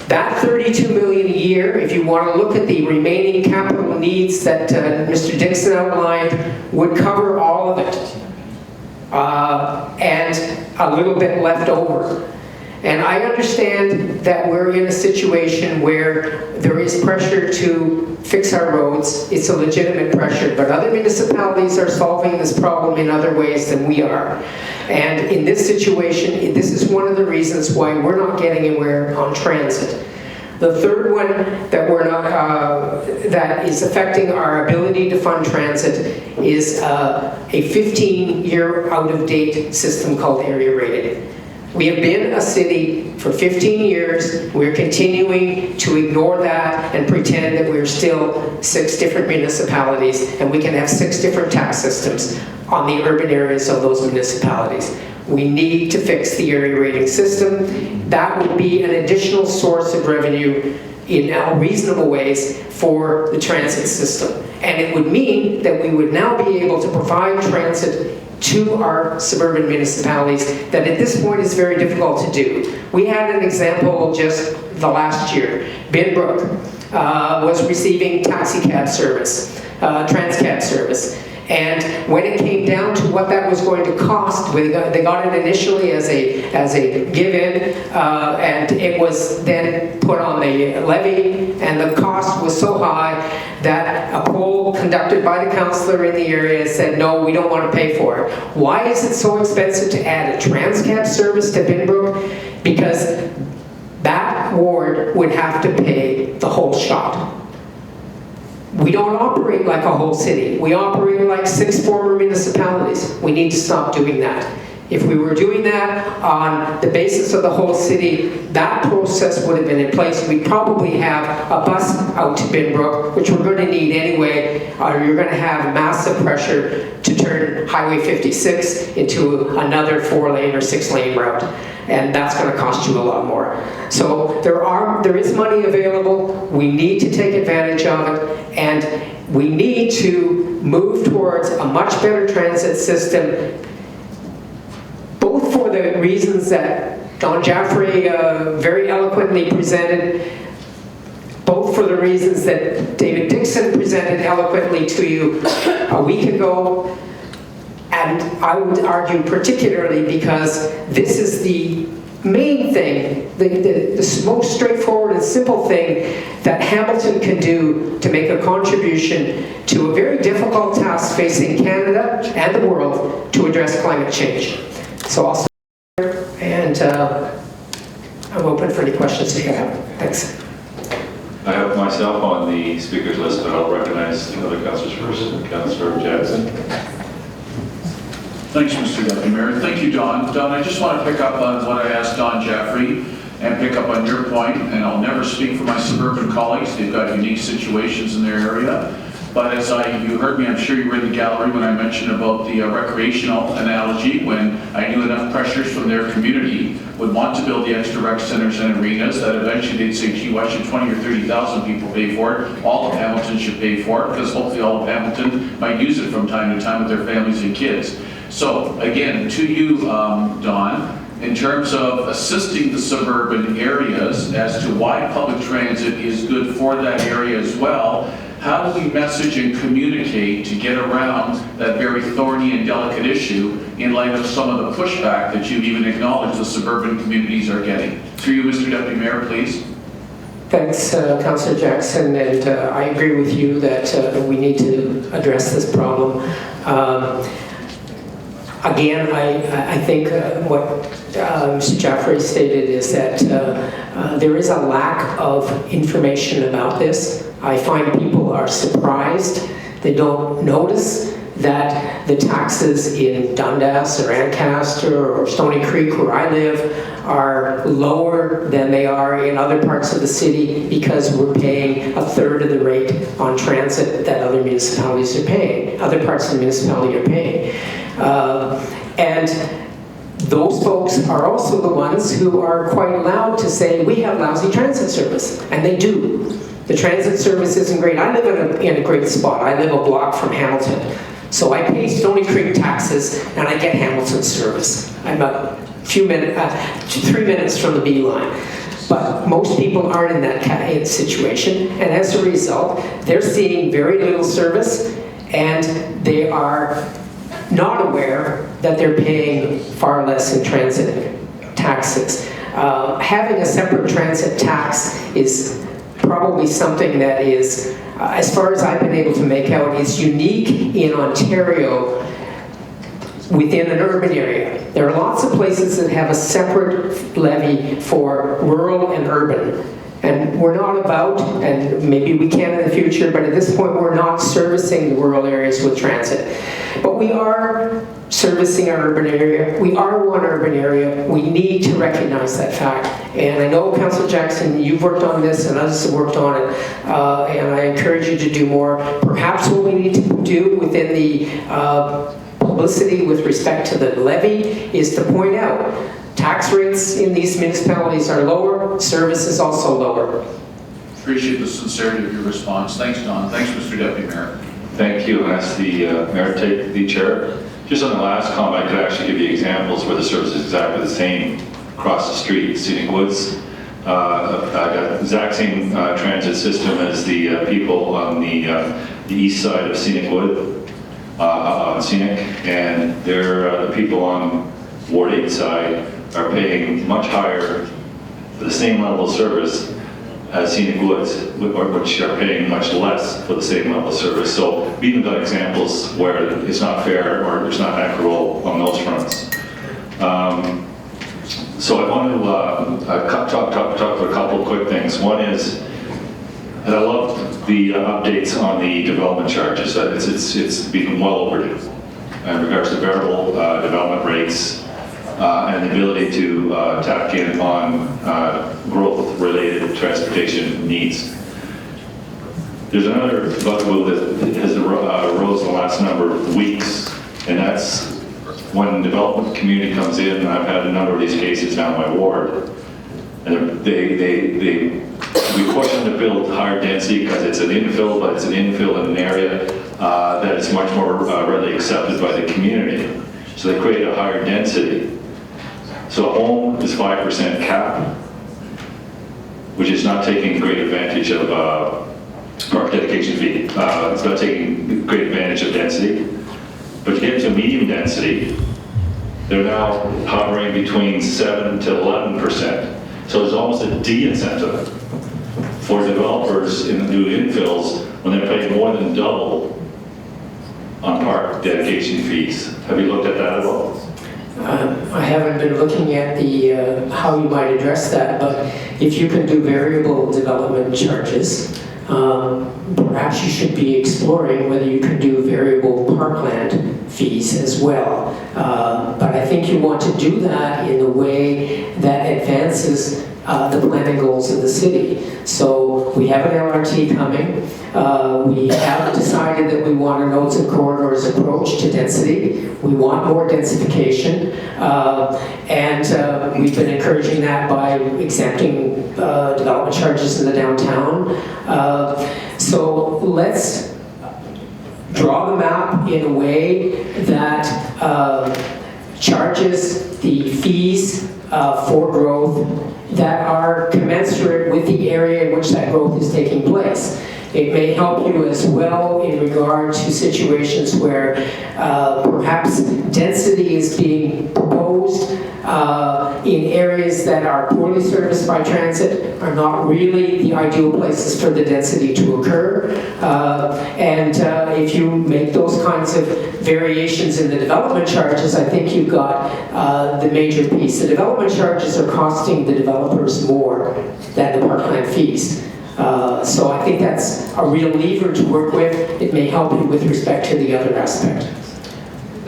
That $32 million a year, if you want to look at the remaining capital needs that Mr. Dixon outlined, would cover all of it. And a little bit left over. And I understand that we're in a situation where there is pressure to fix our roads. It's a legitimate pressure, but other municipalities are solving this problem in other ways than we are. And in this situation, this is one of the reasons why we're not getting anywhere on transit. The third one that we're not, that is affecting our ability to fund transit is a 15-year out-of-date system called area rating. We have been a city for 15 years. We're continuing to ignore that and pretend that we're still 6 different municipalities and we can have 6 different tax systems on the urban areas of those municipalities. We need to fix the area rating system. That would be an additional source of revenue in reasonable ways for the transit system. And it would mean that we would now be able to provide transit to our suburban municipalities that at this point is very difficult to do. We had an example just the last year. Binbrook was receiving taxi cab service, Transcab service. And when it came down to what that was going to cost, they got it initially as a give-in, and it was then put on the levy, and the cost was so high that a poll conducted by the councillor in the area said, no, we don't want to pay for it. Why is it so expensive to add a Transcab service to Binbrook? Because that ward would have to pay the whole shot. We don't operate like a whole city. We operate like 6 former municipalities. We need to stop doing that. If we were doing that on the basis of the whole city, that process would have been in place. We'd probably have a bus out to Binbrook, which we're going to need anyway, or you're going to have massive pressure to turn Highway 56 into another 4-lane or 6-lane route. And that's going to cost you a lot more. So there is money available. We need to take advantage of it, and we need to move towards a much better transit system, both for the reasons that Don Jaffray very eloquently presented, both for the reasons that David Dixon presented eloquently to you a week ago, and I would argue particularly because this is the main thing, the most straightforward and simple thing that Hamilton can do to make a contribution to a very difficult task task facing Canada and the world to address climate change. So I'll start here, and I'm open for any questions you have. Thanks. I have myself on the speakers list, but I'll recognize the other councillors first. Councillor Jackson. Thanks, Mr. Deputy Mayor. Thank you, Don. Don, I just want to pick up on what I asked Don Jeffrey and pick up on your point, and I'll never speak for my suburban colleagues. They've got unique situations in their area. But as you heard me, I'm sure you were in the gallery when I mentioned about the recreational analogy, when I knew enough pressures from their community would want to build the extra rec centers and arenas that eventually they'd say, gee, why should 20 or 30,000 people pay for it? All of Hamilton should pay for it, because hopefully all of Hamilton might use it from time to time with their families and kids. So again, to you, Don, in terms of assisting the suburban areas as to why public transit is good for that area as well, how do we message and communicate to get around that very thorny and delicate issue in light of some of the pushback that you've even acknowledged the suburban communities are getting? Through you, Mr. Deputy Mayor, please. Thanks, Councillor Jackson, and I agree with you that we need to address this problem. Again, I think what Mr. Jaffrey stated is that there is a lack of information about this. I find people are surprised. They don't notice that the taxes in Dundas or Ancaster or Stony Creek, where I live, are lower than they are in other parts of the city because we're paying a third of the rate on transit that other municipalities are paying, other parts of the municipality are paying. And those folks are also the ones who are quite loud to say, we have lousy transit service, and they do. The transit service isn't great. I live in a great spot. I live a block from Hamilton. So I pay Stony Creek taxes, and I get Hamilton service. I'm a few minutes, 3 minutes from the B line. But most people aren't in that situation, and as a result, they're seeing very little service, and they are not aware that they're paying far less in transit taxes. Having a separate transit tax is probably something that is, as far as I've been able to make out, is unique in Ontario within an urban area. There are lots of places that have a separate levy for rural and urban. And we're not about, and maybe we can in the future, but at this point we're not servicing the rural areas with transit. But we are servicing our urban area. We are one urban area. We need to recognize that fact. And I know, Councillor Jackson, you've worked on this and others have worked on it, and I encourage you to do more. Perhaps what we need to do within the publicity with respect to the levy is to point out tax rates in these municipalities are lower, service is also lower. Appreciate the sincerity of your response. Thanks, Don. Thanks, Mr. Deputy Mayor. Thank you. I ask the Mayor to take the chair. Just on the last comment, I could actually give you examples where the service is exactly the same across the street. Scenic Woods, got the exact same transit system as the people on the east side of Scenic Wood, on Scenic, and they're the people on Ward 8 side are paying much higher for the same level of service as Scenic Woods, which are paying much less for the same level of service. So we even got examples where it's not fair or it's not equitable on those fronts. So I want to talk about a couple of quick things. One is, and I love the updates on the development charges. It's been well overdue in regards to variable development rates, and the ability to tap in on growth-related transportation needs. There's another bugaboo that has arose in the last number of weeks, and that's when development community comes in, and I've had a number of these cases down my ward, and we push them to build higher density because it's an infill, but it's an infill in an area that is much more readily accepted by the community. So they create a higher density. So a home is 5% cap, which is not taking great advantage of park dedication fee. It's not taking great advantage of density. But to get to medium density, they're now hovering between 7 to 11%. So there's almost a de-incentive for developers in the new infills when they're paying more than double on park dedication fees. Have you looked at that at all? I haven't been looking at the how you might address that, but if you can do variable development charges, perhaps you should be exploring whether you can do variable parkland fees as well. But I think you want to do that in a way that advances the planning goals of the city. So we have an LRT coming. We have decided that we want a nodes and corridors approach to density. We want more densification. And we've been encouraging that by exempting development charges in the downtown. So let's draw the map in a way that charges the fees for growth that are commensurate with the area in which that growth is taking place. It may help you as well in regard to situations where perhaps density is being proposed in areas that are poorly serviced by transit, are not really the ideal places for the density to occur. And if you make those kinds of variations in the development charges, I think you've got the major piece. The development charges are costing the developers more than the parkland fees. So I think that's a real lever to work with. It may help you with respect to the other aspect.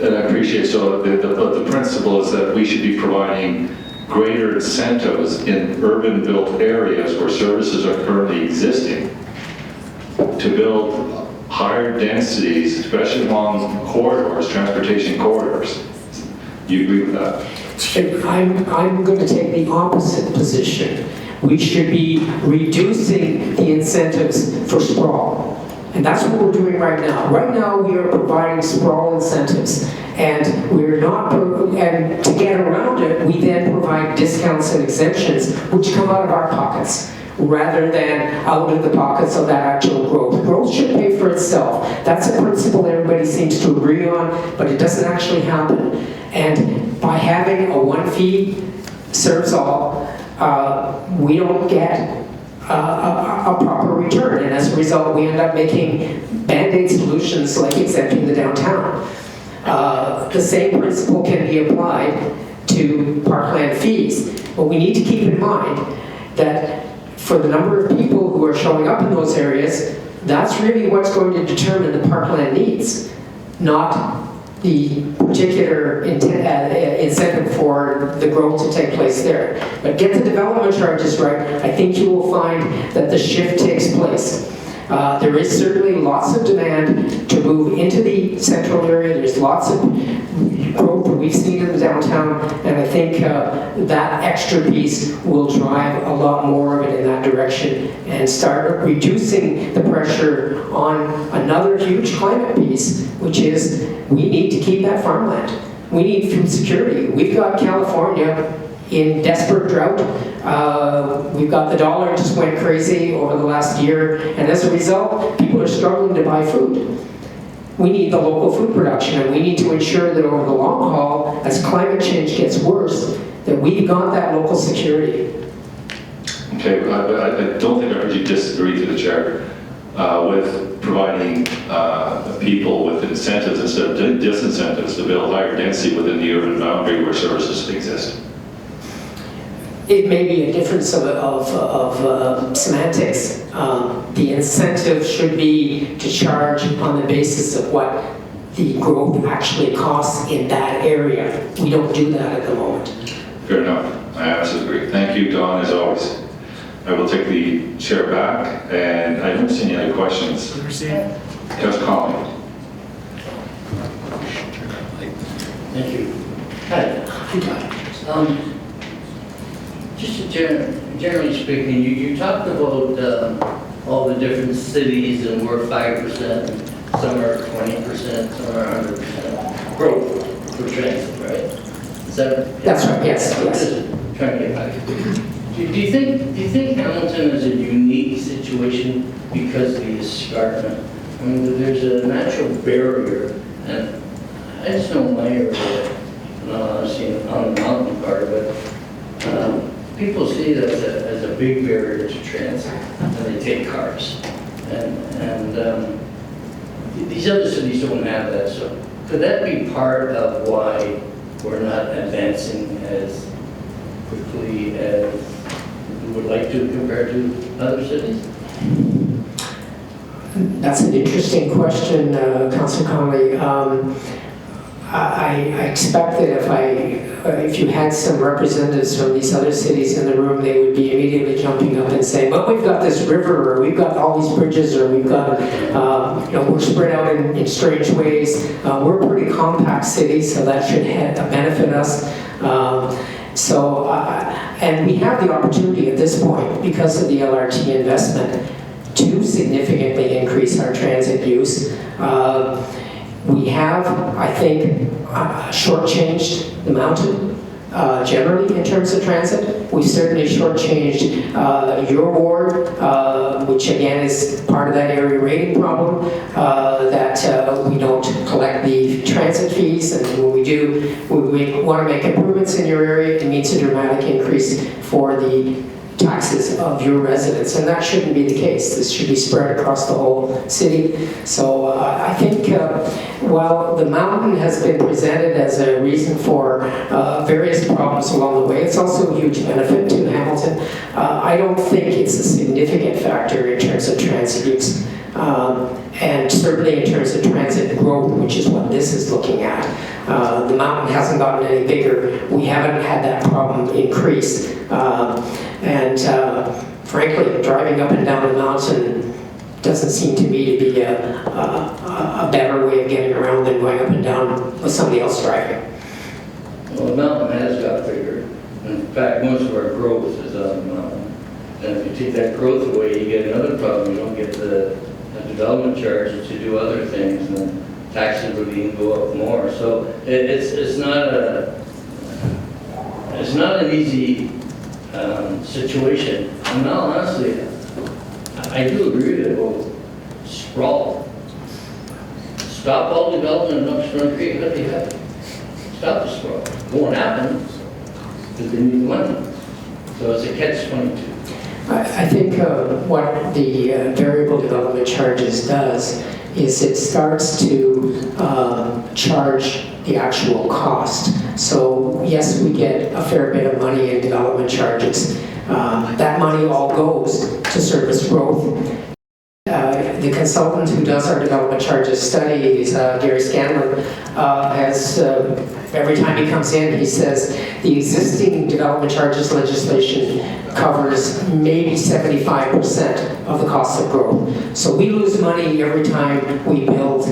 And I appreciate, so the principle is that we should be providing greater incentives in urban built areas where services are currently existing to build higher densities, especially along corridors, transportation corridors. You agree with that? I'm going to take the opposite position. We should be reducing the incentives for sprawl. And that's what we're doing right now. Right now, we are providing sprawl incentives. And we're not, and to get around it, we then provide discounts and exemptions, which come out of our pockets, rather than out of the pockets of that actual growth. Growth should pay for itself. That's a principle everybody seems to agree on, but it doesn't actually happen. And by having a one fee serves all, we don't get a proper return, and as a result we end up making band-aid solutions like exempting the downtown. The same principle can be applied to parkland fees, but we need to keep in mind that for the number of people who are showing up in those areas, that's really what's going to determine the parkland needs, not the particular incentive for the growth to take place there. But get the development charges right, I think you will find that the shift takes place. There is certainly lots of demand to move into the central area. There's lots of growth that we've seen in the downtown, and I think that extra piece will drive a lot more of it in that direction and start reducing the pressure on another huge climate piece, which is we need to keep that farmland. We need food security. We've got California in desperate drought. We've got the dollar just went crazy over the last year, and as a result, people are struggling to buy food. We need the local food production, and we need to ensure that over the long haul, as climate change gets worse, that we've got that local security. Okay, I don't think I heard you disagree to the chair with providing people with incentives instead of disincentives to build higher density within the urban boundary where services exist. It may be a difference of semantics. The incentive should be to charge on the basis of what the growth actually costs in that area. We don't do that at the moment. Fair enough. I absolutely agree. Thank you, Don, as always. I will take the chair back, and I don't see any other questions. Just Colin. Thank you. Hi. Just generally speaking, you talked about all the different cities and we're 5%, some are 20%, some are 100% growth for transit, right? Is that? That's right, yes. I'm just trying to get back. Do you think Hamilton is a unique situation because of the escarpment? I mean, there's a natural barrier, and I just know my area, and obviously on the mountain part of it, people see it as a big barrier to transit, and they take cars. And these other cities don't have that, so could that be part of why we're not advancing as quickly as we would like to compared to other cities? That's an interesting question, Councilor Connolly. I expect that if you had some representatives from these other cities in the room, they would be immediately jumping up and saying, "But we've got this river, or we've got all these bridges, or we've got, we're spread out in strange ways. We're a pretty compact city, so that should benefit us." And we have the opportunity at this point, because of the LRT investment, to significantly increase our transit use. We have, I think, shortchanged the mountain generally in terms of transit. We've certainly shortchanged your ward, which again is part of that area rating problem, that we don't collect the transit fees, and when we do, we want to make improvements in your area. It means a dramatic increase for the taxes of your residents, and that shouldn't be the case. This should be spread across the whole city. So I think while the mountain has been presented as a reason for various problems along the way, it's also a huge benefit to Hamilton. I don't think it's a significant factor in terms of transit use. And certainly in terms of transit growth, which is what this is looking at. The mountain hasn't gotten any bigger. We haven't had that problem increase. Frankly, driving up and down the mountain doesn't seem to me to be a better way of getting around than going up and down with somebody else driving. Well, the mountain has got bigger. In fact, most of our growth is on the mountain. And if you take that growth away, you get another problem. You don't get the development charges to do other things, and taxes would even go up more. So it's not an easy situation. And now, honestly, I do agree about sprawl. Stop all development in Upstream Creek, what do you have? Stop the sprawl. It won't happen because they need money. So it's a catch-22. I think what the variable development charges does is it starts to charge the actual cost. So yes, we get a fair bit of money in development charges. That money all goes to service growth. The consultant who does our development charges study is Gary Scanlon. Every time he comes in, he says the existing development charges legislation covers maybe 75% of the cost of growth. So we lose money every time we build,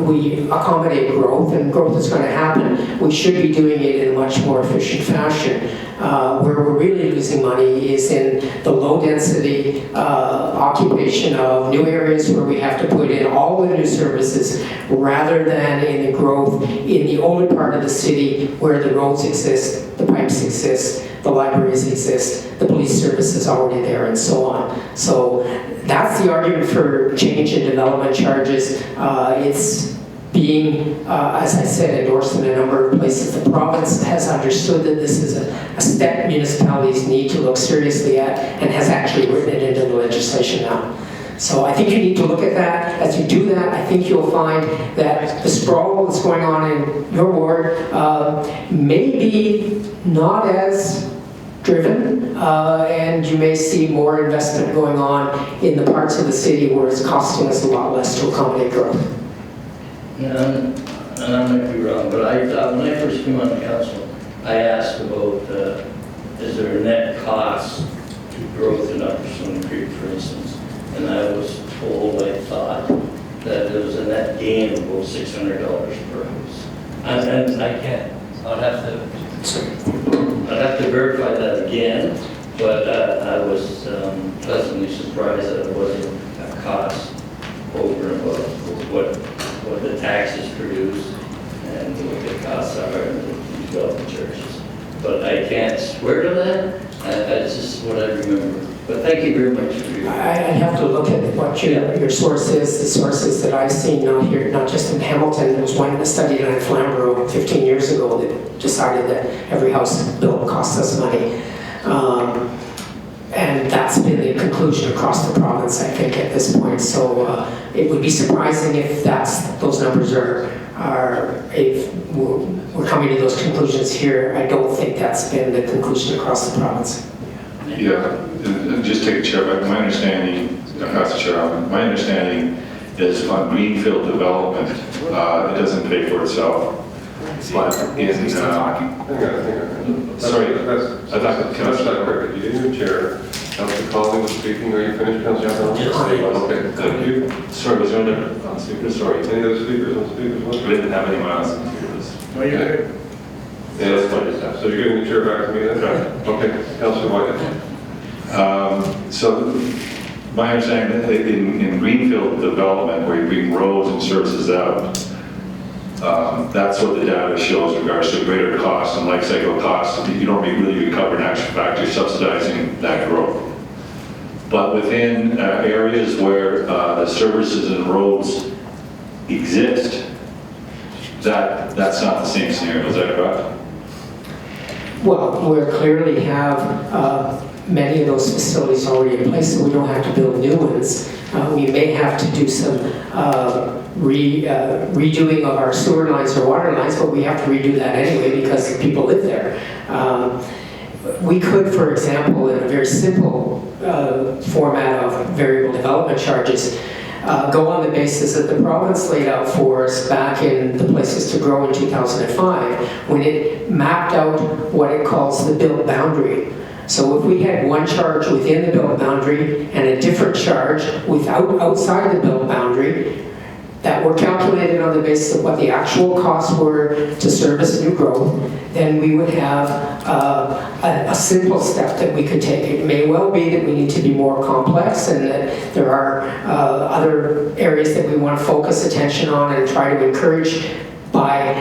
we accommodate growth, and growth is going to happen. We should be doing it in a much more efficient fashion. Where we're really losing money is in the low density occupation of new areas where we have to put in all the new services rather than in the growth in the older part of the city where the roads exist, the pipes exist, the libraries exist, the police service is already there, and so on. So that's the argument for change in development charges. It's being, as I said, endorsed in a number of places. The province has understood that this is a step municipalities need to look seriously at, and has actually written it into the legislation now. So I think you need to look at that. As you do that, I think you'll find that the sprawl that's going on in your ward may be not as driven, and you may see more investment going on in the parts of the city where it's costing us a lot less to accommodate growth. And I might be wrong, but I thought when I first came on the council, I asked about is there a net cost to growth in Upper Stony Creek, for instance? And I was told, I thought, that there was a net gain of about $600 per house. And I can't, I'd have to verify that again, but I was pleasantly surprised that it wasn't a cost over and above what the taxes produce and what the costs are and the development charges. But I can't swear to that. That's just what I remember. But thank you very much for your... I'd have to look at what your source is. The sources that I've seen, not just in Hamilton. There was one study done in Flamborough 15 years ago that decided that every house built costs us money. And that's been the conclusion across the province, I think, at this point. So it would be surprising if those numbers if we're coming to those conclusions here. I don't think that's been the conclusion across the province. Yeah, and just take a chair back. My understanding, across the chair, my understanding is on greenfield development, it doesn't pay for itself. But in, Hang on. sorry, I thought, can I stop quick? You didn't chair. Councilor Collins was speaking. Are you finished, Councilor Collins? Okay, thank you. Sorry, was there another speaker? Sorry. Any other speakers on speakers? I didn't have any miles on speakers. No, you're good. Yeah, so you're giving the chair back to me then? Right. Okay, Councilor White. So my understanding that in greenfield development, where you bring roads and services out, that's what the data shows in regards to greater costs and life cycle costs. You don't really recover in actual fact, you're subsidizing that growth. But within areas where the services and roads exist, that's not the same scenario, is that correct? Well, we clearly have many of those facilities already in place, so we don't have to build new ones. We may have to do some redoing of our sewer lines or water lines, but we have to redo that anyway because people live there. We could, for example, in a very simple format of variable development charges, go on the basis that the province laid out for us back in the Places to Grow in 2005, when it mapped out what it calls the built boundary. So if we had one charge within the built boundary and a different charge outside the built boundary, that were calculated on the basis of what the actual costs were to service new growth, then we would have a simple step that we could take. It may well be that we need to be more complex and that there are other areas that we want to focus attention on and try to encourage by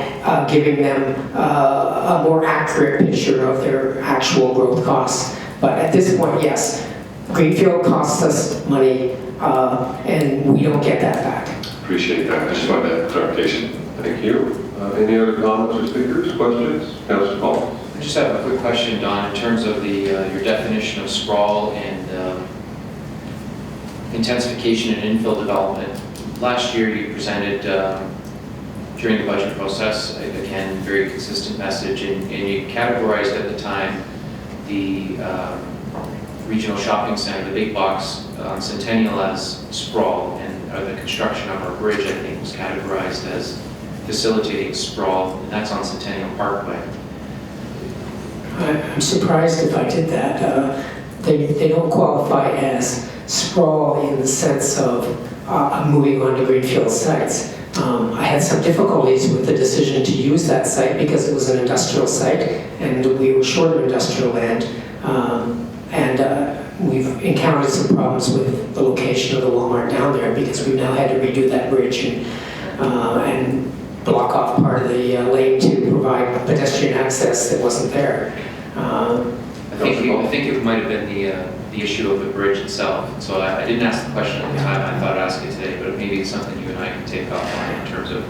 giving them a more accurate picture of their actual growth costs. But at this point, yes, greenfield costs us money and we don't get that back. Appreciate that. I just wanted that clarification. Thank you. Any other comments or speakers, questions? Councilor Collins. I just have a quick question, Don, in terms of your definition of sprawl and intensification and infill development. Last year you presented during the budget process, again, very consistent message, and you categorized at the time the regional shopping center, the big box on Centennial, as sprawl, and the construction of our bridge, I think, was categorized as facilitating sprawl, and that's on Centennial Parkway. I'm surprised if I did that. They don't qualify as sprawl in the sense of moving on to greenfield sites. I had some difficulties with the decision to use that site because it was an industrial site and we were short of industrial land. We've encountered some problems with the location of the Walmart down there because we've now had to redo that bridge and block off part of the lane to provide pedestrian access that wasn't there. I think it might have been the issue of the bridge itself. So I didn't ask the question at the time. I thought I'd ask it today, but maybe it's something you and I can take offline in terms of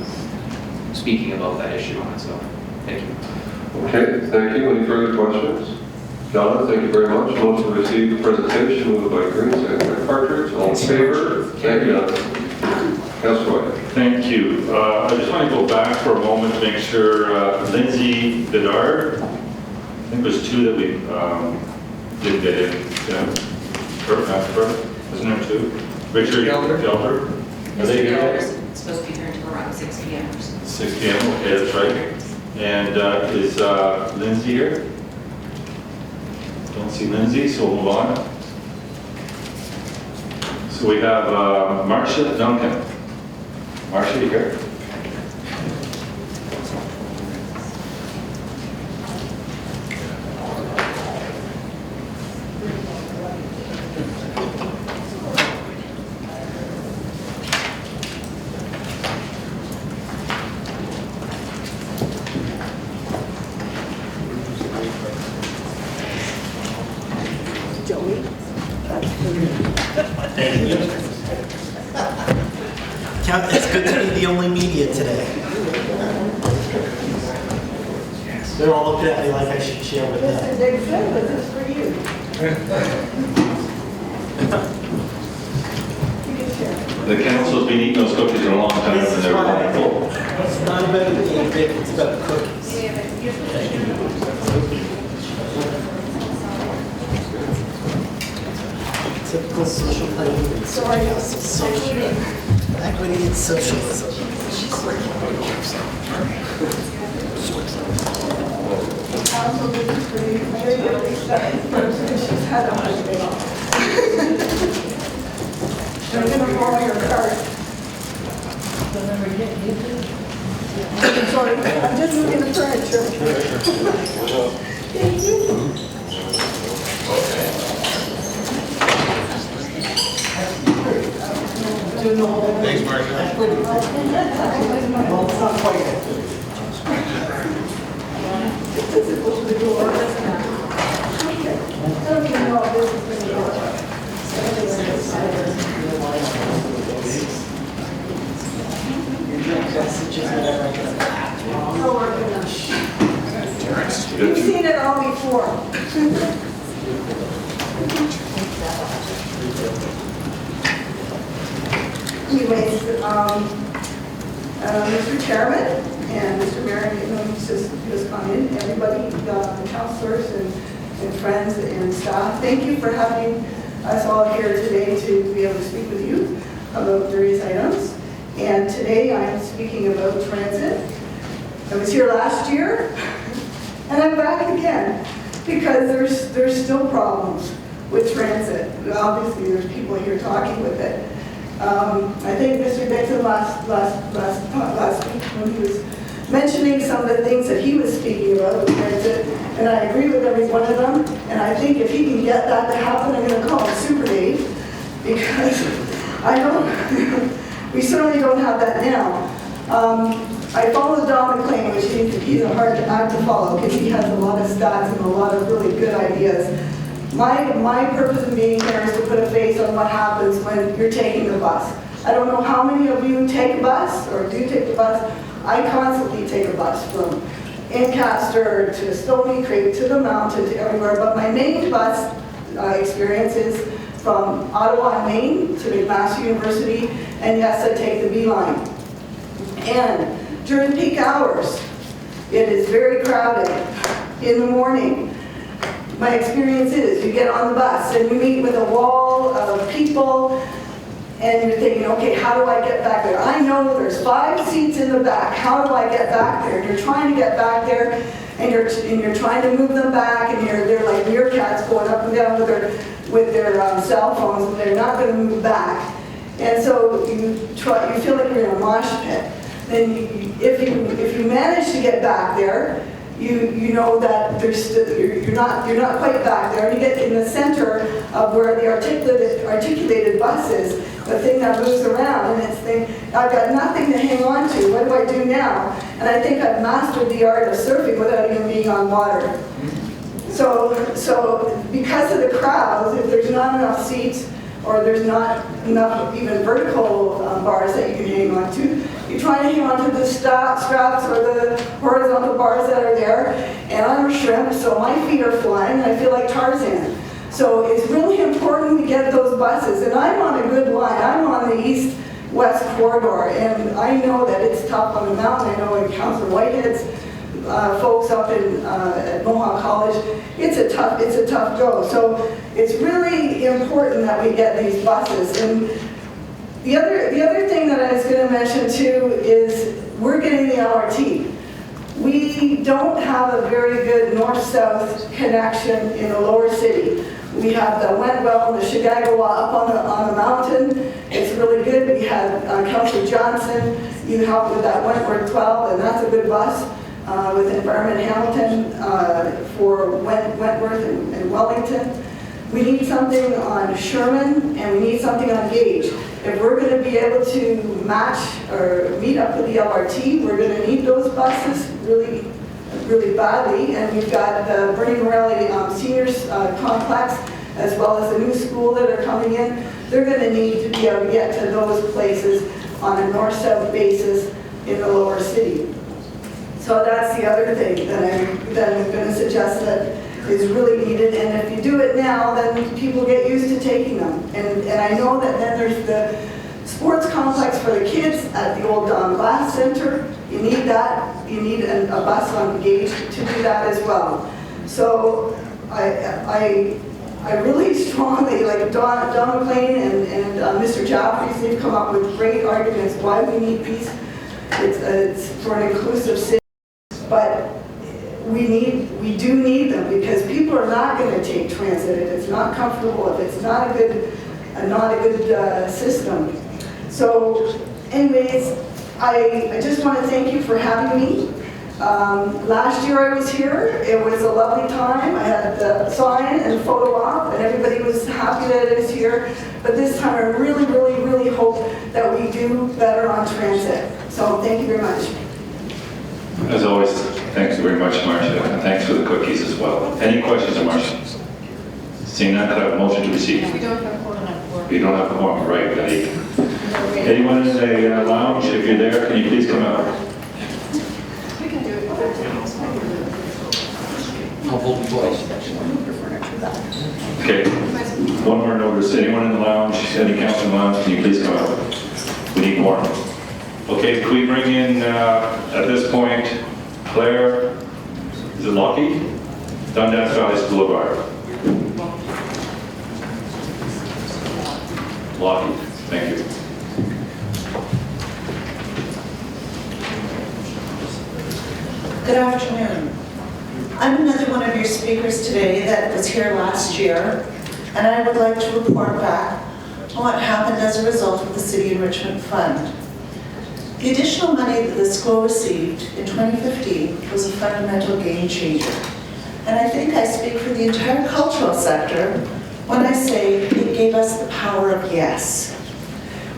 speaking about that issue. So thank you. Okay, thank you. Any further questions? Donna, thank you very much. Motion to receive the presentation, moved by Green, seconded by Partridge. All in favor? Thank you, Donna. Councilor White. Thank you. I just want to go back for a moment to make sure Lindsay Bedard, I think there's two that we didn't get in. Wasn't there two? Richard Gelder. Are they here? It's supposed to be here until around 6 p.m. 6 p.m. Okay, that's right. And is Lindsay here? Don't see Lindsay, so we'll move on. So we have Marcia Duncan. Marcia, you here? It's good to be the only media today. They're all looking at me like I should share with them. This is for you. The council's been eating those cookies for a long time, and they're wonderful. It's not about the cake, it's about the cookies. Typical social planning. Sorry, equity and socialism. I'm going to borrow your card. Sorry, I'm just moving the furniture. Thank you. Thanks, Marcia. Well, it's not quite. Does it go to the door? Okay. I don't even know if this is going to go. You've seen it all before. Anyways, Mr. Chairman and Mr. Mayor, you know, just come in, everybody, the councilors and friends and staff, thank you for having us all here today to be able to speak with you about various items. And today I'm speaking about transit. I was here last year, and I'm back again because there's still problems with transit. Obviously, there's people here talking with it. I think Mr. Dixon last week when he was mentioning some of the things that he was speaking about with transit, and I agree with every one of them. And I think if he can get that to happen, I'm going to call him Super Dave, because I don't. We certainly don't have that now. I follow Don McLean, which he's a hard act to follow because he has a lot of stats and a lot of really good ideas. My purpose in being here is to put a face on what happens when you're taking the bus. I don't know how many of you take a bus or do take the bus. I constantly take a bus from Ancaster to Stony Creek to the mountain to everywhere, but my main bus experience is from Ottawa, Maine to McMaster University, and yes, I take the B line. And during peak hours, it is very crowded in the morning. My experience is you get on the bus and you meet with a wall of people and you're thinking, okay, how do I get back there? I know there's 5 seats in the back. How do I get back there? And you're trying to get back there and you're trying to move them back, and they're like meerkats going up and down with their cell phones, and they're not going to move back. And so you feel like you're in a mosh pit. Then if you manage to get back there, you know that you're not quite back there, and you get in the center of where the articulated bus is, the thing that moves around, and it's I've got nothing to hang on to. What do I do now? And I think I've mastered the art of surfing without even being on water. So because of the crowds, if there's not enough seats or there's not enough even vertical bars that you can hang on to, you try to hang on to the straps or the horizontal bars that are there, and I'm a shrimp, so my feet are flying, and I feel like Tarzan. So it's really important we get those buses, and I'm on a good line. I'm on the east-west corridor, and I know that it's tough on the mountain. I know in Councillor Whitehead's folks up at Mohawk College, it's a tough go. So it's really important that we get these buses. And the other thing that I was going to mention too is we're getting the LRT. We don't have a very good north-south connection in the lower city. We have the Wentwell and the Chegagawa up on the mountain. It's really good. We had Councillor Johnson, you helped with that Wentworth 12, and that's a good bus with Environment Hamilton for Wentworth and Wellington. We need something on Sherman, and we need something on Gage. If we're going to be able to match or meet up with the LRT, we're going to need those buses really, really badly. And we've got the Bernie Morelli Seniors Complex, as well as the new school that are coming in. They're going to need to be able to get to those places on a north-south basis in the lower city. So that's the other thing that I'm going to suggest that is really needed, and if you do it now, then people get used to taking them. And I know that then there's sports complex for the kids at the old Glass Center. You need that. You need a bus on Gage to do that as well. So I really strongly, like Don McLean and Mr. Jaffries, they've come up with great arguments why we need these. It's for an inclusive city, but we do need them because people are not going to take transit if it's not comfortable, if it's not a good system. So anyways, I just want to thank you for having me. Last year I was here. It was a lovely time. I had the sign and the photo op, and everybody was happy that it was here. But this time I really, really, really hope that we do better on transit. So thank you very much. As always, thanks very much, Marcia, and thanks for the cookies as well. Any questions of Marcia? Seeing none, could I have a motion to receive? We don't have quorum. You don't have a quorum, right, Betty? Anyone in the lounge, if you're there, can you please come out? We can do it. I'll vote twice. Okay, one more notice. Anyone in the lounge, any council in the lounge, can you please come out? We need more. Okay, can we bring in, at this point, Claire, is it Lockheed? Dundas Valley School Boulevard. Lockheed, thank you. Good afternoon. I'm another one of your speakers today that was here last year, and I would like to report back on what happened as a result of the City Enrichment Fund. The additional money that the school received in 2015 was a fundamental game changer. And I think I speak for the entire cultural sector when I say it gave us the power of yes.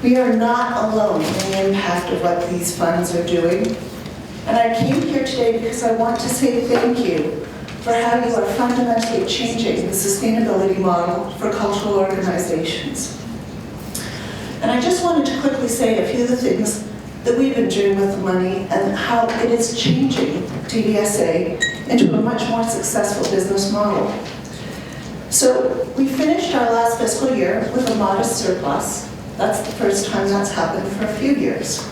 We are not alone in the impact of what these funds are doing. And I came here today because I want to say thank you for how you are fundamentally changing the sustainability model for cultural organizations. And I just wanted to quickly say a few of the things that we've been doing with the money and how it is changing DVSA into a much more successful business model. So we finished our last fiscal year with a modest surplus. That's the first time that's happened for a few years.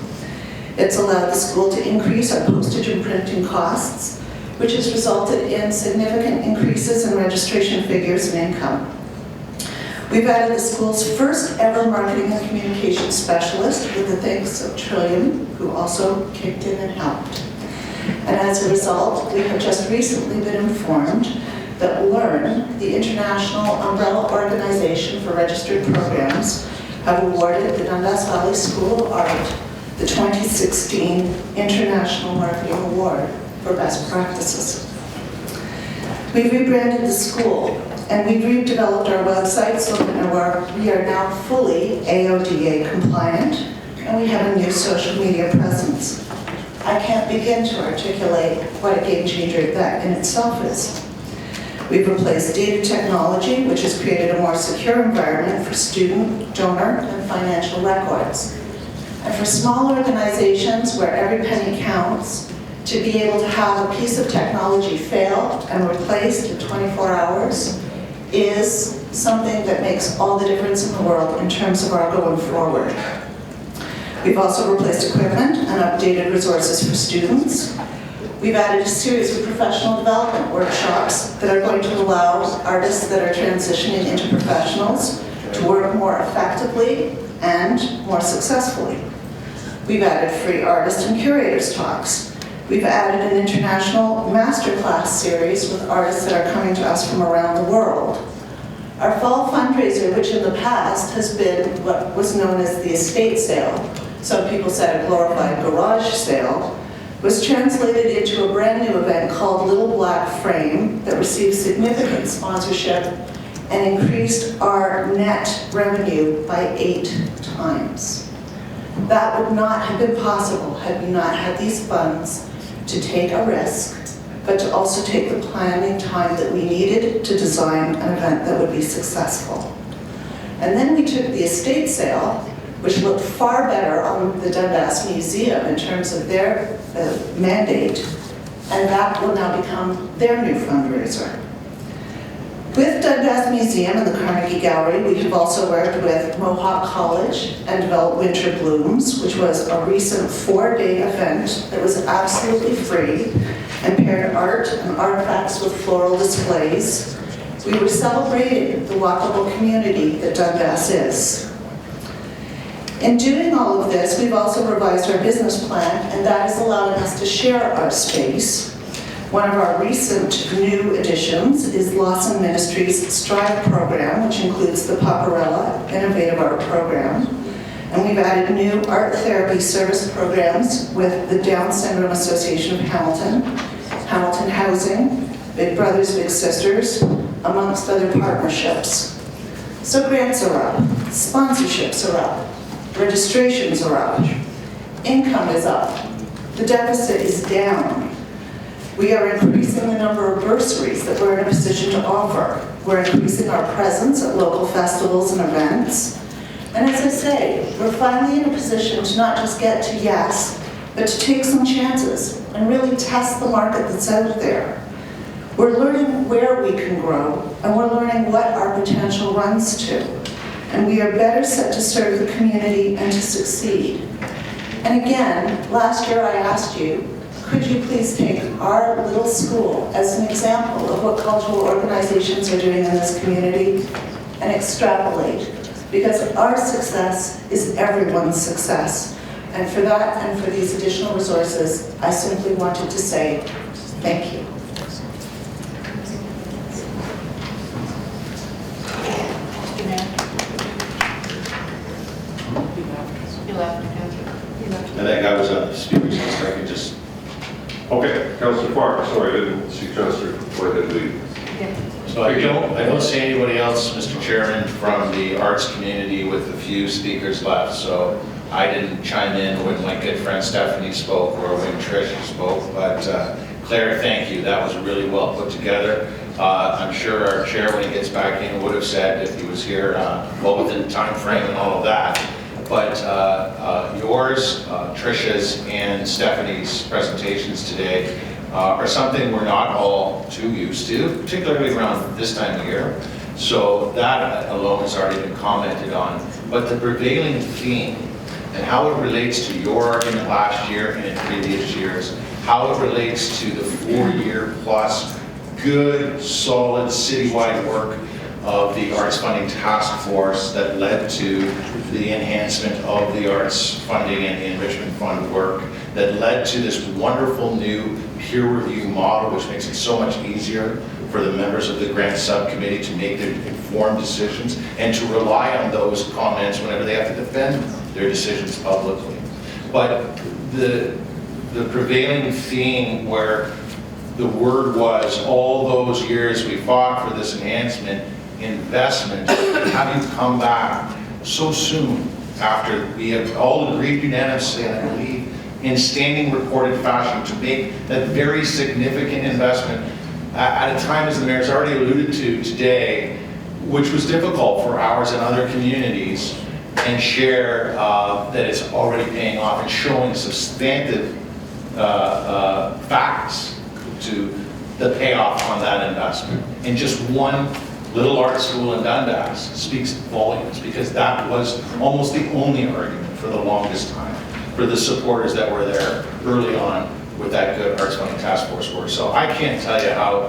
It's allowed the school to increase our postage and printing costs, which has resulted in significant increases in registration figures and income. We've added the school's first ever marketing and communications specialist with the thanks of Trillium, who also kicked in and helped. And as a result, we have just recently been informed that LEARN, the international umbrella organization for registered programs, have awarded the Dundas Valley School of Art the 2016 International Marketing Award for Best Practices. We've rebranded the school and we've redeveloped our website so that we are now fully AODA compliant and we have a new social media presence. I can't begin to articulate what a game changer that in itself is. We've replaced data technology, which has created a more secure environment for student, donor, and financial records. And for small organizations where every penny counts, to be able to have a piece of technology fail and replaced in 24 hours is something that makes all the difference in the world in terms of our going forward. We've also replaced equipment and updated resources for students. We've added a series of professional development workshops that are going to allow artists that are transitioning into professionals to work more effectively and more successfully. We've added free artist and curators talks. We've added an international masterclass series with artists that are coming to us from around the world. Our fall fundraiser, which in the past has been what was known as the estate sale, some people said a glorified garage sale, was translated into a brand new event called Little Black Frame that received significant sponsorship and increased our net revenue by 8 times. That would not have been possible had we not had these funds to take a risk, but to also take the planning time that we needed to design an event that would be successful. And then we took the estate sale, which looked far better on the Dundas Museum in terms of their mandate, and that will now become their new fundraiser. With Dundas Museum and the Carnegie Gallery, we have also worked with Mohawk College and developed Winter Blooms, which was a recent 4-day event that was absolutely free and paired art and artifacts with floral displays. We were celebrating the walkable community that Dundas is. In doing all of this, we've also revised our business plan, and that is allowing us to share our space. One of our recent new additions is Lawson Ministries' Strive program, which includes the Paparella Innovative Art Program. And we've added new art therapy service programs with the Down Syndrome Association of Hamilton, Hamilton Housing, Big Brothers Big Sisters, amongst other partnerships. So grants are up, sponsorships are up, registrations are up, income is up, the deficit is down. We are increasing the number of bursaries that we're in a position to offer. We're increasing our presence at local festivals and events. And as I say, we're finally in a position to not just get to yes, but to take some chances and really test the market that's out there. We're learning where we can grow, and we're learning what our potential runs to. And we are better set to serve the community and to succeed. And again, last year I asked you, could you please take our little school as an example of what cultural organizations are doing in this community and extrapolate? Because our success is everyone's success. And for that and for these additional resources, I simply wanted to say thank you. I think I was on the speaker's list, I could just. Okay, Councillor Farr, sorry, I didn't see Councillor Whitehead leave. So I don't see anybody else, Mr. Chairman, from the arts community with a few speakers left, so I didn't chime in when my good friend Stephanie spoke or when Trish spoke, but Claire, thank you, that was really well put together. I'm sure our chair, when he gets back in, would have said if he was here, well within the time frame and all of that. But yours, Trish's, and Stephanie's presentations today are something we're not all too used to, particularly around this time of year. So that alone has already been commented on. But the prevailing theme and how it relates to your argument last year and in previous years, how it relates to the 4-year plus good, solid, citywide work of the Arts Funding Task Force that led to the enhancement of the arts funding and the enrichment fund work, that led to this wonderful new peer review model, which makes it so much easier for the members of the grant subcommittee to make their informed decisions and to rely on those comments whenever they have to defend their decisions publicly. But the prevailing theme where the word was all those years we fought for this enhancement, investment, how do you come back so soon after we have all agreed unanimously, and I believe in standing recorded fashion, to make that very significant investment at a time, as the mayor's already alluded to today, which was difficult for ours and other communities, and share that it's already paying off and showing substantive facts to the payoff on that investment. In just one little art school in Dundas speaks volumes, because that was almost the only argument for the longest time for the supporters that were there early on with that good Arts Funding Task Force work. So I can't tell you how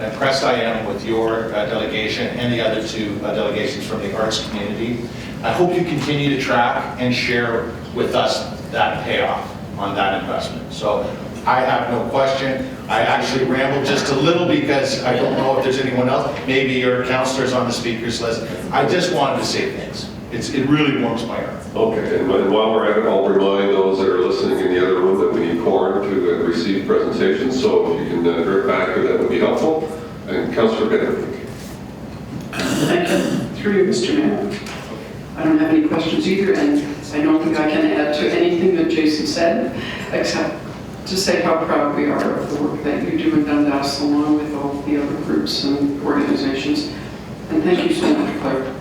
impressed I am with your delegation and the other two delegations from the arts community. I hope you continue to track and share with us that payoff on that investment. So I have no question. I actually rambled just a little because I don't know if there's anyone else. Maybe your councillors on the speakers list. I just wanted to say thanks. It really warms my heart. Okay, and while we're at it, I'll remind those that are listening in the other room that we need quorum to receive presentations. So if you can direct back there, that would be helpful. And Councillor Benedict. Thank you. Through you, Mr. Mayor. I don't have any questions either, and I don't think I can add to anything that Jason said, except to say how proud we are of the work that you do in Dundas, along with all the other groups and organizations. And thank you so much, Claire.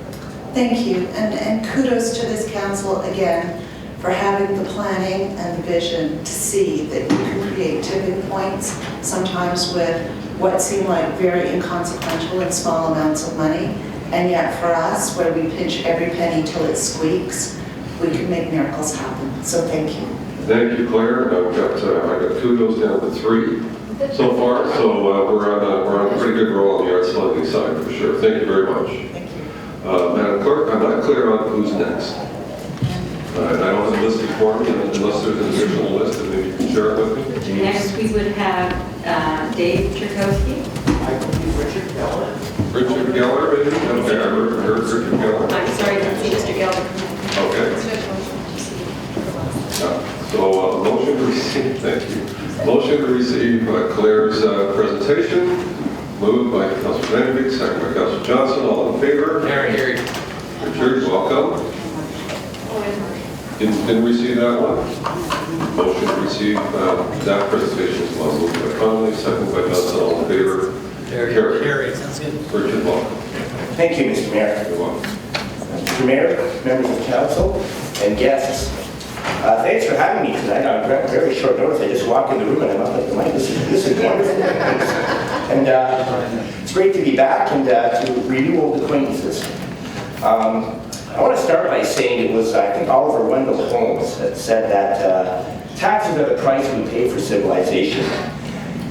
Thank you, and kudos to this council again for having the planning and the vision to see that you can create tipping points, sometimes with what seem like very inconsequential and small amounts of money. And yet for us, where we pinch every penny till it squeaks, we can make miracles happen. So thank you. Thank you, Claire. I got kudos down to 3 so far, so we're on a pretty good roll on the arts funding side for sure. Thank you very much. Thank you. Madam Clerk, I'm not clear on who's next. I don't have a listed for me, unless there's an additional list, and maybe you can share it with me. Next, we would have Dave Chirkowski. I believe Richard Geller. Richard Geller, maybe? Okay, I heard Richard Geller. I'm sorry, I didn't see Mr. Geller. Okay. So, motion to receive, thank you. Motion to receive Claire's presentation, moved by Councilor Benedict, second by Councilor Johnson, all in favor? Harry. Richard, welcome. Didn't receive that one? Motion to receive that presentation as well, moved by Connolly, second by Johnson, all in favor? Harry. Sounds good. Richard, welcome. Thank you, Mr. Mayor. You're welcome. Mr. Mayor, members of council, and guests. Thanks for having me tonight on very short notice. I just walked in the room and I'm like, Mike, this is wonderful. And it's great to be back and to renew old acquaintances. I want to start by saying it was, I think, Oliver Wendell Holmes that said that taxes are the price we pay for civilization.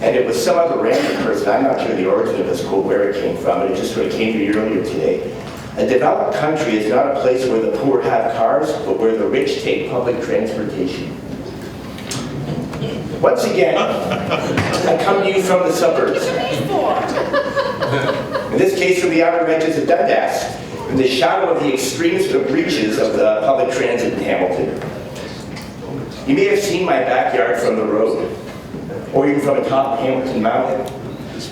And it was some other random person, I'm not sure the origin of this quote, where it came from, but it just sort of came to me earlier today. A developed country is not a place where the poor have cars, but where the rich take public transportation. Once again, I come to you from the suburbs. In this case, from the outer edges of Dundas, in the shadow of the extremest of reaches of the public transit in Hamilton. You may have seen my backyard from the road, or even from atop Hamilton Mountain.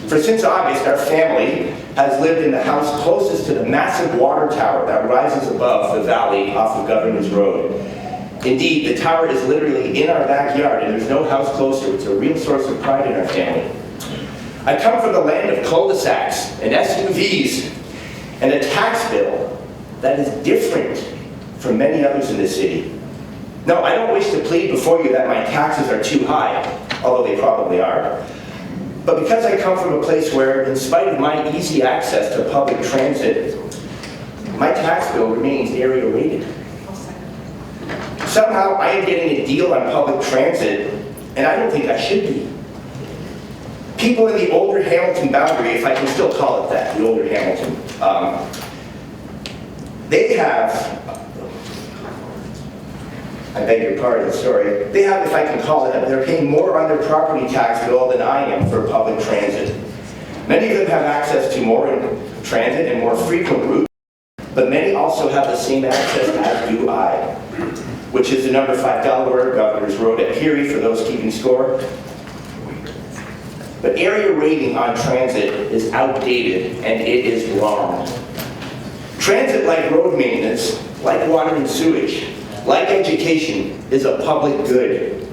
For since August, our family has lived in the house closest to the massive water tower that rises above the valley off of Governor's Road. Indeed, the tower is literally in our backyard and there's no house closer. It's a real source of pride in our family. I come from the land of cul-de-sacs and SUVs and a tax bill that is different from many others in this city. No, I don't wish to plead before you that my taxes are too high, although they probably are. But because I come from a place where, in spite of my easy access to public transit, my tax bill remains area rated. Somehow I am getting a deal on public transit, and I don't think I should be. People in the older Hamilton boundary, if I can still call it that, the older Hamilton, they have, I beg your pardon, sorry. They have, if I can call it, they're paying more on their property tax bill than I am for public transit. Many of them have access to more transit and more frequent routes, but many also have the same access as do I, which is the number 5 Delaware Governor's Road at Peary for those keeping score. But area rating on transit is outdated and it is wrong. Transit, like road maintenance, like water and sewage, like education, is a public good.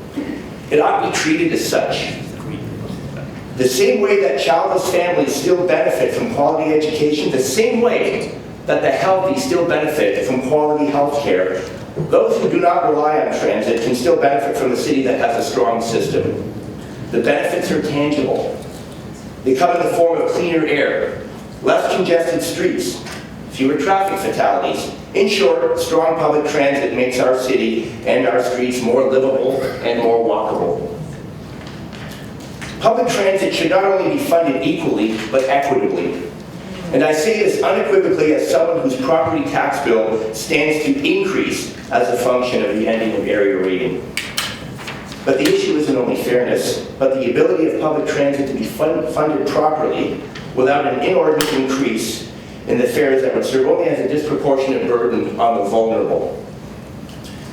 It ought to be treated as such. The same way that childless families still benefit from quality education, the same way that the healthy still benefit from quality health care, those who do not rely on transit can still benefit from a city that has a strong system. The benefits are tangible. They come in the form of cleaner air, less congested streets, fewer traffic fatalities. In short, strong public transit makes our city and our streets more livable and more walkable. Public transit should not only be funded equally, but equitably. And I say this unequivocally as someone whose property tax bill stands to increase as a function of the ending of area rating. But the issue isn't only fairness, but the ability of public transit to be funded properly without an inordinate increase in the fares that would serve only as a disproportionate burden on the vulnerable.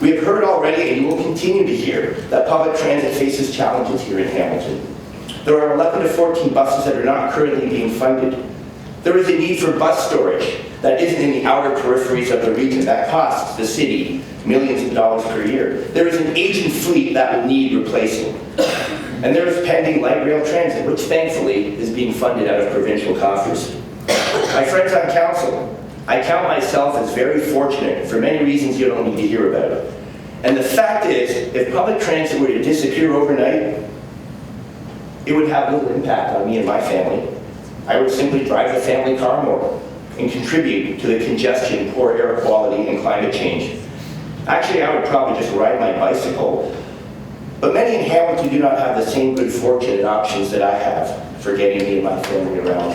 We have heard already, and you will continue to hear, that public transit faces challenges here in Hamilton. There are 11 to 14 buses that are not currently being funded. There is a need for bus storage that isn't in the outer peripheries of the region that costs the city millions of dollars per year. There is an aging fleet that will need replacing. And there is pending light rail transit, which thankfully is being funded out of provincial coffers. My friends on council, I count myself as very fortunate for many reasons you don't need to hear about. And the fact is, if public transit were to disappear overnight, it would have little impact on me and my family. I would simply drive the family car more and contribute to the congestion, poor air quality, and climate change. Actually, I would probably just ride my bicycle. But many in Hamilton do not have the same good fortune and options that I have for getting me and my family around.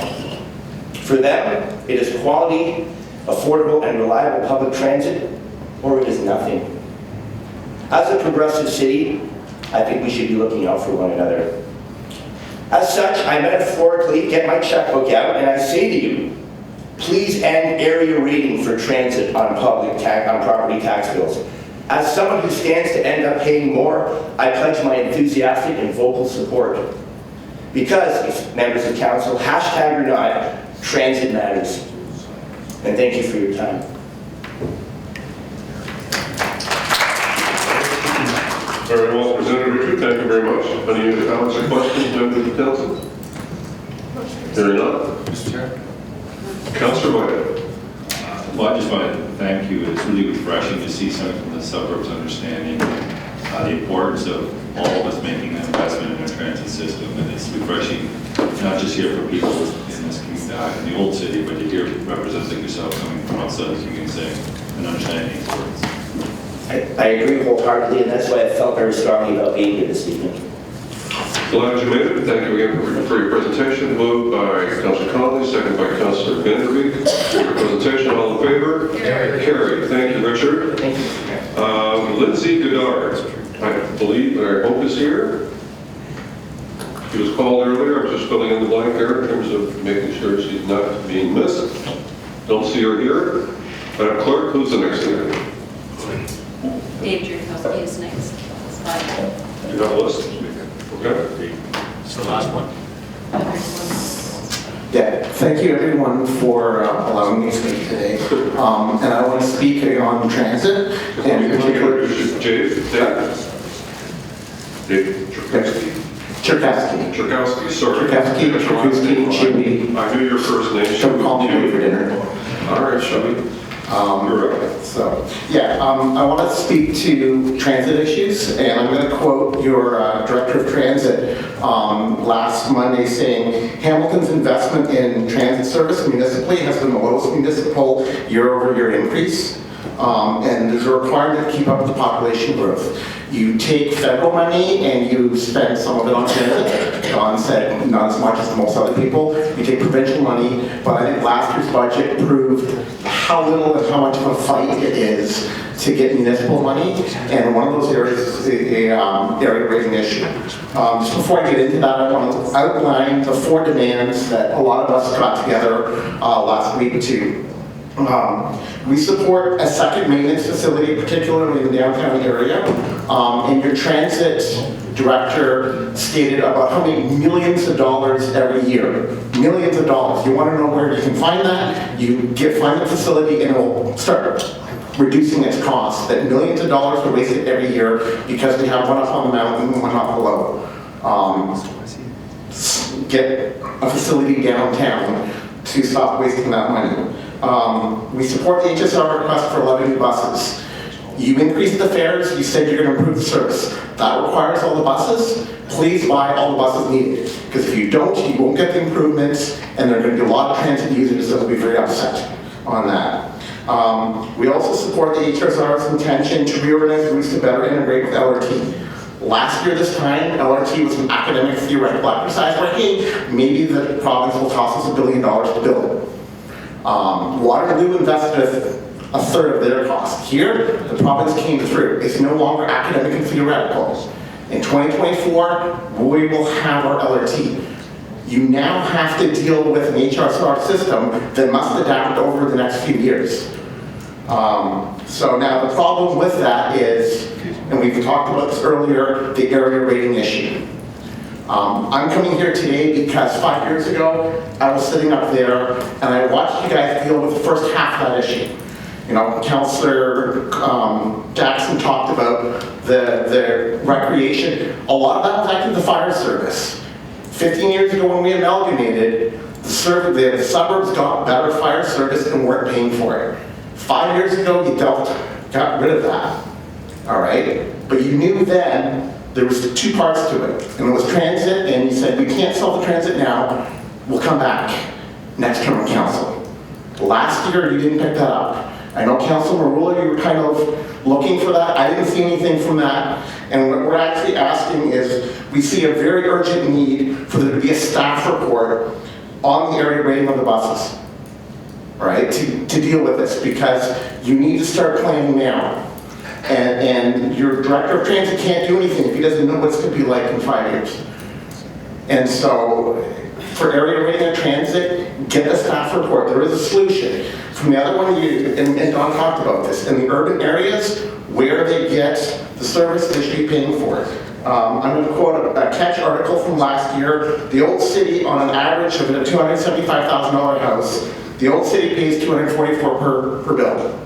For them, it is quality, affordable, and reliable public transit, or it is nothing. As a progressive city, I think we should be looking out for one another. As such, I metaphorically get my checkbook out and I say to you, please end area rating for transit on property tax bills. As someone who stands to end up paying more, I pledge my enthusiastic and vocal support. Because, members of council, hashtag or not, transit matters. And thank you for your time. Very well presented, Richard. Thank you very much. Any other comments or questions, members of council? Hearing none. Mr. Chair. Councillor White. Well, I just want to thank you. It's really refreshing to see someone from the suburbs understanding the importance of all of us making an investment in our transit system. And it's refreshing, not just here for people in this community, in the old city, but to hear representatives like yourself coming from outside the community saying and understanding these words. I agree wholeheartedly, and that's why I felt very strongly about being here this evening. Glad you made it. Thank you again for your presentation. Moved by Councillor Connolly, second by Councillor Vanderbeek. Your presentation, all in favor? Carried. Thank you, Richard. Thank you. Lindsay Goddard, I believe, I hope is here. She was called earlier. I'm just filling in the blank there in terms of making sure she's not being missed. Don't see her here. Madam Clerk, who's the next speaker? Dave Drukowski is next. Do you have a list? Okay. It's the last one. Yeah, thank you everyone for allowing me to speak today. And I want to speak on transit. And in particular, Dave Cherkowski, sorry. Cherkowski, Jimmy. I knew your first name. Don't call me late for dinner. All right, Shelby. So, yeah, I want to speak to transit issues, and I'm going to quote your Director of Transit last Monday saying, Hamilton's investment in transit service municipally has been the lowest municipal year-over-year increase, and there's a requirement to keep up with the population growth. You take federal money and you spend some of it on transit. Don said not as much as most other people. You take provincial money, but I think last year's budget proved how little and how much of a fight it is to get municipal money, and one of those areas is the area rating issue. Just before I get into that, I want to outline the 4 demands that a lot of us got together last week to. We support a second maintenance facility, particularly in the downtown area, and your transit director stated about how many millions of dollars every year. Millions of dollars. You want to know where you can find that? You find the facility and it will start reducing its costs. That millions of dollars are wasted every year because we have one up on the mountain and one up below. Get a facility downtown to stop wasting that money. We support the HSR request for 11 new buses. You increased the fares, you said you're going to improve the service. That requires all the buses. Please buy all the buses needed. Because if you don't, you won't get the improvements, and there are going to be a lot of transit users that will be very upset on that. We also support the HSR's intention to reorganize routes to better integrate with LRT. Last year this time, LRT was an academic theoretical exercise where, hey, maybe the province will cost us $1 billion to build it. Waterloo invested a third of their cost. Here, the province came through. It's no longer academic and theoretical. In 2024, we will have our LRT. You now have to deal with an HSR system that must adapt over the next few years. So now the problem with that is, and we've talked about this earlier, the area rating issue. I'm coming here today because 5 years ago, I was sitting up there and I watched you guys deal with the first half of that issue. You know, Councillor Jackson talked about the recreation. A lot of that was actually the fire service. 15 years ago when we amalgamated, the suburbs got better fire service and weren't paying for it. 5 years ago, you got rid of that. All right? But you knew then there was two parts to it. And it was transit, and you said, we can't sell the transit now, we'll come back next term of council. Last year, you didn't pick that up. I know Councilor Marula, you were kind of looking for that. I didn't see anything from that. And what we're actually asking is, we see a very urgent need for there to be a staff report on the area rating of the buses, right, to deal with this, because you need to start planning now. And your director of transit can't do anything if he doesn't know what it's going to be like in 5 years. And so, for area rating of transit, get the staff report. There is a solution. From the other one, and Don talked about this, in the urban areas where they get the service, they should be paying for it. I'm going to quote a Catch article from last year. The Old City, on an average of a $275,000 house, the Old City pays $244 per bill.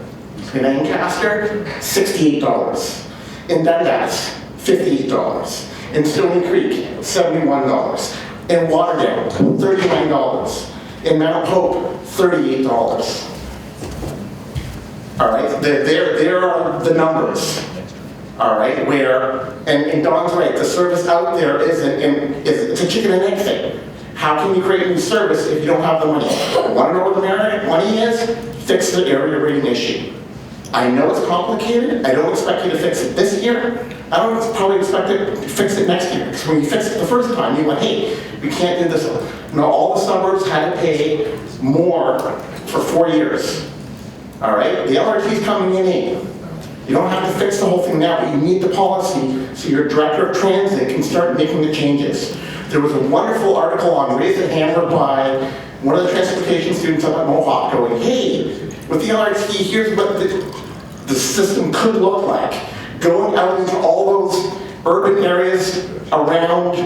In Ancaster, $68. In Dundas, $58. In Stony Creek, $71. In Waterdale, $39. In Mount Hope, $38. All right, there are the numbers. All right, where, and Don's right, the service out there it's a chicken and egg thing. How can you create a new service if you don't have the money? Want to know where the money is? Fix the area rating issue. I know it's complicated. I don't expect you to fix it this year. I don't probably expect to fix it next year. Because when you fix it the first time, you went, hey, we can't do this. No, all the suburbs had to pay more for 4 years. All right, the LRT's coming in. You don't have to fix the whole thing now, but you need the policy so your director of transit can start making the changes. There was a wonderful article on Raise the Hammer by one of the transportation students up at Mohawk going, hey, with the LRT, here's what the system could look like. Going out into all those urban areas around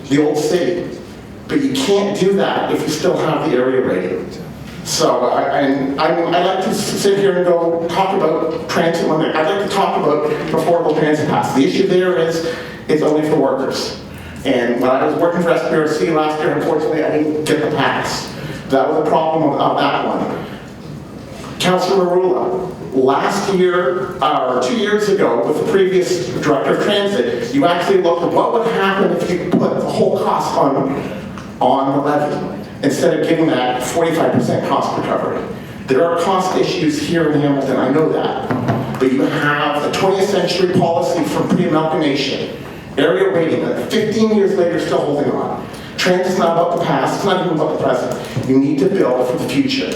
the Old City. But you can't do that if you still have the area rating. So I like to sit here and go talk about transit limit. I'd like to talk about affordable transit pass. The issue there is it's only for workers. And when I was working for SPRC last year, unfortunately, I didn't get the pass. That was a problem of that one. Councilor Marula, last year, or 2 years ago, with the previous director of transit, you actually looked at what would happen if you put the whole cost on the levy, instead of giving that 45% cost recovery. There are cost issues here in Hamilton, I know that. But you have a 20th century policy from pre-amalgamation. Area rating, 15 years later, still holding on. Transit's not about the past, it's not even about the present. You need to build for the future.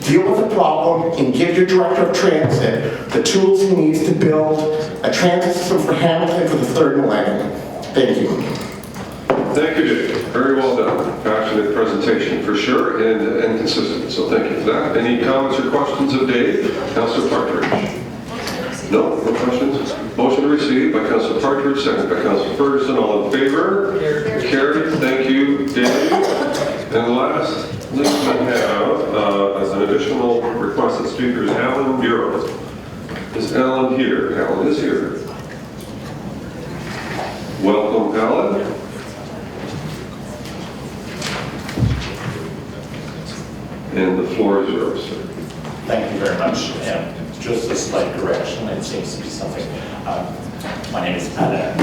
Deal with the problem and give your director of transit the tools he needs to build a transit system for Hamilton for the third millennium. Thank you. Thank you, Dave. Very well done. Passionate presentation for sure, and consistent. So thank you for that. Any comments or questions of Dave? Councilor Partridge? No? No questions? Motion to receive by Councilor Partridge, second by Councilor Ferguson. All in favor? Carried. Thank you, Dave. And last, we have as an additional requested speaker is Alan Bureau. Is Alan here? Alan is here. Welcome, Alan. And the floor is yours, sir. Thank you very much. And just a slight correction, it seems to be something. My name is Alain,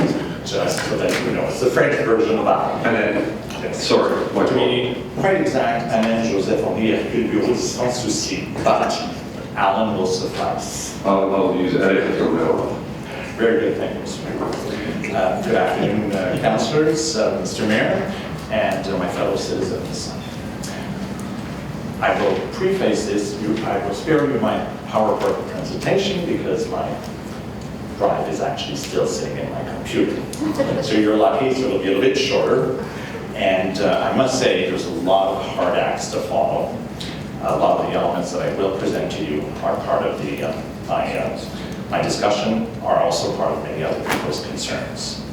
just so that you know. It's the French version of Alain. Alain. Yes. Sorry. To be quite exact, Alain Joseph Henri Hercule Bureau, sans souci, but Alan will suffice. I'll use Alain from now on. Very good, thank you, Mr. Mayor. Good afternoon, councillors, Mr. Mayor, and my fellow citizens. I will preface this, I will spare you my PowerPoint presentation because my drive is actually still sitting in my computer. So you're lucky, so it'll be a little bit shorter. And I must say, there's a lot of hard acts to follow. A lot of the elements that I will present to you are part of the, my discussion, are also part of many other people's concerns.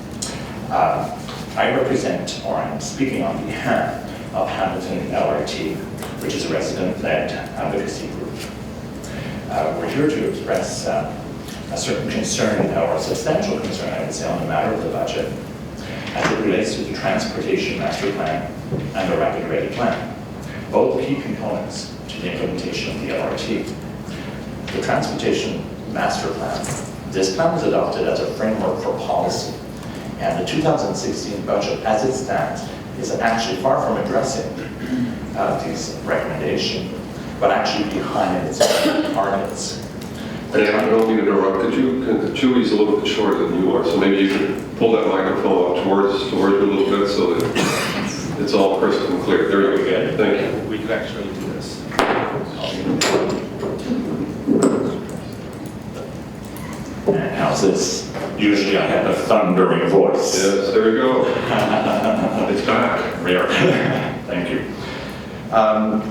I represent, or I'm speaking on behalf of Hamilton LRT, which is a resident-led advocacy group. We're here to express a certain concern, or a substantial concern, I would say, on the matter of the budget as it relates to the Transportation Master Plan and the Rapid Ready Plan, both key components to the implementation of the LRT. The Transportation Master Plan, this plan was adopted as a framework for policy And the 2016 budget, as it stands, is actually far from addressing these recommendations, but actually behind its targets. And I don't mean to interrupt, Julie's a little bit shorter than you are, so maybe you could pull that microphone up towards you a little bit so that it's all crystal clear. There you go. Thank you. We could actually do this. And how's this? Usually I have a thundering voice. Yes, there you go. It's back. Rare. Thank you.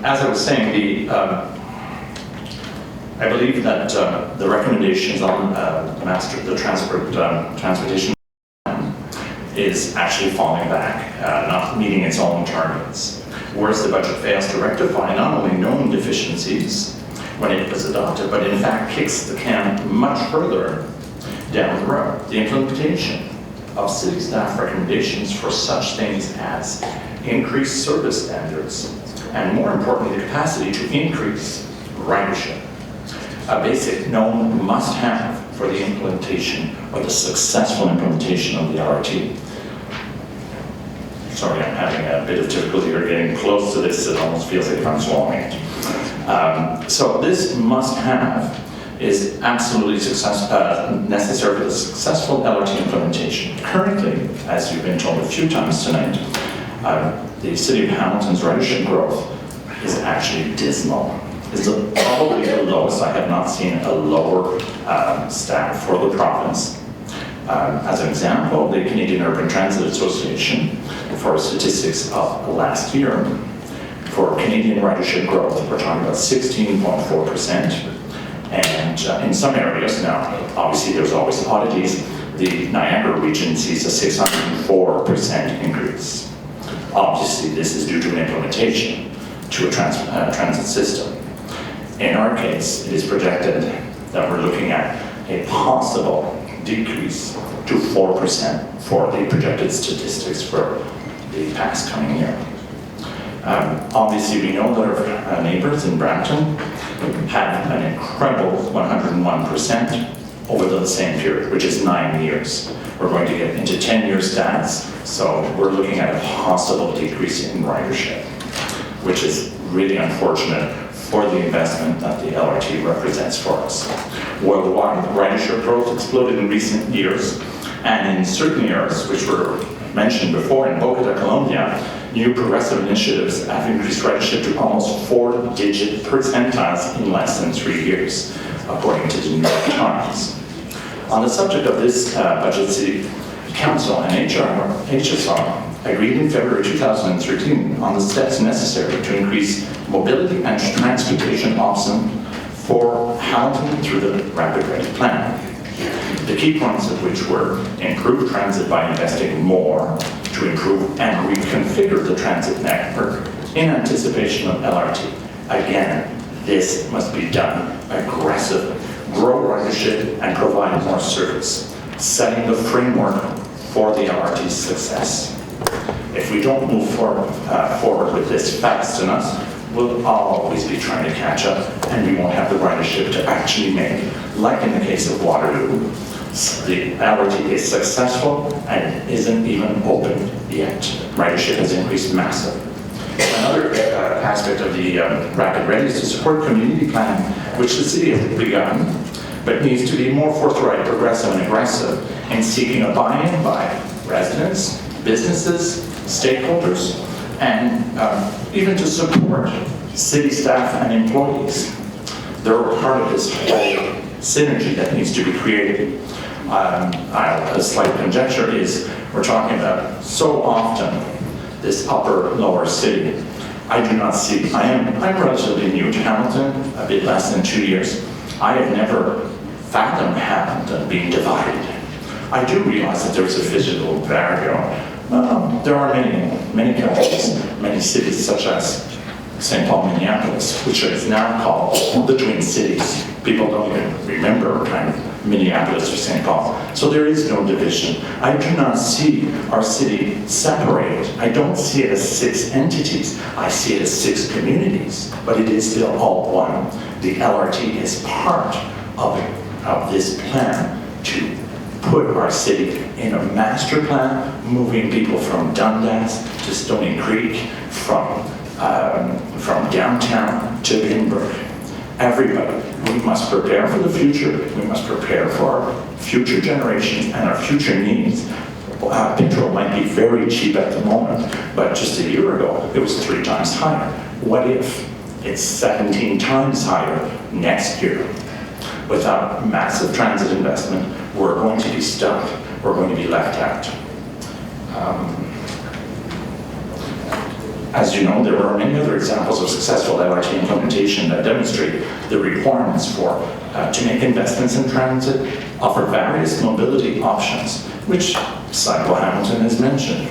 As I was saying, I believe that the recommendations on the transportation is actually falling back, not meeting its own targets. Whereas the budget fails to rectify not only known deficiencies when it was adopted, but in fact kicks the can much further down the road. The implementation of city staff recommendations for such things as increased service standards, and more importantly, the capacity to increase ridership. A basic known must-have for the implementation or the successful implementation of the LRT. Sorry, I'm having a bit of difficulty here getting close to this. It almost feels like I'm swallowing it. So this must-have is absolutely necessary for the successful LRT implementation. Currently, as you've been told a few times tonight, the City of Hamilton's ridership growth is actually dismal. It's probably the lowest. I have not seen a lower stat for the province. As an example, the Canadian Urban Transit Association, for statistics of last year, for Canadian ridership growth, we're talking about 16.4%. And in some areas, now obviously there's always oddities, the Niagara region sees a 604% increase. Obviously this is due to an implementation to a transit system. In our case, it is projected that we're looking at a possible decrease to 4% for the projected statistics for the past coming year. Obviously, we know that our neighbors in Brampton have an incredible 101% over the same period, which is 9 years. We're going to get into 10-year stats, so we're looking at a possible decrease in ridership, which is really unfortunate for the investment that the LRT represents for us. Worldwide, ridership growth exploded in recent years, and in certain years, which were mentioned before in Bogota, Colombia, new progressive initiatives have increased ridership to almost 4-digit percentiles in less than 3 years, according to the New York Times. On the subject of this budget, City Council and HSR agreed in February 2013 on the steps necessary to increase mobility and transportation options for Hamilton through the Rapid Ready Plan. The key points of which were improve transit by investing more to improve and reconfigure the transit network in anticipation of LRT. Again, this must be done aggressively. Grow ridership and provide more service, setting the framework for the LRT's success. If we don't move forward with this fast enough, we'll always be trying to catch up, and we won't have the ridership to actually make. Like in the case of Waterloo, the LRT is successful and it isn't even open yet. Ridership has increased massively. Another aspect of the Rapid Ready is to support community planning, which the city has begun, but needs to be more forthright, progressive, and aggressive in seeking a buy-in by residents, businesses, stakeholders, and even to support city staff and employees. They're part of this whole synergy that needs to be created. A slight conjecture is we're talking about so often this upper-lower city. I do not see, I'm relatively new to Hamilton, a bit less than 2 years. I have never fathomed Hamilton being divided. I do realize that there's a physical barrier. There are many countries, many cities such as St. Paul, Minneapolis, which is now called the Twin Cities. People don't even remember kind of Minneapolis or St. Paul. So there is no division. I do not see our city separated. I don't see it as 6 entities. I see it as 6 communities, but it is still all one. The LRT is part of this plan to put our city in a master plan, moving people from Dundas to Stony Creek, from downtown to Edinburgh. Everybody, we must prepare for the future. We must prepare for our future generations and our future needs. Petrol might be very cheap at the moment, but just a year ago, it was 3 times higher. What if it's 17 times higher next year? Without massive transit investment, we're going to be stuck. We're going to be left out. As you know, there are many other examples of successful LRT implementation that demonstrate the requirements to make investments in transit, offer various mobility options, which Cycle Hamilton has mentioned.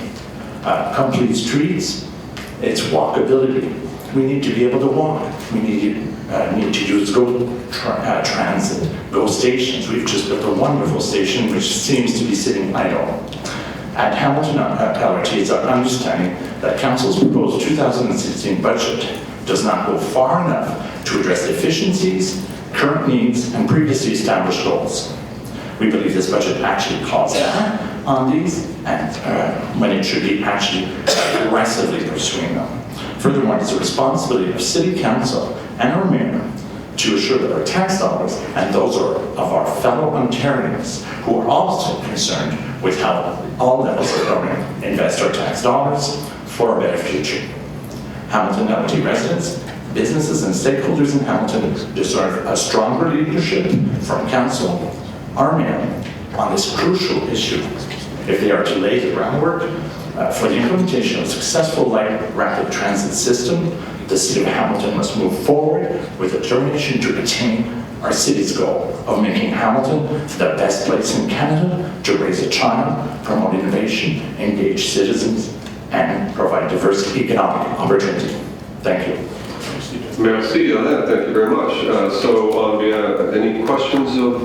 Complete streets, it's walkability. We need to be able to walk. We need to use transit, GO stations. We've just built a wonderful station which seems to be sitting idle. At Hamilton LRT, it's our understanding that Council's proposed 2016 budget does not go far enough to address deficiencies, current needs, and previously established goals. We believe this budget actually calls back on these, and when it should be actually aggressively pursuing them. Furthermore, it's the responsibility of City Council and our Mayor to assure that our tax dollars and those of our fellow Ontarians who are also concerned with how all levels of government invest our tax dollars for a better future. Hamilton LRT residents, businesses, and stakeholders in Hamilton deserve a stronger leadership from Council, our Mayor, on this crucial issue. If they are to lay the groundwork for the implementation of a successful light rapid transit system, the City of Hamilton must move forward with determination to attain our city's goal of making Hamilton the best place in Canada to raise a child, promote innovation, engage citizens, and provide diverse economic opportunity. Thank you. Merci, Alain. Thank you very much. Any questions of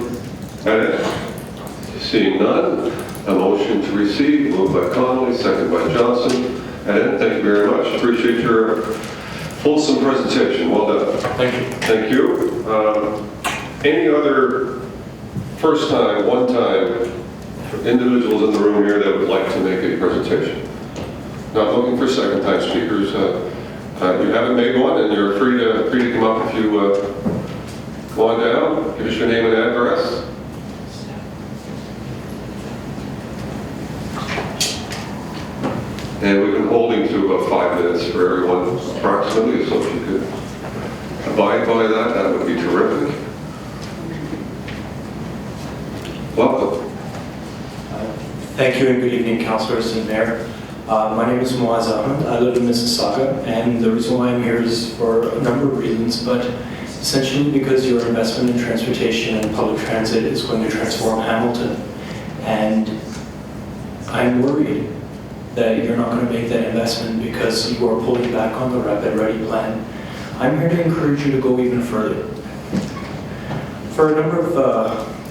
Alain? Seeing none, a motion to receive, moved by Connolly, second by Johnson. Alain, thank you very much. Appreciate your fulsome presentation. Well done. Thank you. Thank you. Any other first-time, one-time individuals in the room here that would like to make a presentation? Not looking for second-time speakers. You haven't made one, and you're free to come up if you go on down. Give us your name and address. And we've been holding to about 5 minutes for everyone approximately, so if you could abide by that, that would be terrific. Welcome. Thank you and good evening, councillors and mayor. My name is Moaz Ahmed. I live in Mississauga, and the reason why I'm here is for a number of reasons, but essentially because your investment in transportation and public transit is going to transform Hamilton. And I'm worried that you're not going to make that investment because you are pulling back on the Rapid Ready plan. I'm here to encourage you to go even further. For a number of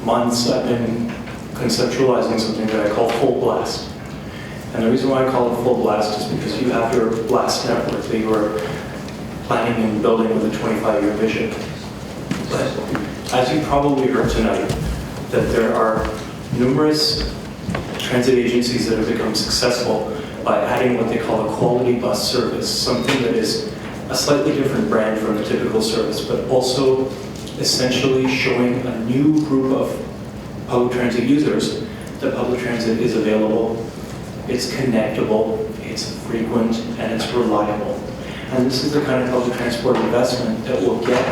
months, I've been conceptualizing something that I call full blast. And the reason why I call it full blast is because you have your blast network that you are planning and building with a 25-year vision. But as you probably heard tonight, that there are numerous transit agencies that have become successful by adding what they call a quality bus service, something that is a slightly different brand from the typical service, but also essentially showing a new group of public transit users that public transit is available, it's connectable, it's frequent, and it's reliable. And this is the kind of public transport investment that will get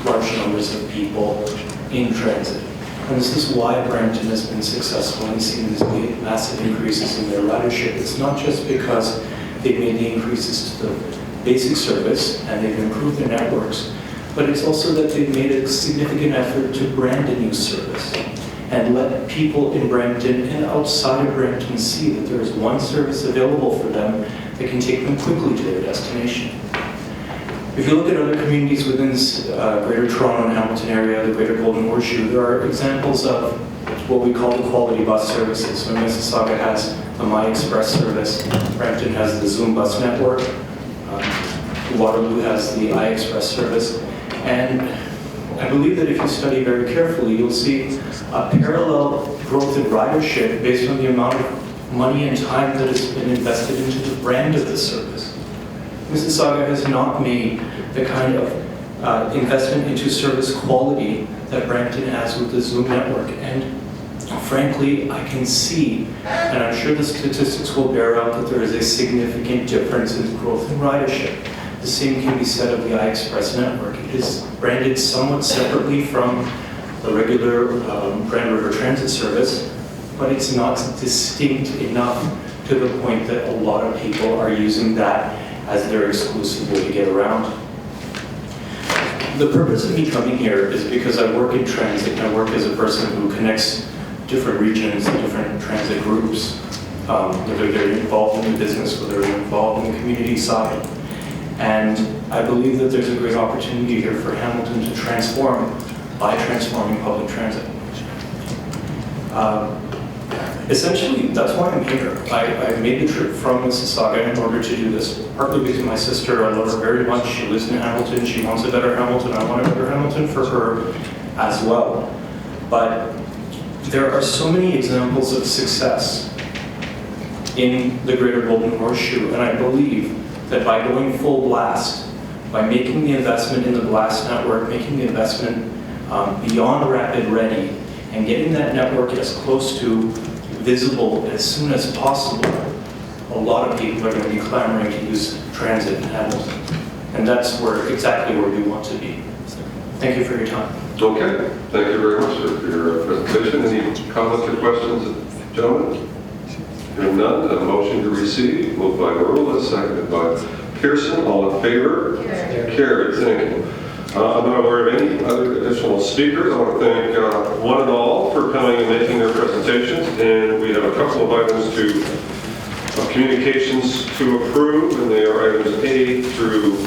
large numbers of people in transit. And this is why Brampton has been successful in seeing these massive increases in their ridership. It's not just because they've made the increases to the basic service and they've improved their networks, but it's also that they've made a significant effort to brand a new service and let people in Brampton and outside of Brampton see that there is one service available for them that can take them quickly to their destination. If you look at other communities within Greater Toronto and Hamilton area, the Greater Golden Horseshoe, there are examples of what we call the quality bus services. So Mississauga has the My Express service, Brampton has the Zoom bus network, Waterloo has the iExpress service, and I believe that if you study very carefully, you'll see a parallel growth in ridership based on the amount of money and time that has been invested into the brand of the service. Mississauga has not made the kind of investment into service quality that Brampton has with the Zoom network. And frankly, I can see, and I'm sure the statistics will bear out, that there is a significant difference in growth in ridership. The same can be said of the iExpress network. It is branded somewhat separately from the regular Grand River Transit service, but it's not distinct enough to the point that a lot of people are using that as their exclusive way to get around. The purpose of me coming here is because I work in transit, and I work as a person who connects different regions and different transit groups, whether they're involved in the business, whether they're involved in the community side. And I believe that there's a great opportunity here for Hamilton to transform by transforming public transit. Essentially, that's why I'm here. I made the trip from Mississauga in order to do this, partly because my sister, I love her very much. She lives in Hamilton. She wants a better Hamilton. I want a better Hamilton for her as well. But there are so many examples of success in the Greater Golden Horseshoe, and I believe that by going full blast, by making the investment in the blast network, making the investment beyond Rapid Ready, and getting that network as close to visible as soon as possible, a lot of people are going to be clamoring to use transit in Hamilton. And that's exactly where we want to be. Thank you for your time. Okay, thank you very much for your presentation. Any comments or questions, gentlemen? Hearing none, a motion to receive, moved by Marula, seconded by Pearson. All in favor? Carried. Thank you. I'm not aware of any other additional speakers. I want to thank one and all for coming and making their presentations. And we have a couple of items communications to approve, and they are items A through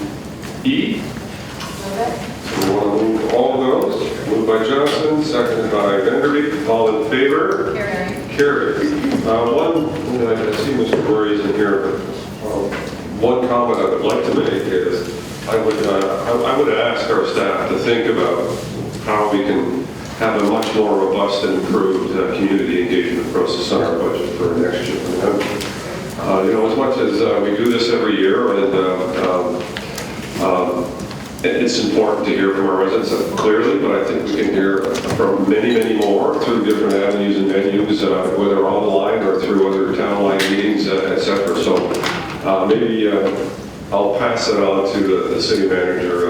E. So we want to move all of those. Moved by Johnson, seconded by Vanderbeek. All in favor? Carried. One, I see Mr. Murray's in here, but one comment I would like to make is I would ask our staff to think about how we can have a much more robust and improved community engagement process on our budget for next year. As much as we do this every year, and it's important to hear from our residents clearly, but I think we can hear from many, many more through different avenues and venues, whether online or through other town line meetings, etc. So maybe I'll pass it on to the city manager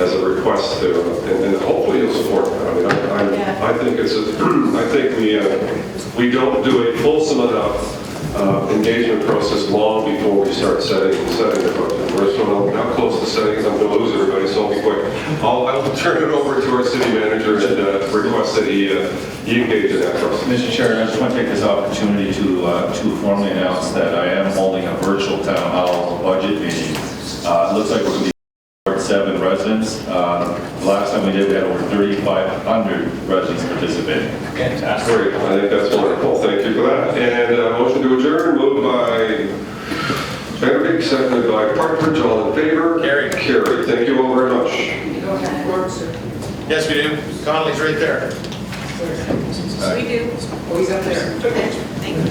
as a request to, and hopefully you'll support that. I think we don't do a fulsome enough engagement process long before we start setting the budget. We're still not close to setting, because I'm going to lose everybody, so I'll be quick. I'll turn it over to our city manager and request that he engage in that process. Mr. Chair, I just want to take this opportunity to formally announce that I am holding a virtual town hall budget meeting. It looks like we're going to be 7 residents. The last time we did, we had over 3,500 residents participating. Fantastic. Great. I think that's wonderful. Thank you for that. And motion to adjourn, moved by Vanderbeek, seconded by Partridge. All in favor? Carried. Carried. Thank you all very much. Yes, we do. Connolly's right there. We do. Oh, he's up there. Okay. Thank you.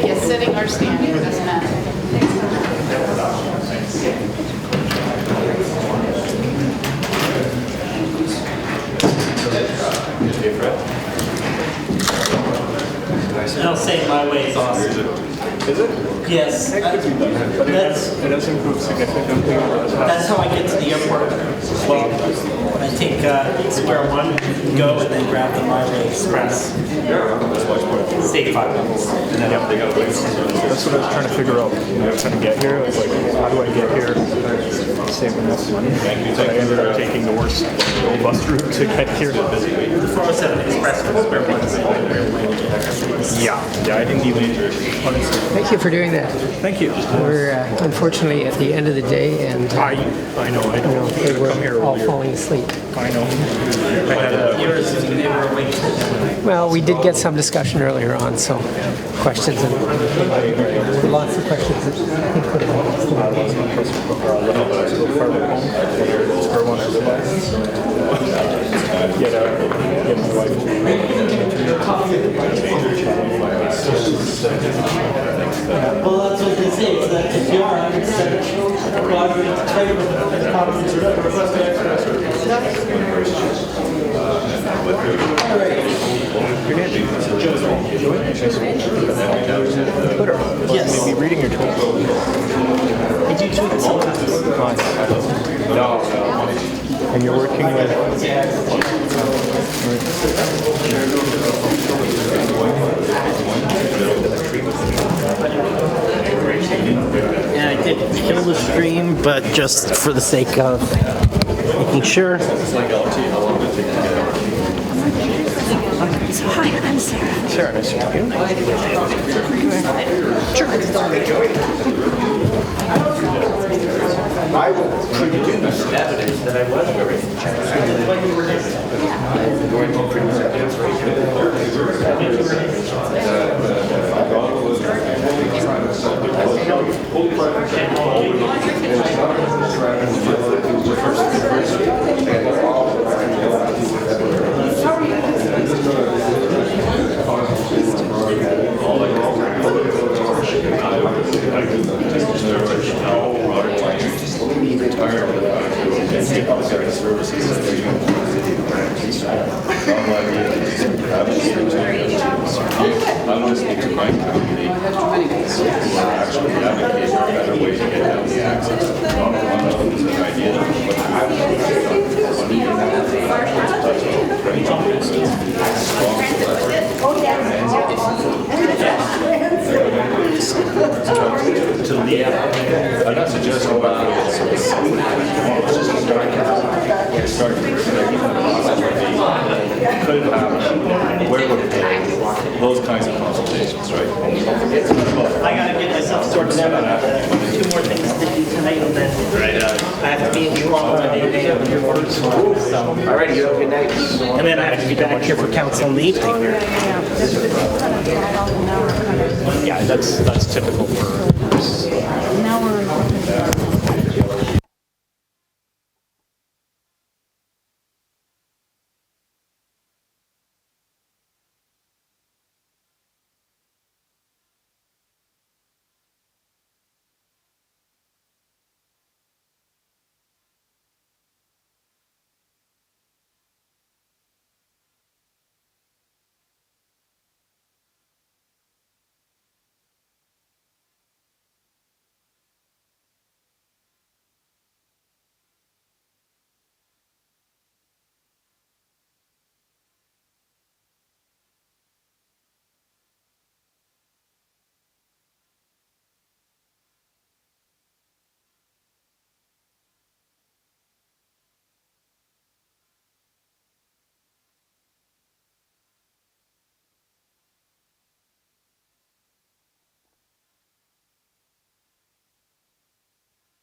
Yes, sitting or standing, doesn't matter. I'll say my way is awesome. Is it? Yes. It does improve significantly. That's how I get to the airport. Well, I take Square One, go, and then grab the My Way Express. Save 5 minutes. And then they got to wait. That's what I was trying to figure out. Trying to get here. Like, how do I get here? Save enough money. But I ended up taking the worst bus route to get here. The 407 Express from Square One. Yeah, I didn't even honestly. Thank you for doing that. Thank you. We're unfortunately at the end of the day, and I know. they were all falling asleep. I know. I had Well, we did get some discussion earlier on, so questions and lots of questions that I think could have Get my wife. Well, that's what they say, is that if you are 100% quadrant type of conference or request to Yes. Maybe reading your Twitter. Did you tweet sometimes? No. And you're working with... Yeah, I did kill the stream, but just for the sake of making sure. Hi, I'm Sarah. Sarah, nice to meet I will produce evidence that I was wearing I'm listening to my company, who are actually advocating for better ways to get down the access. One of them is an idea of to leave. I'm not suggesting about could happen, where would it be? Those kinds of consultations, right? I gotta get myself sorted out. Two more things to do tonight, and then I have to be in New Orleans on day of your work. So, Alrighty, you have a good night. and then I have to be back here for council in the evening. Yeah, that's typical for